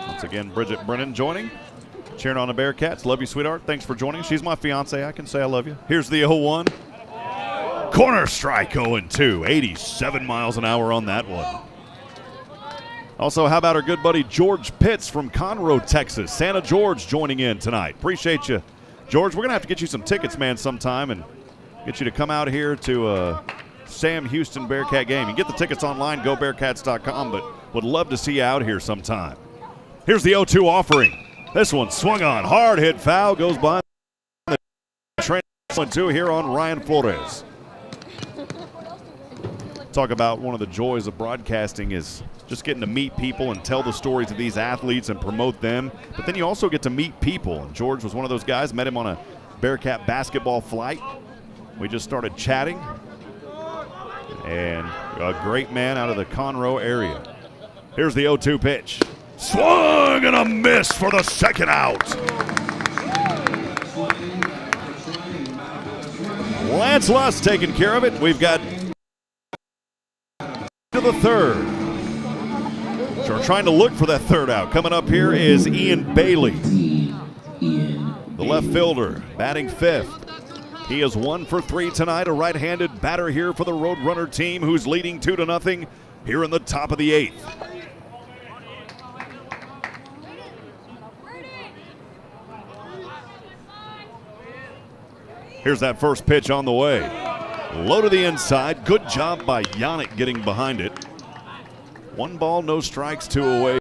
Once again, Bridget Brennan joining. Cheering on the Bearcats. Love you, sweetheart. Thanks for joining. She's my fiance. I can say I love you. Here's the 0-1. Corner strike 0-2. 87 miles an hour on that one. Also, how about our good buddy George Pitts from Conroe, Texas? Santa George joining in tonight. Appreciate you, George. We're going to have to get you some tickets, man, sometime and get you to come out here to Sam Houston Bearcat game. You can get the tickets online, gobearcats.com, but would love to see you out here sometime. Here's the 0-2 offering. This one swung on. Hard hit foul. Goes by the train 1-2 here on Ryan Flores. Talk about one of the joys of broadcasting is just getting to meet people and tell the stories of these athletes and promote them. But then you also get to meet people. And George was one of those guys. Met him on a Bearcat basketball flight. We just started chatting. And a great man out of the Conroe area. Here's the 0-2 pitch. Swung and a miss for the second out. Lance Lusk taking care of it. We've got to the third. So we're trying to look for that third out. Coming up here is Ian Bailey, the left fielder, batting fifth. He is 1 for 3 tonight, a right-handed batter here for the Roadrunner team, who's leading 2-0 here in the top of the 8th. Here's that first pitch on the way. Low to the inside. Good job by Yannick getting behind it. 1 ball, no strikes, 2 away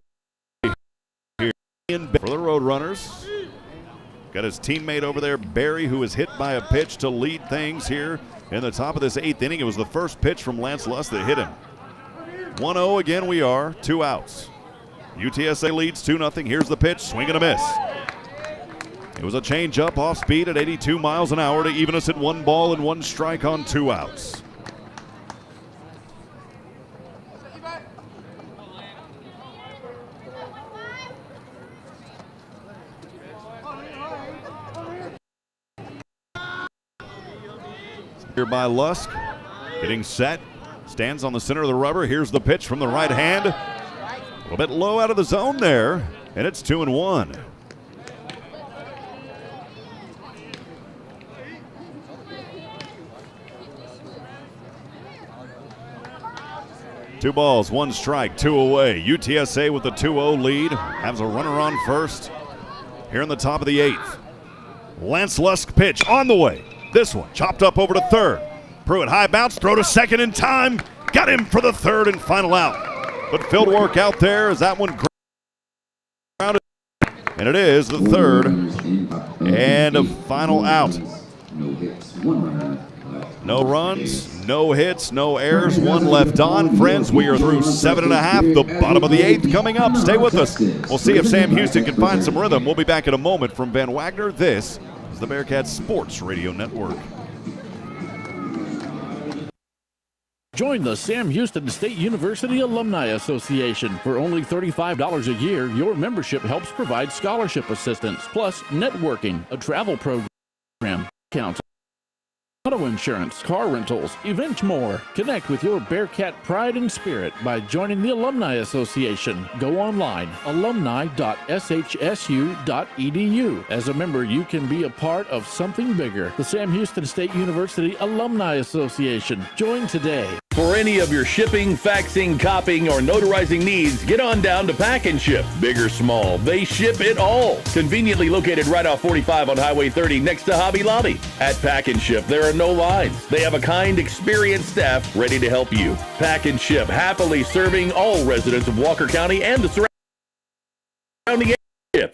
here for the Roadrunners. Got his teammate over there, Barry, who was hit by a pitch to lead things here in the top of this 8th inning. It was the first pitch from Lance Lusk that hit him. 1-0 again we are, 2 outs. UTSA leads 2-0. Here's the pitch, swing and a miss. It was a changeup off speed at 82 miles an hour to even us at 1 ball and 1 strike on 2 outs. Here by Lusk, getting set, stands on the center of the rubber. Here's the pitch from the right hand. A little bit low out of the zone there, and it's 2-1. 2 balls, 1 strike, 2 away. UTSA with the 2-0 lead. Has a runner on first here in the top of the 8th. Lance Lusk pitch on the way. This one chopped up over to third. Pruitt high bounce, throw to second in time. Got him for the third and final out. But field work out there as that one grounded. And it is the third and a final out. No runs, no hits, no errors, 1 left on. Friends, we are through 7.5, the bottom of the 8th coming up. Stay with us. We'll see if Sam Houston can find some rhythm. We'll be back in a moment from Van Wagner. This is the Bearcats Sports Radio Network. Join the Sam Houston State University Alumni Association. For only $35 a year, your membership helps provide scholarship assistance, plus networking, a travel program, discounts, auto insurance, car rentals, events more. Connect with your Bearcat pride and spirit by joining the Alumni Association. Go online, alumni.shsu.edu. As a member, you can be a part of something bigger. The Sam Houston State University Alumni Association. Join today. For any of your shipping, faxing, copying, or notarizing needs, get on down to Pack and Ship. Big or small, they ship it all. Conveniently located right off 45 on Highway 30 next to Hobby Lobby. At Pack and Ship, there are no lines. They have a kind, experienced staff ready to help you. Pack and Ship, happily serving all residents of Walker County and the surrounding area.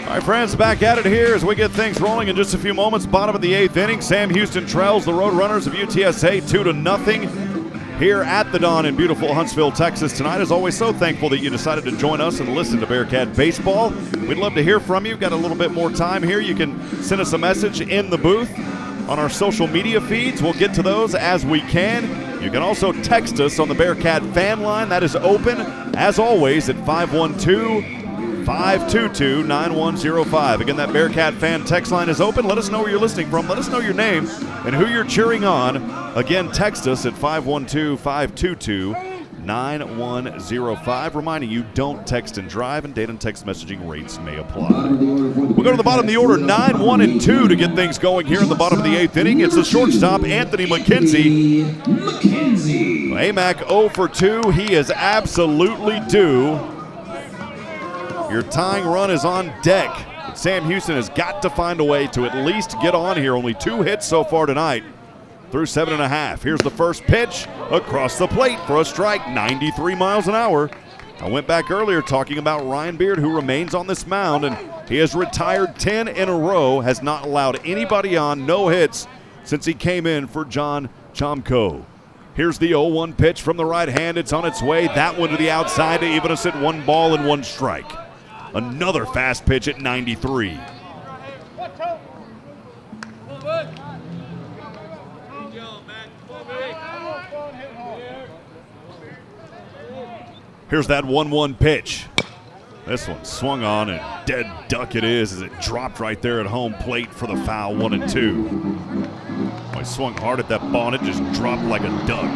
All right, friends, back at it here as we get things rolling in just a few moments. Bottom of the 8th inning, Sam Houston trails the Roadrunners of UTSA 2-0 here at the Dawn in beautiful Huntsville, Texas tonight. As always, so thankful that you decided to join us and listen to Bearcat Baseball. We'd love to hear from you. Got a little bit more time here. You can send us a message in the booth on our social media feeds. We'll get to those as we can. You can also text us on the Bearcat fan line. That is open, as always, at 512-522-9105. Again, that Bearcat fan text line is open. Let us know where you're listening from. Let us know your name and who you're cheering on. Again, text us at 512-522-9105. Reminding you, don't text and drive, and data and text messaging rates may apply. We'll go to the bottom of the order, 9, 1, and 2 to get things going here in the bottom of the 8th inning. It's the shortstop, Anthony McKenzie. AMAC 0 for 2. He is absolutely due. Your tying run is on deck. Sam Houston has got to find a way to at least get on here. Only 2 hits so far tonight through 7.5. Here's the first pitch across the plate for a strike, 93 miles an hour. I went back earlier talking about Ryan Beard, who remains on this mound, and he has retired 10 in a row, has not allowed anybody on, no hits since he came in for John Chomko. Here's the 0-1 pitch from the right hand. It's on its way. That one to the outside to even us at 1 ball and 1 strike. Another fast pitch at 93. Here's that 1-1 pitch. This one swung on and dead duck it is as it dropped right there at home plate for the foul, 1-2. Boy, swung hard at that ball and it just dropped like a duck.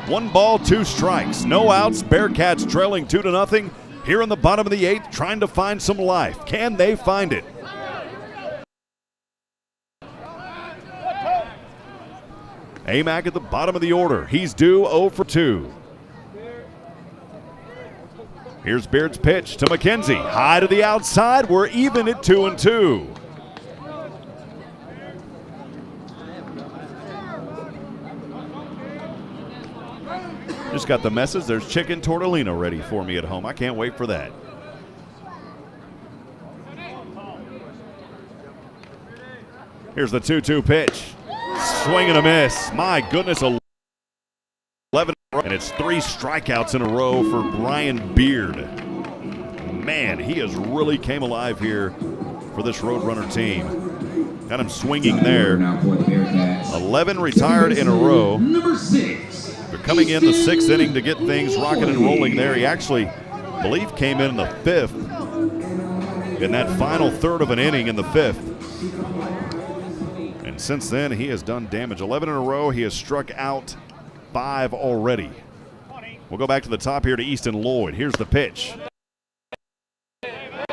1 ball, 2 strikes, no outs. Bearcats trailing 2-0. Here in the bottom of the 8th, trying to find some life. Can they find it? AMAC at the bottom of the order. He's due 0 for 2. Here's Beard's pitch to McKenzie. High to the outside. We're even at 2-2. Just got the message. There's chicken tortellino ready for me at home. I can't wait for that. Here's the 2-2 pitch. Swing and a miss. My goodness, 11. And it's 3 strikeouts in a row for Brian Beard. Man, he has really came alive here for this Roadrunner team. Got him swinging there. 11 retired in a row. Number 6. They're coming in the 6th inning to get things rocking and rolling there. He actually, I believe, came in the 5th in that final third of an inning in the 5th. And since then, he has done damage. 11 in a row. He has struck out 5 already. We'll go back to the top here to Easton Lloyd. Here's the pitch.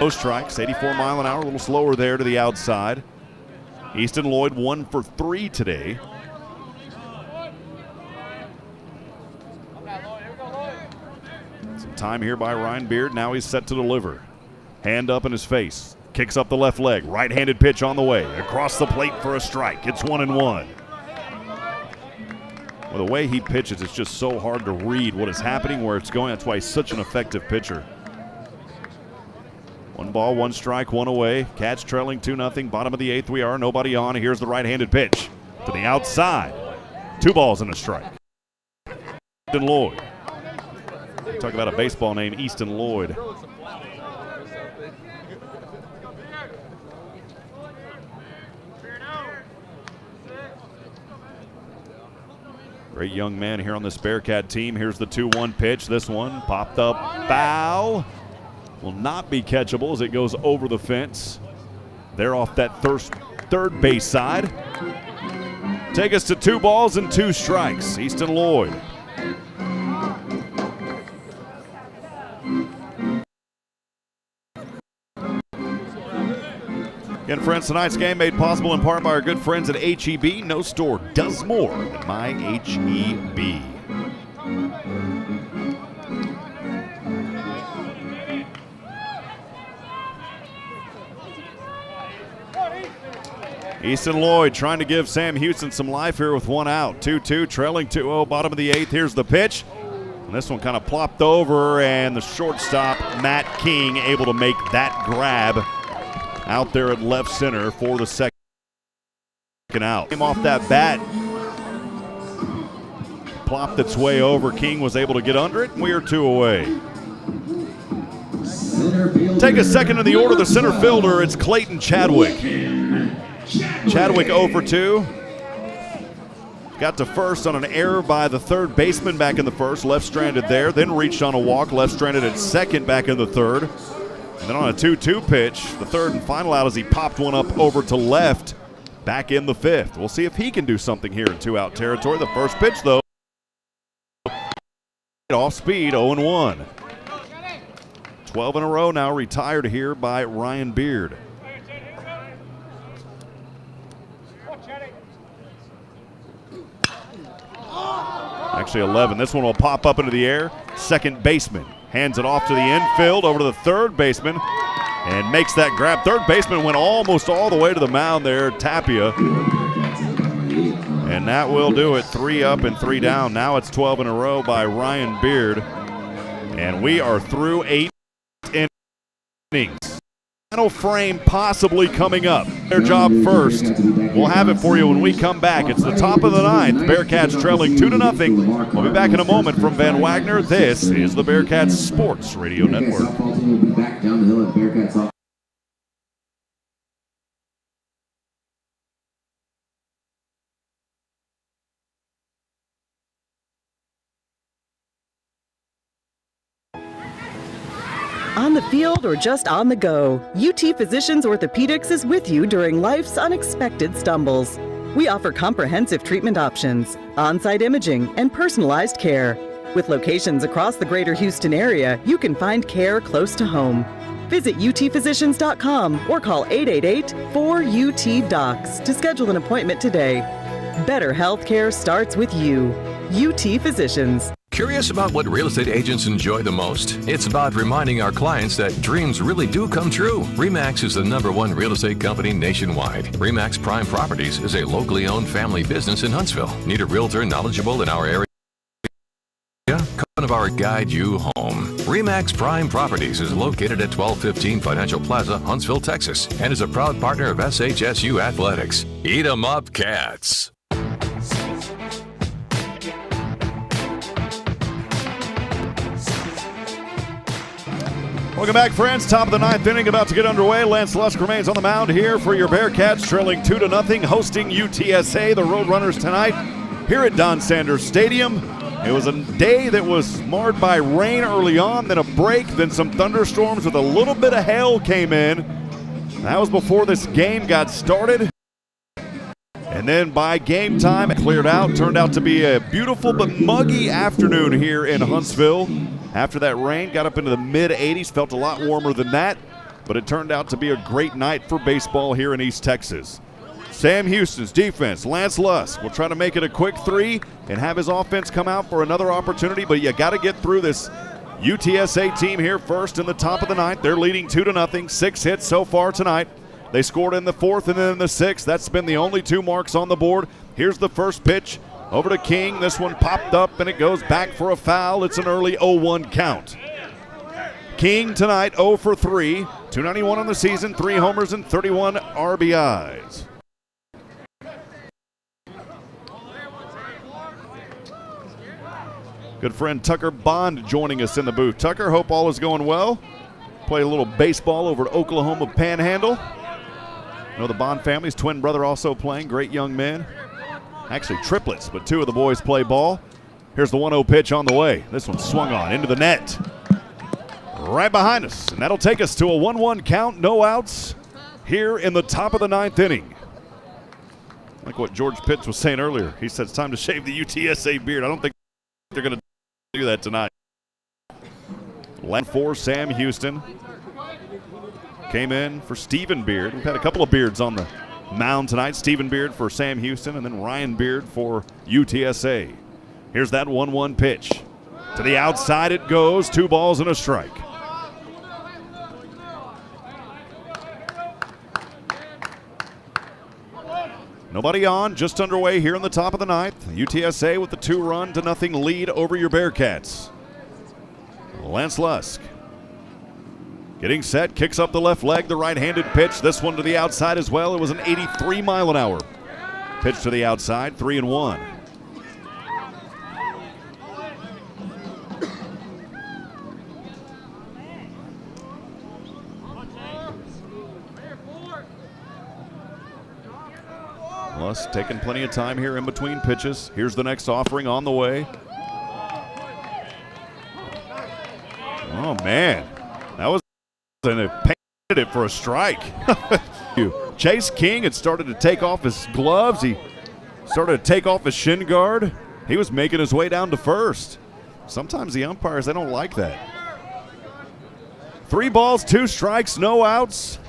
No strikes, 84 mile an hour, a little slower there to the outside. Easton Lloyd 1 for 3 today. Some time here by Ryan Beard. Now he's set to deliver. Hand up in his face. Kicks up the left leg. Right-handed pitch on the way. Across the plate for a strike. It's 1-1. Well, the way he pitches, it's just so hard to read what is happening, where it's going. That's why he's such an effective pitcher. 1 ball, 1 strike, 1 away. Cats trailing 2-0. Bottom of the 8th we are. Nobody on. Here's the right-handed pitch to the outside. 2 balls and a strike. Easton Lloyd. Talk about a baseball name, Easton Lloyd. Great young man here on this Bearcat team. Here's the 2-1 pitch. This one popped up foul. Will not be catchable as it goes over the fence. They're off that third base side. Take us to 2 balls and 2 strikes. Easton Lloyd. Again, friends, tonight's game made possible in part by our good friends at HEB. No store does more than my HEB. Easton Lloyd trying to give Sam Houston some life here with one out. 2-2, trailing 2-0, bottom of the 8th. Here's the pitch. And this one kind of plopped over, and the shortstop, Matt King, able to make that grab out there at left center for the second out. Came off that bat, plopped its way over. King was able to get under it, and we are 2 away. Take a second in the order. The center fielder, it's Clayton Chadwick. Chadwick 0 for 2. Got to first on an error by the third baseman back in the first, left stranded there, then reached on a walk, left stranded at second back in the third. And then on a 2-2 pitch, the third and final out as he popped one up over to left back in the 5th. We'll see if he can do something here in 2-out territory. The first pitch, though, off speed, 0-1. 12 in a row now retired here by Ryan Beard. Actually 11. This one will pop up into the air. Second baseman hands it off to the infield over to the third baseman and makes that grab. Third baseman went almost all the way to the mound there, Tapia. And that will do it. 3 up and 3 down. Now it's 12 in a row by Ryan Beard. And we are through 8 innings. Final frame possibly coming up. Their job first. We'll have it for you when we come back. It's the top of the 9th. Bearkats trailing 2-0. We'll be back in a moment from Van Wagner. This is the Bearkats Sports Radio Network. On the field or just on the go, UT Physicians Orthopedics is with you during life's unexpected stumbles. We offer comprehensive treatment options, on-site imaging, and personalized care. With locations across the greater Houston area, you can find care close to home. Visit utphysicians.com or call 888-4UT-DOCS to schedule an appointment today. Better healthcare starts with you. UT Physicians. Curious about what real estate agents enjoy the most? It's about reminding our clients that dreams really do come true. RE/MAX is the number 1 real estate company nationwide. RE/MAX Prime Properties is a locally owned family business in Huntsville. Need a realtor knowledgeable in our area? One of our guide you home. RE/MAX Prime Properties is located at 1215 Financial Plaza, Huntsville, Texas, and is a proud partner of SHSU Athletics. Eat 'em up, Cats. Welcome back, friends. Top of the 9th inning about to get underway. Lance Lusk remains on the mound here for your Bearkats, trailing 2-0, hosting UTSA, the Roadrunners, tonight here at Don Sanders Stadium. It was a day that was marred by rain early on, then a break, then some thunderstorms with a little bit of hail came in. That was before this game got started. And then by game time, it cleared out. Turned out to be a beautiful but muggy afternoon here in Huntsville. After that rain, got up into the mid-80s, felt a lot warmer than that, but it turned out to be a great night for baseball here in East Texas. Sam Houston's defense, Lance Lusk, will try to make it a quick 3 and have his offense come out for another opportunity, but you got to get through this UTSA team here first in the top of the 9th. They're leading 2-0, 6 hits so far tonight. They scored in the 4th and then in the 6th. That's been the only 2 marks on the board. Here's the first pitch. Over to King. This one popped up and it goes back for a foul. It's an early 0-1 count. King tonight 0 for 3. 291 on the season, 3 homers and 31 RBIs. Good friend Tucker Bond joining us in the booth. Tucker, hope all is going well. Play a little baseball over at Oklahoma Panhandle. I know the Bond family's twin brother also playing. Great young men. Actually triplets, but 2 of the boys play ball. Here's the 1-0 pitch on the way. This one swung on into the net. Right behind us, and that'll take us to a 1-1 count, no outs here in the top of the 9th inning. Like what George Pitts was saying earlier. He said it's time to shave the UTSA beard. I don't think they're going to do that tonight. Left for Sam Houston. came in for Stephen Beard. We've had a couple of Beards on the mound tonight. Stephen Beard for Sam Houston, and then Ryan Beard for UTSA. Here's that 1-1 pitch. To the outside it goes. 2 balls and a strike. Nobody on, just underway here in the top of the ninth. UTSA with the 2-0 lead over your Bearkats. Lance Lusk getting set, kicks up the left leg, the right-handed pitch. This one to the outside as well. It was an 83-mile-an-hour pitch to the outside, 3-1. Lusk taking plenty of time here in between pitches. Here's the next offering on the way. Oh, man. That was a painted it for a strike. Chase King had started to take off his gloves. He started to take off his shin guard. He was making his way down to first. Sometimes the umpires, they don't like that. 3 balls, 2 strikes, no outs.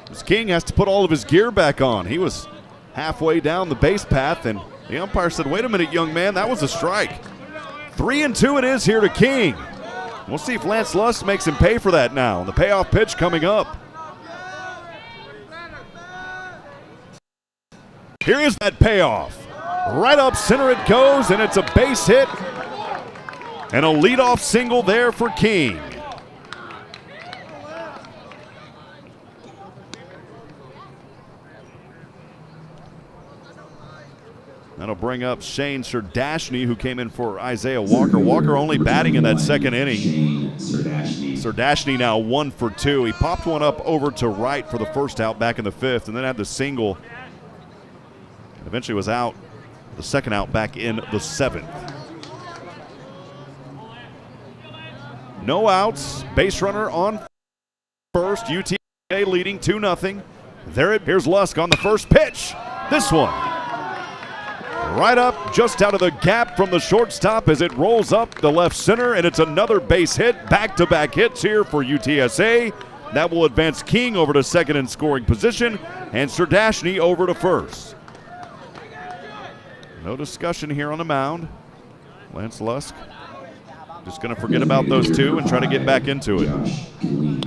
This King has to put all of his gear back on. He was halfway down the base path, and the umpire said, wait a minute, young man, that was a strike. 3-2 it is here to King. We'll see if Lance Lusk makes him pay for that now. The payoff pitch coming up. Here is that payoff. Right up center it goes, and it's a base hit. And a leadoff single there for King. That'll bring up Shane Serdashny, who came in for Isaiah Walker. Walker only batting in that second inning. Serdashny now 1 for 2. He popped one up over to right for the first out back in the 5th, and then had the single. Eventually was out, the second out back in the 7th. No outs. Base runner on first. UTSA leading 2-0. Here's Lusk on the first pitch. This one. Right up, just out of the gap from the shortstop as it rolls up the left center, and it's another base hit. Back-to-back hits here for UTSA. That will advance King over to second in scoring position, and Serdashny over to first. No discussion here on the mound. Lance Lusk just going to forget about those two and try to get back into it.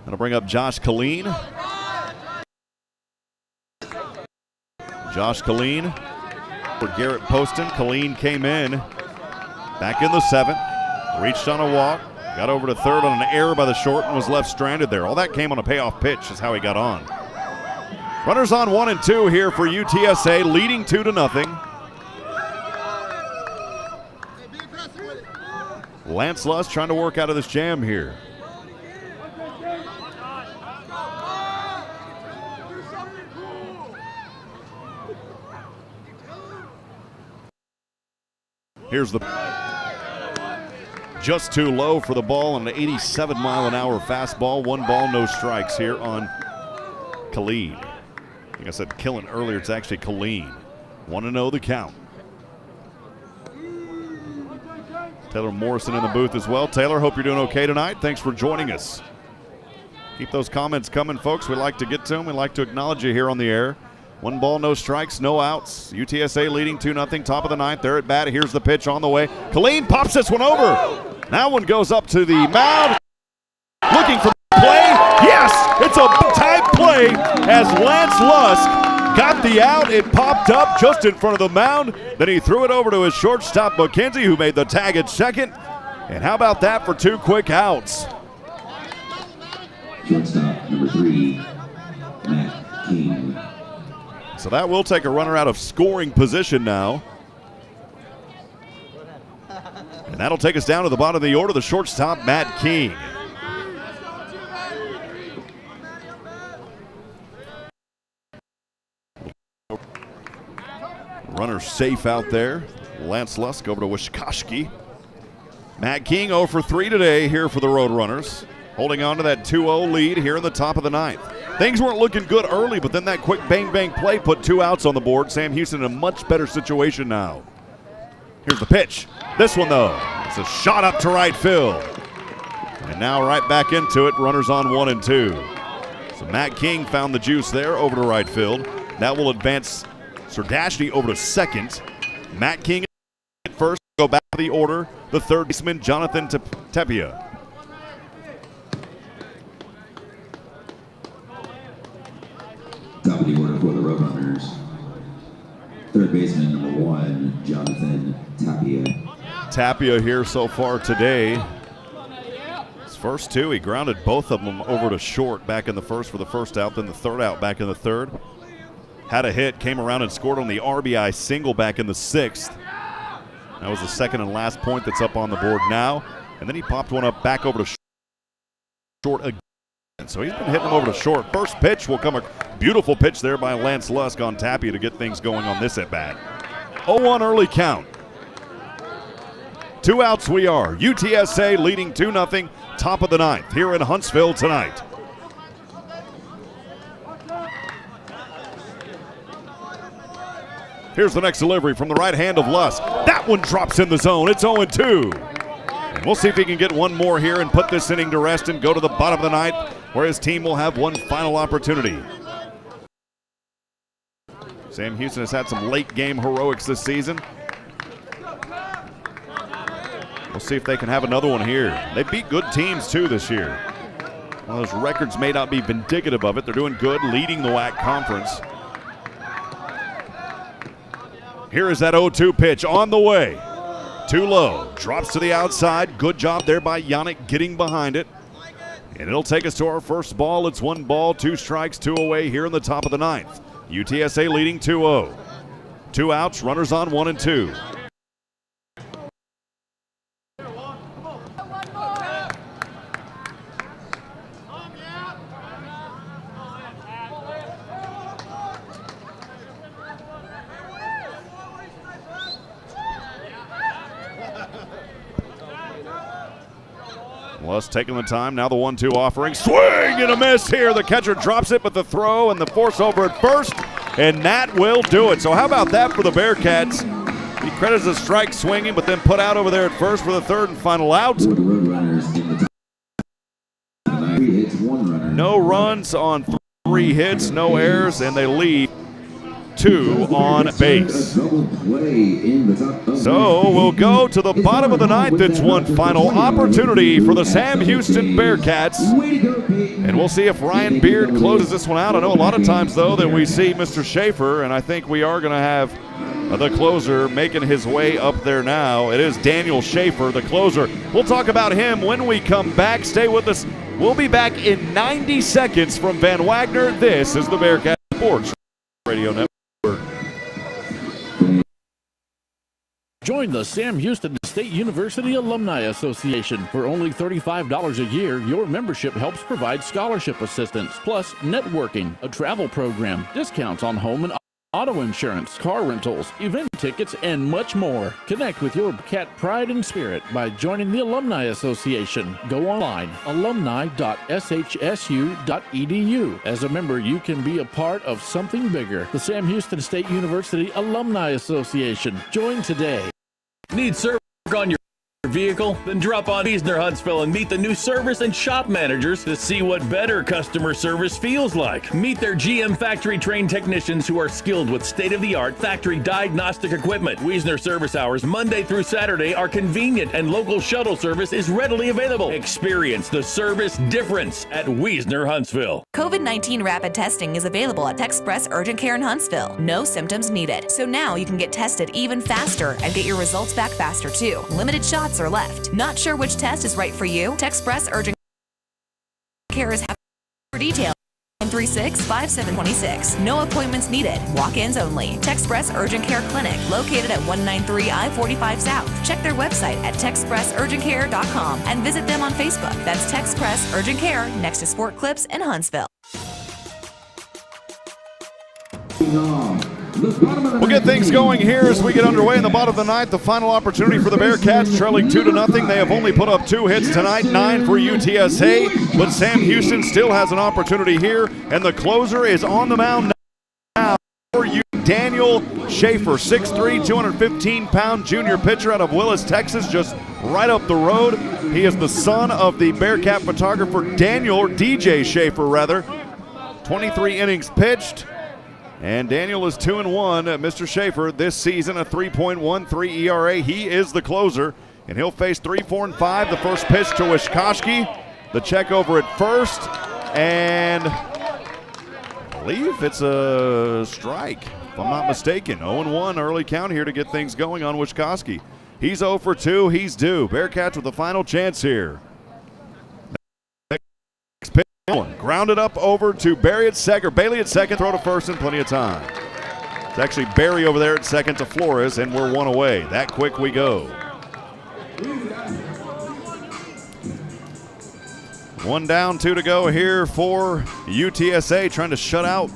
That'll bring up Josh Killeen. Josh Killeen for Garrett Poston. Killeen came in back in the 7th, reached on a walk, got over to third on an error by the short and was left stranded there. All that came on a payoff pitch is how he got on. Runners on 1 and 2 here for UTSA, leading 2-0. Lance Lusk trying to work out of this jam here. Here's the just too low for the ball on an 87-mile-an-hour fastball. 1 ball, no strikes here on Killeen. I think I said Killen earlier. It's actually Killeen. 1-0 the count. Taylor Morrison in the booth as well. Taylor, hope you're doing okay tonight. Thanks for joining us. Keep those comments coming, folks. We like to get to them. We like to acknowledge you here on the air. 1 ball, no strikes, no outs. UTSA leading 2-0, top of the 9th. They're at bat. Here's the pitch on the way. Killeen pops this one over. That one goes up to the mound. Looking for play. Yes, it's a tight play as Lance Lusk got the out. It popped up just in front of the mound. Then he threw it over to his shortstop, McKenzie, who made the tag at second. And how about that for 2 quick outs? Shortstop, number 3, Matt King. So that will take a runner out of scoring position now. And that'll take us down to the bottom of the order, the shortstop, Matt King. Runner safe out there. Lance Lusk over to Wishkowski. Matt King 0 for 3 today here for the Roadrunners. Holding on to that 2-0 lead here in the top of the 9th. Things weren't looking good early, but then that quick bang-bang play put 2 outs on the board. Sam Houston in a much better situation now. Here's the pitch. This one, though, it's a shot up to right field. And now right back into it, runners on 1 and 2. So Matt King found the juice there over to right field. That will advance Sardashny over to second. Matt King at first. Go back to the order. The third baseman, Jonathan Tapia. Top of the order for the Roadrunners. Third baseman, number 1, Jonathan Tapia. Tapia here so far today. His first 2, he grounded both of them over to short back in the first for the first out, then the third out back in the third. Had a hit, came around and scored on the RBI single back in the 6th. That was the second and last point that's up on the board now. And then he popped one up back over to short again. So he's been hitting them over to short. First pitch will come a beautiful pitch there by Lance Lusk on Tapia to get things going on this at-bat. 0-1 early count. 2 outs we are. UTSA leading 2-0, top of the 9th here in Huntsville tonight. Here's the next delivery from the right hand of Lusk. That one drops in the zone. It's 0-2. And we'll see if he can get one more here and put this inning to rest and go to the bottom of the 9th, where his team will have one final opportunity. Sam Houston has had some late game heroics this season. We'll see if they can have another one here. They beat good teams too this year. While those records may not be vindicative of it, they're doing good, leading the WAC conference. Here is that 0-2 pitch on the way. Too low, drops to the outside. Good job there by Yannick getting behind it. And it'll take us to our first ball. It's 1 ball, 2 strikes, 2 away here in the top of the 9th. UTSA leading 2-0. 2 outs, runners on 1 and 2. Lusk taking the time. Now the 1-2 offering. Swing and a miss here. The catcher drops it, but the throw and the force over at first, and that will do it. So how about that for the Bearcats? He credits the strike swinging, but then put out over there at first for the third and final out. No runs on 3 hits, no errors, and they leave 2 on base. So we'll go to the bottom of the 9th. It's one final opportunity for the Sam Houston Bearcats. And we'll see if Ryan Beard closes this one out. I know a lot of times, though, that we see Mr. Schaefer, and I think we are going to have the closer making his way up there now. It is Daniel Schaefer, the closer. We'll talk about him when we come back. Stay with us. We'll be back in 90 seconds from Van Wagner. This is the Bearcat Sports Radio Network. Join the Sam Houston State University Alumni Association. For only $35 a year, your membership helps provide scholarship assistance, plus networking, a travel program, discounts on home and auto insurance, car rentals, event tickets, and much more. Connect with your cat pride and spirit by joining the Alumni Association. Go online, alumni.shsu.edu. As a member, you can be a part of something bigger. The Sam Houston State University Alumni Association. Join today. Need service on your vehicle? Then drop on Wiesner Huntsville and meet the new service and shop managers to see what better customer service feels like. Meet their GM factory trained technicians who are skilled with state-of-the-art factory diagnostic equipment. Wiesner service hours Monday through Saturday are convenient and local shuttle service is readily available. Experience the service difference at Wiesner Huntsville. COVID-19 rapid testing is available at Texpress Urgent Care in Huntsville. No symptoms needed. So now you can get tested even faster and get your results back faster too. Limited shots are left. Not sure which test is right for you? Texpress Urgent Care is happy for details. 136-5726. No appointments needed. Walk-ins only. Texpress Urgent Care Clinic, located at 193 I-45 South. Check their website at texpressurgentcare.com and visit them on Facebook. That's Texpress Urgent Care, next to Sport Clips in Huntsville. We'll get things going here as we get underway in the bottom of the 9th. The final opportunity for the Bearcats, trailing 2-0. They have only put up 2 hits tonight, 9 for UTSA. But Sam Houston still has an opportunity here, and the closer is on the mound now for UTSA. Daniel Schaefer, 6'3", 215-pound junior pitcher out of Willis, Texas, just right up the road. He is the son of the Bearcat photographer Daniel, or DJ Schaefer rather. 23 innings pitched, and Daniel is 2-1. Mr. Schaefer this season a 3.13 ERA. He is the closer, and he'll face 3, 4, and 5. The first pitch to Wishkoski. The check over at first, and I believe it's a strike, if I'm not mistaken. 0-1 early count here to get things going on Wishkoski. He's 0 for 2. He's due. Bearcats with the final chance here. Next pitch, grounded up over to Bailey at second. Throw to first in plenty of time. It's actually Barry over there at second to Flores, and we're one away. That quick we go. One down, 2 to go here for UTSA, trying to shut out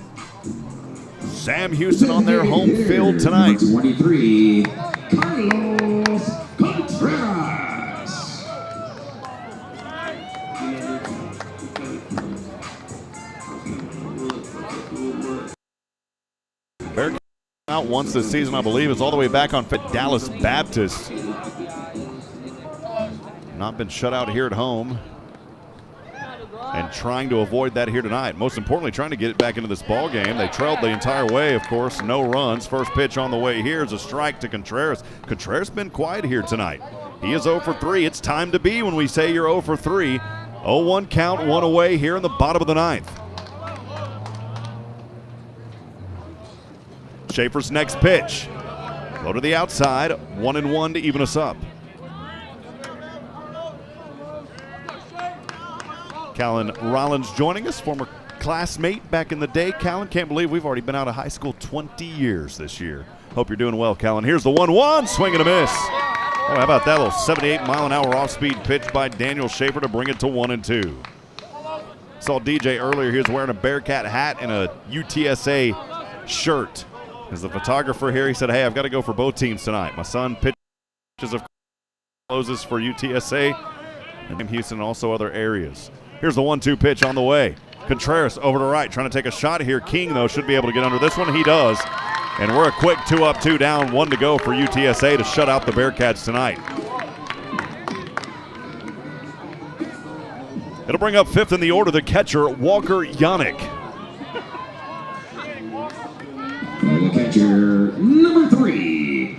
Sam Houston on their home field tonight. 23, Carlos Contreras. Bearcats out once this season, I believe. It's all the way back on Dallas Baptist. Not been shut out here at home. And trying to avoid that here tonight. Most importantly, trying to get it back into this ball game. They trailed the entire way, of course, no runs. First pitch on the way here is a strike to Contreras. Contreras been quiet here tonight. He is 0 for 3. It's time to be when we say you're 0 for 3. 0-1 count, 1 away here in the bottom of the ninth. Schaefer's next pitch. Low to the outside, 1-1 to even us up. Callan Rollins joining us, former classmate back in the day. Callan, can't believe we've already been out of high school 20 years this year. Hope you're doing well, Callan. Here's the 1-1, swing and a miss. Oh, how about that little 78-mile-an-hour off-speed pitch by Daniel Schaefer to bring it to 1-2. Saw DJ earlier. He was wearing a Bearcat hat and a UTSA shirt. As the photographer here, he said, hey, I've got to go for both teams tonight. My son pitches of closes for UTSA and Houston and also other areas. Here's the 1-2 pitch on the way. Contreras over to right, trying to take a shot here. King, though, should be able to get under this one. He does. And we're a quick 2 up, 2 down, 1 to go for UTSA to shut out the Bearcats tonight. It'll bring up fifth in the order, the catcher, Walker Yannick. The catcher, number 3,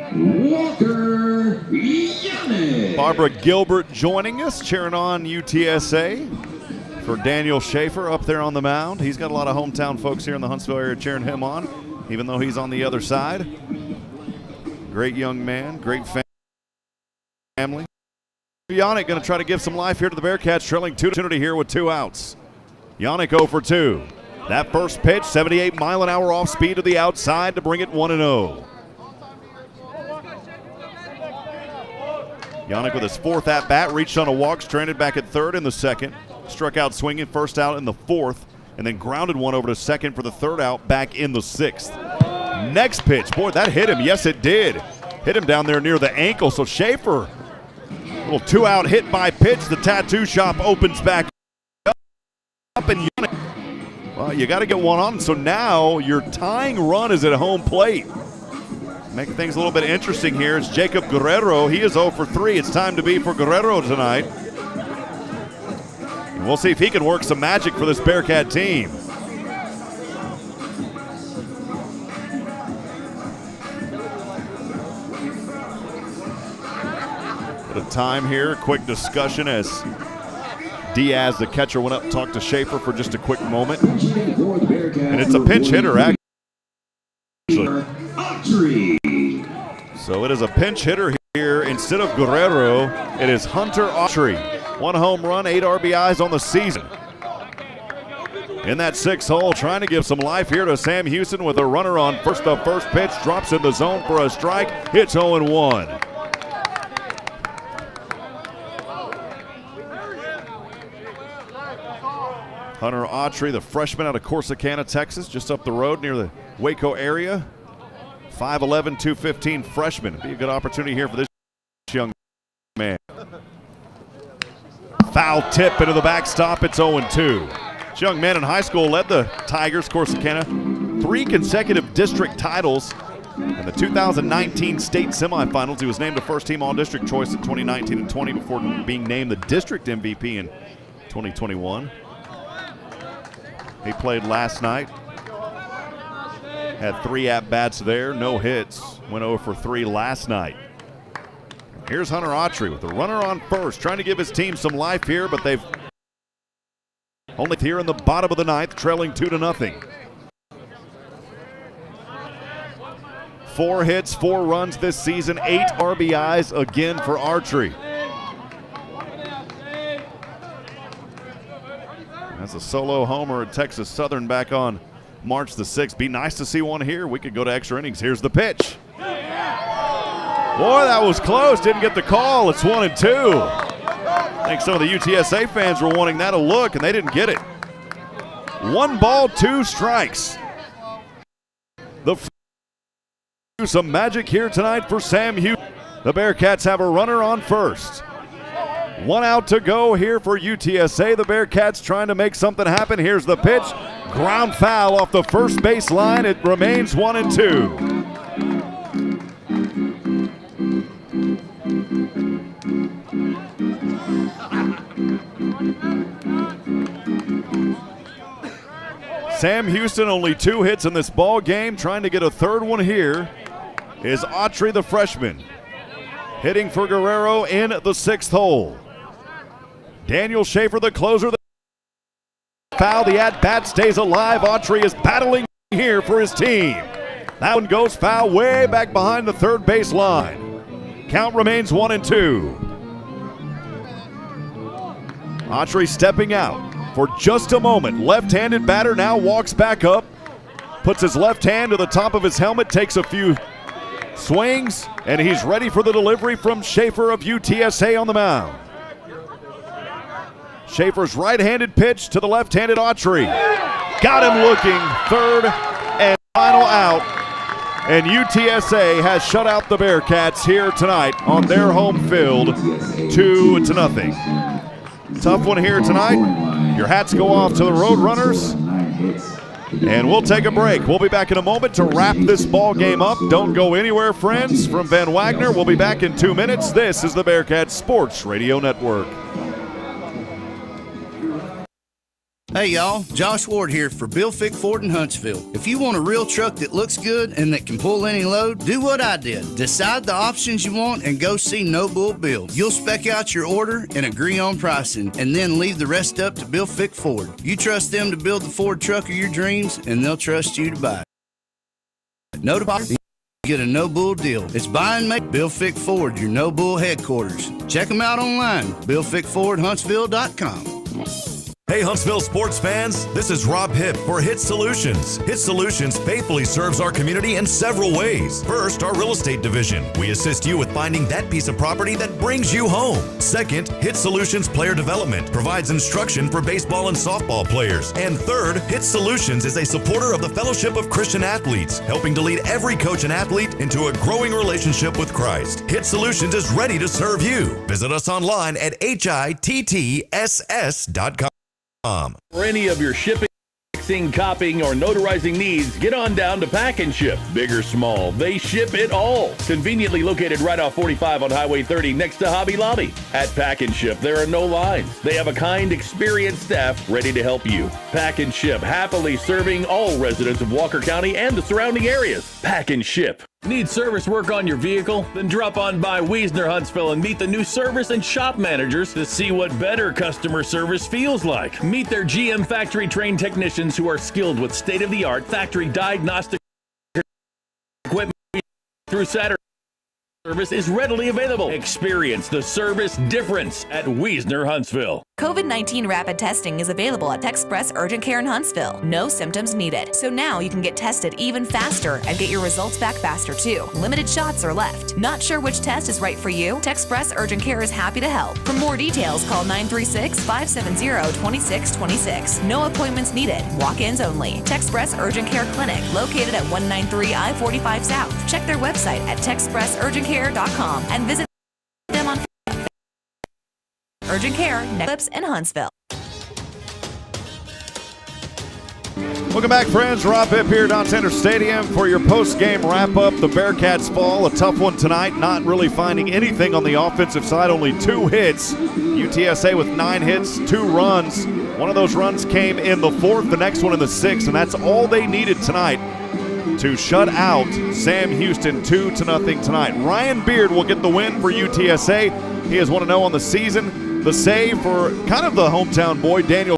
Walker Yannick. Barbara Gilbert joining us, cheering on UTSA for Daniel Schaefer up there on the mound. He's got a lot of hometown folks here in the Huntsville area cheering him on, even though he's on the other side. Great young man, great family. Yannick going to try to give some life here to the Bearcats, trailing 2 here with 2 outs. Yannick 0 for 2. That first pitch, 78-mile-an-hour off speed to the outside to bring it 1-0. Yannick with his 4th at-bat, reached on a walk, stranded back at third in the second. Struck out swinging, first out in the 4th, and then grounded one over to second for the 3rd out back in the 6th. Next pitch, boy, that hit him. Yes, it did. Hit him down there near the ankle. So Schaefer, little 2-out hit by pitch. The tattoo shop opens back up, and Yannick, well, you got to get one on. So now your tying run is at home plate. Making things a little bit interesting here is Jacob Guerrero. He is 0 for 3. It's time to be for Guerrero tonight. And we'll see if he can work some magic for this Bearcat team. Bit of time here, quick discussion as Diaz, the catcher, went up, talked to Schaefer for just a quick moment. And it's a pinch hitter, actually. So it is a pinch hitter here. Instead of Guerrero, it is Hunter Autry. 1 home run, 8 RBIs on the season. In that 6th hole, trying to give some life here to Sam Houston with a runner on first. The first pitch drops in the zone for a strike. It's 0-1. Hunter Autry, the freshman out of Corsicana, Texas, just up the road near the Waco area. 5'11", 215 freshman. It'd be a good opportunity here for this young man. Foul tip into the backstop. It's 0-2. This young man in high school led the Tigers, Corsicana. 3 consecutive district titles. In the 2019 state semifinals, he was named a first-team All-District choice in 2019 and 20 before being named the district MVP in 2021. He played last night. Had 3 at-bats there, no hits. Went 0 for 3 last night. Here's Hunter Autry with the runner on first, trying to give his team some life here, but they've only here in the bottom of the ninth, trailing 2-0. 4 hits, 4 runs this season, 8 RBIs again for Autry. That's a solo homer at Texas Southern back on March the 6th. Be nice to see one here. We could go to extra innings. Here's the pitch. Boy, that was close. Didn't get the call. It's 1-2. I think some of the UTSA fans were wanting that a look, and they didn't get it. 1 ball, 2 strikes. Some magic here tonight for Sam Houston. The Bearkats have a runner on first. 1 out to go here for UTSA. The Bearkats trying to make something happen. Here's the pitch. Ground foul off the first base line. It remains 1-2. Sam Houston only 2 hits in this ball game. Trying to get a third one here is Autry, the freshman. Hitting for Guerrero in the 6th hole. Daniel Schaefer, the closer. Foul, the at-bat stays alive. Autry is battling here for his team. That one goes foul way back behind the third base line. Count remains 1-2. Autry stepping out for just a moment. Left-handed batter now walks back up. Puts his left hand to the top of his helmet, takes a few swings, and he's ready for the delivery from Schaefer of UTSA on the mound. Schaefer's right-handed pitch to the left-handed Autry. Got him looking, third and final out. And UTSA has shut out the Bearkats here tonight on their home field, 2-0. Tough one here tonight. Your hats go off to the Roadrunners. And we'll take a break. We'll be back in a moment to wrap this ball game up. Don't go anywhere, friends. From Van Wagner, we'll be back in 2 minutes. This is the Bearcats Sports Radio Network. Hey y'all, Josh Ward here for Bill Fick Ford in Huntsville. If you want a real truck that looks good and that can pull any load, do what I did. Decide the options you want and go see No Bull Bill. You'll spec out your order and agree on pricing, and then leave the rest up to Bill Fick Ford. You trust them to build the Ford truck of your dreams, and they'll trust you to buy it. No deposit, get a No Bull deal. It's buy and make Bill Fick Ford, your No Bull headquarters. Check them out online, BillFickFordHuntsville.com. Hey Huntsville sports fans, this is Rob Hipp for Hit Solutions. Hit Solutions faithfully serves our community in several ways. First, our real estate division. We assist you with finding that piece of property that brings you home. Second, Hit Solutions Player Development provides instruction for baseball and softball players. And third, Hit Solutions is a supporter of the Fellowship of Christian Athletes, helping to lead every coach and athlete into a growing relationship with Christ. Hit Solutions is ready to serve you. Visit us online at hittss.com. For any of your shipping, fixing, copying, or notarizing needs, get on down to Pack and Ship. Big or small, they ship it all. Conveniently located right off 45 on Highway 30 next to Hobby Lobby. At Pack and Ship, there are no lines. They have a kind, experienced staff ready to help you. Pack and Ship, happily serving all residents of Walker County and the surrounding areas. Pack and Ship. Need service work on your vehicle? Then drop on by Wiesner Huntsville and meet the new service and shop managers to see what better customer service feels like. Meet their GM factory trained technicians who are skilled with state-of-the-art factory diagnostic equipment through Saturday. Service is readily available. Experience the service difference at Wiesner Huntsville. COVID-19 rapid testing is available at Express Urgent Care in Huntsville. No symptoms needed. So now you can get tested even faster and get your results back faster too. Limited shots are left. Not sure which test is right for you? Express Urgent Care is happy to help. For more details, call 936-570-2626. No appointments needed. Walk-ins only. Express Urgent Care Clinic, located at 193 I-45 South. Check their website at TexpressUrgentCare.com and visit them on Urgent Care, Clips in Huntsville. Welcome back, friends. Rob Hipp here, Don Center Stadium, for your post-game wrap-up. The Bearkats fall, a tough one tonight, not really finding anything on the offensive side, only 2 hits. UTSA with 9 hits, 2 runs. One of those runs came in the 4th, the next one in the 6th, and that's all they needed tonight to shut out Sam Houston 2-0 tonight. Ryan Beard will get the win for UTSA. He is 1-0 on the season. The save for kind of the hometown boy, Daniel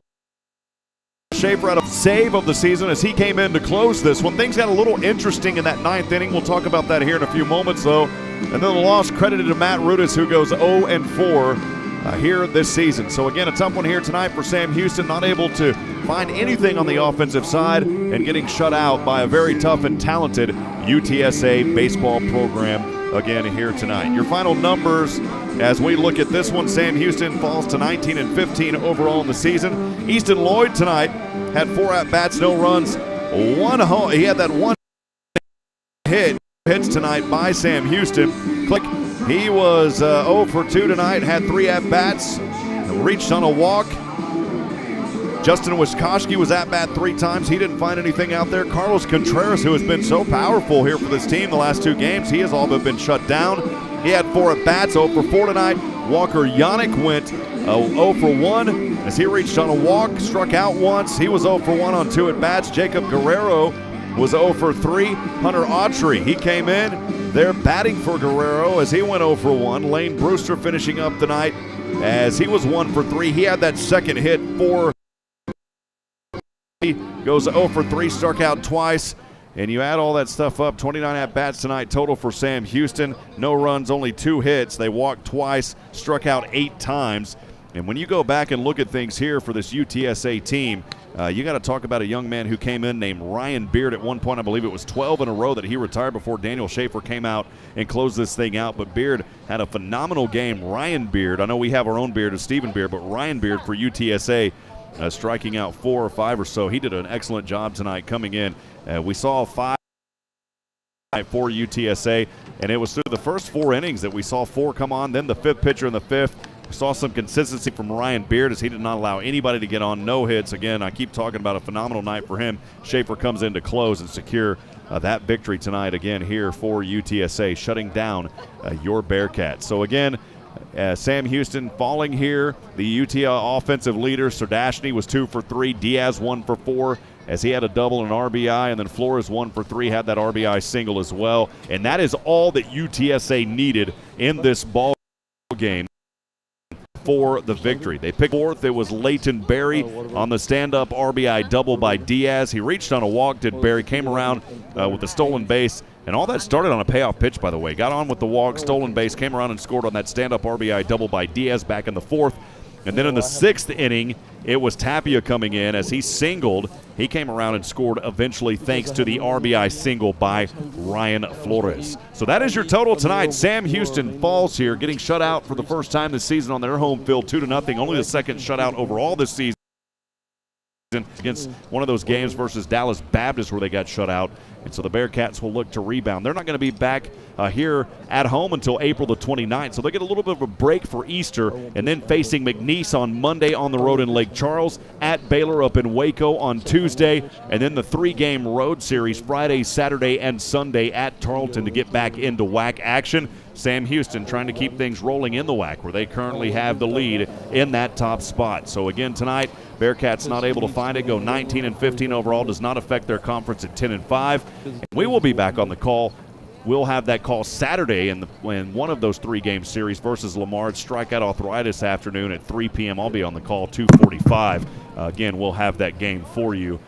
Schaefer, out of save of the season as he came in to close this one. Things got a little interesting in that 9th inning. We'll talk about that here in a few moments, though. And then the loss credited to Matt Rudis, who goes 0-4 here this season. So again, a tough one here tonight for Sam Houston, not able to find anything on the offensive side and getting shut out by a very tough and talented UTSA baseball program again here tonight. Your final numbers as we look at this one: Sam Houston falls to 19-15 overall in the season. Easton Lloyd tonight had 4 at-bats, no runs, 1 home. He had that 1 hits tonight by Sam Houston. He was 0 for 2 tonight, had 3 at-bats, reached on a walk. Justin Wiskoski was at-bat 3 times. He didn't find anything out there. Carlos Contreras, who has been so powerful here for this team the last 2 games, he has all but been shut down. He had 4 at-bats, 0 for 4 tonight. Walker Yannick went 0 for 1 as he reached on a walk, struck out once. He was 0 for 1 on 2 at-bats. Jacob Guerrero was 0 for 3. Hunter Autry, he came in. They're batting for Guerrero as he went 0 for 1. Lane Brewster finishing up the night as he was 1 for 3. He had that second hit for. He goes 0 for 3, struck out twice. And you add all that stuff up, 29 at-bats tonight total for Sam Houston. No runs, only 2 hits. They walked twice, struck out 8 times. And when you go back and look at things here for this UTSA team, you got to talk about a young man who came in named Ryan Beard. At one point, I believe it was 12 in a row that he retired before Daniel Schaefer came out and closed this thing out. But Beard had a phenomenal game. Ryan Beard, I know we have our own Beard, Stephen Beard, but Ryan Beard for UTSA striking out 4 or 5 or so. He did an excellent job tonight coming in. We saw 5 for UTSA, and it was through the first 4 innings that we saw 4 come on. Then the 5th pitcher in the 5th. We saw some consistency from Ryan Beard as he did not allow anybody to get on. No hits. Again, I keep talking about a phenomenal night for him. Schaefer comes in to close and secure that victory tonight again here for UTSA, shutting down your Bearkats. So again, Sam Houston falling here. The UTA offensive leader, Sardashny, was 2 for 3. Diaz 1 for 4 as he had a double and an RBI, and then Flores 1 for 3, had that RBI single as well. And that is all that UTSA needed in this ball game for the victory. They picked 4th. It was Leighton Berry on the stand-up RBI double by Diaz. He reached on a walk, did Berry, came around with a stolen base, and all that started on a payoff pitch, by the way. Got on with the walk, stolen base, came around and scored on that stand-up RBI double by Diaz back in the 4th. And then in the 6th inning, it was Tapia coming in as he singled. He came around and scored eventually thanks to the RBI single by Ryan Flores. So that is your total tonight. Sam Houston falls here, getting shut out for the first time this season on their home field, 2-0. Only the second shutout overall this season against one of those games versus Dallas Baptist where they got shut out. And so the Bearkats will look to rebound. They're not going to be back here at home until April the 29th. So they get a little bit of a break for Easter, and then facing McNeese on Monday on the road in Lake Charles, at Baylor up in Waco on Tuesday, and then the 3-game road series Friday, Saturday, and Sunday at Tarleton to get back into WAC action. Sam Houston trying to keep things rolling in the WAC where they currently have the lead in that top spot. So again tonight, Bearkats not able to find it, go 19-15 overall, does not affect their conference at 10-5. And we will be back on the call. We'll have that call Saturday in one of those 3-game series versus Lamar. Strikeout Arthritis afternoon at 3 p.m. I'll be on the call 2:45. Again, we'll have that game for you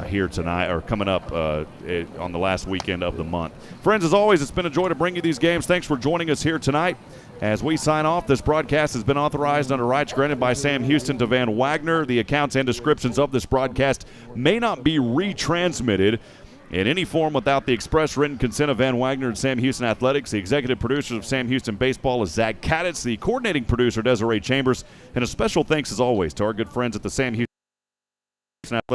here tonight, or coming up on the last weekend of the month. Friends, as always, it's been a joy to bring you these games. Thanks for joining us here tonight. As we sign off, this broadcast has been authorized under rights granted by Sam Houston to Van Wagner. The accounts and descriptions of this broadcast may not be retransmitted in any form without the express written consent of Van Wagner and Sam Houston Athletics. The executive producers of Sam Houston Baseball is Zach Kaditz, the coordinating producer Desiree Chambers, and a special thanks as always to our good friends at the Sam Houston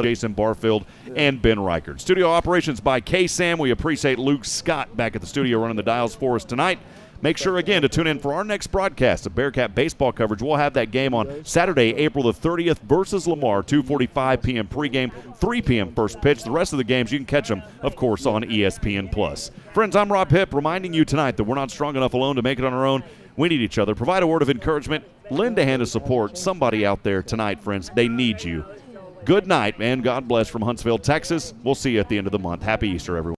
Jason Barfield and Ben Reichert. Studio operations by K-Sam. We appreciate Luke Scott back at the studio running the dials for us tonight. Make sure, again, to tune in for our next broadcast of Bearcat baseball coverage. We'll have that game on Saturday, April the 30th versus Lamar, 2:45 p.m. pregame, 3 p.m. first pitch. The rest of the games, you can catch them, of course, on ESPN+. Friends, I'm Rob Hipp, reminding you tonight that we're not strong enough alone to make it on our own. We need each other. Provide a word of encouragement. Lend a hand of support. Somebody out there tonight, friends, they need you. Good night, man. God bless from Huntsville, Texas. We'll see you at the end of the month. Happy Easter, everyone.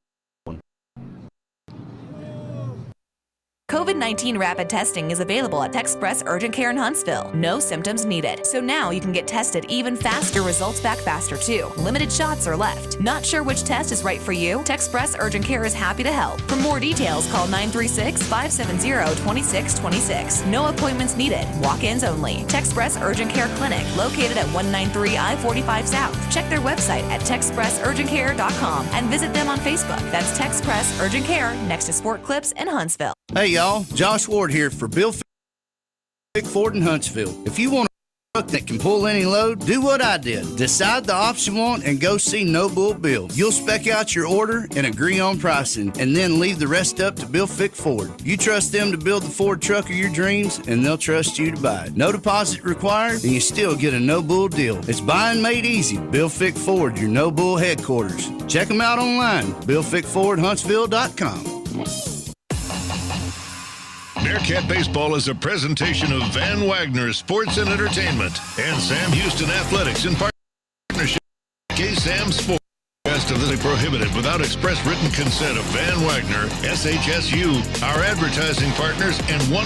COVID-19 rapid testing is available at Texpress Urgent Care in Huntsville. No symptoms needed. So now you can get tested even faster, results back faster too. Limited shots are left. Not sure which test is right for you? Texpress Urgent Care is happy to help. For more details, call 936-570-2626. No appointments needed. Walk-ins only. Texpress Urgent Care Clinic, located at 193 I-45 South. Check their website at texpressurgentcare.com and visit them on Facebook. That's Texpress Urgent Care, next to Sport Clips in Huntsville. Hey y'all, Josh Ward here for Bill Fick Ford in Huntsville. If you want a truck that can pull any load, do what I did. Decide the option you want and go see No Bull Bill. You'll spec out your order and agree on pricing, and then leave the rest up to Bill Fick Ford. You trust them to build the Ford truck of your dreams, and they'll trust you to buy it. No deposit required, and you still get a No Bull deal. It's buying made easy. Bill Fick Ford, your No Bull headquarters. Check them out online, BillFickFordHuntsville.com. Bearcat Baseball is a presentation of Van Wagner Sports and Entertainment and Sam Houston Athletics in partnership with K-Sam Sports. Best of this prohibited without express written consent of Van Wagner, SHSU, our advertising partners, and 101.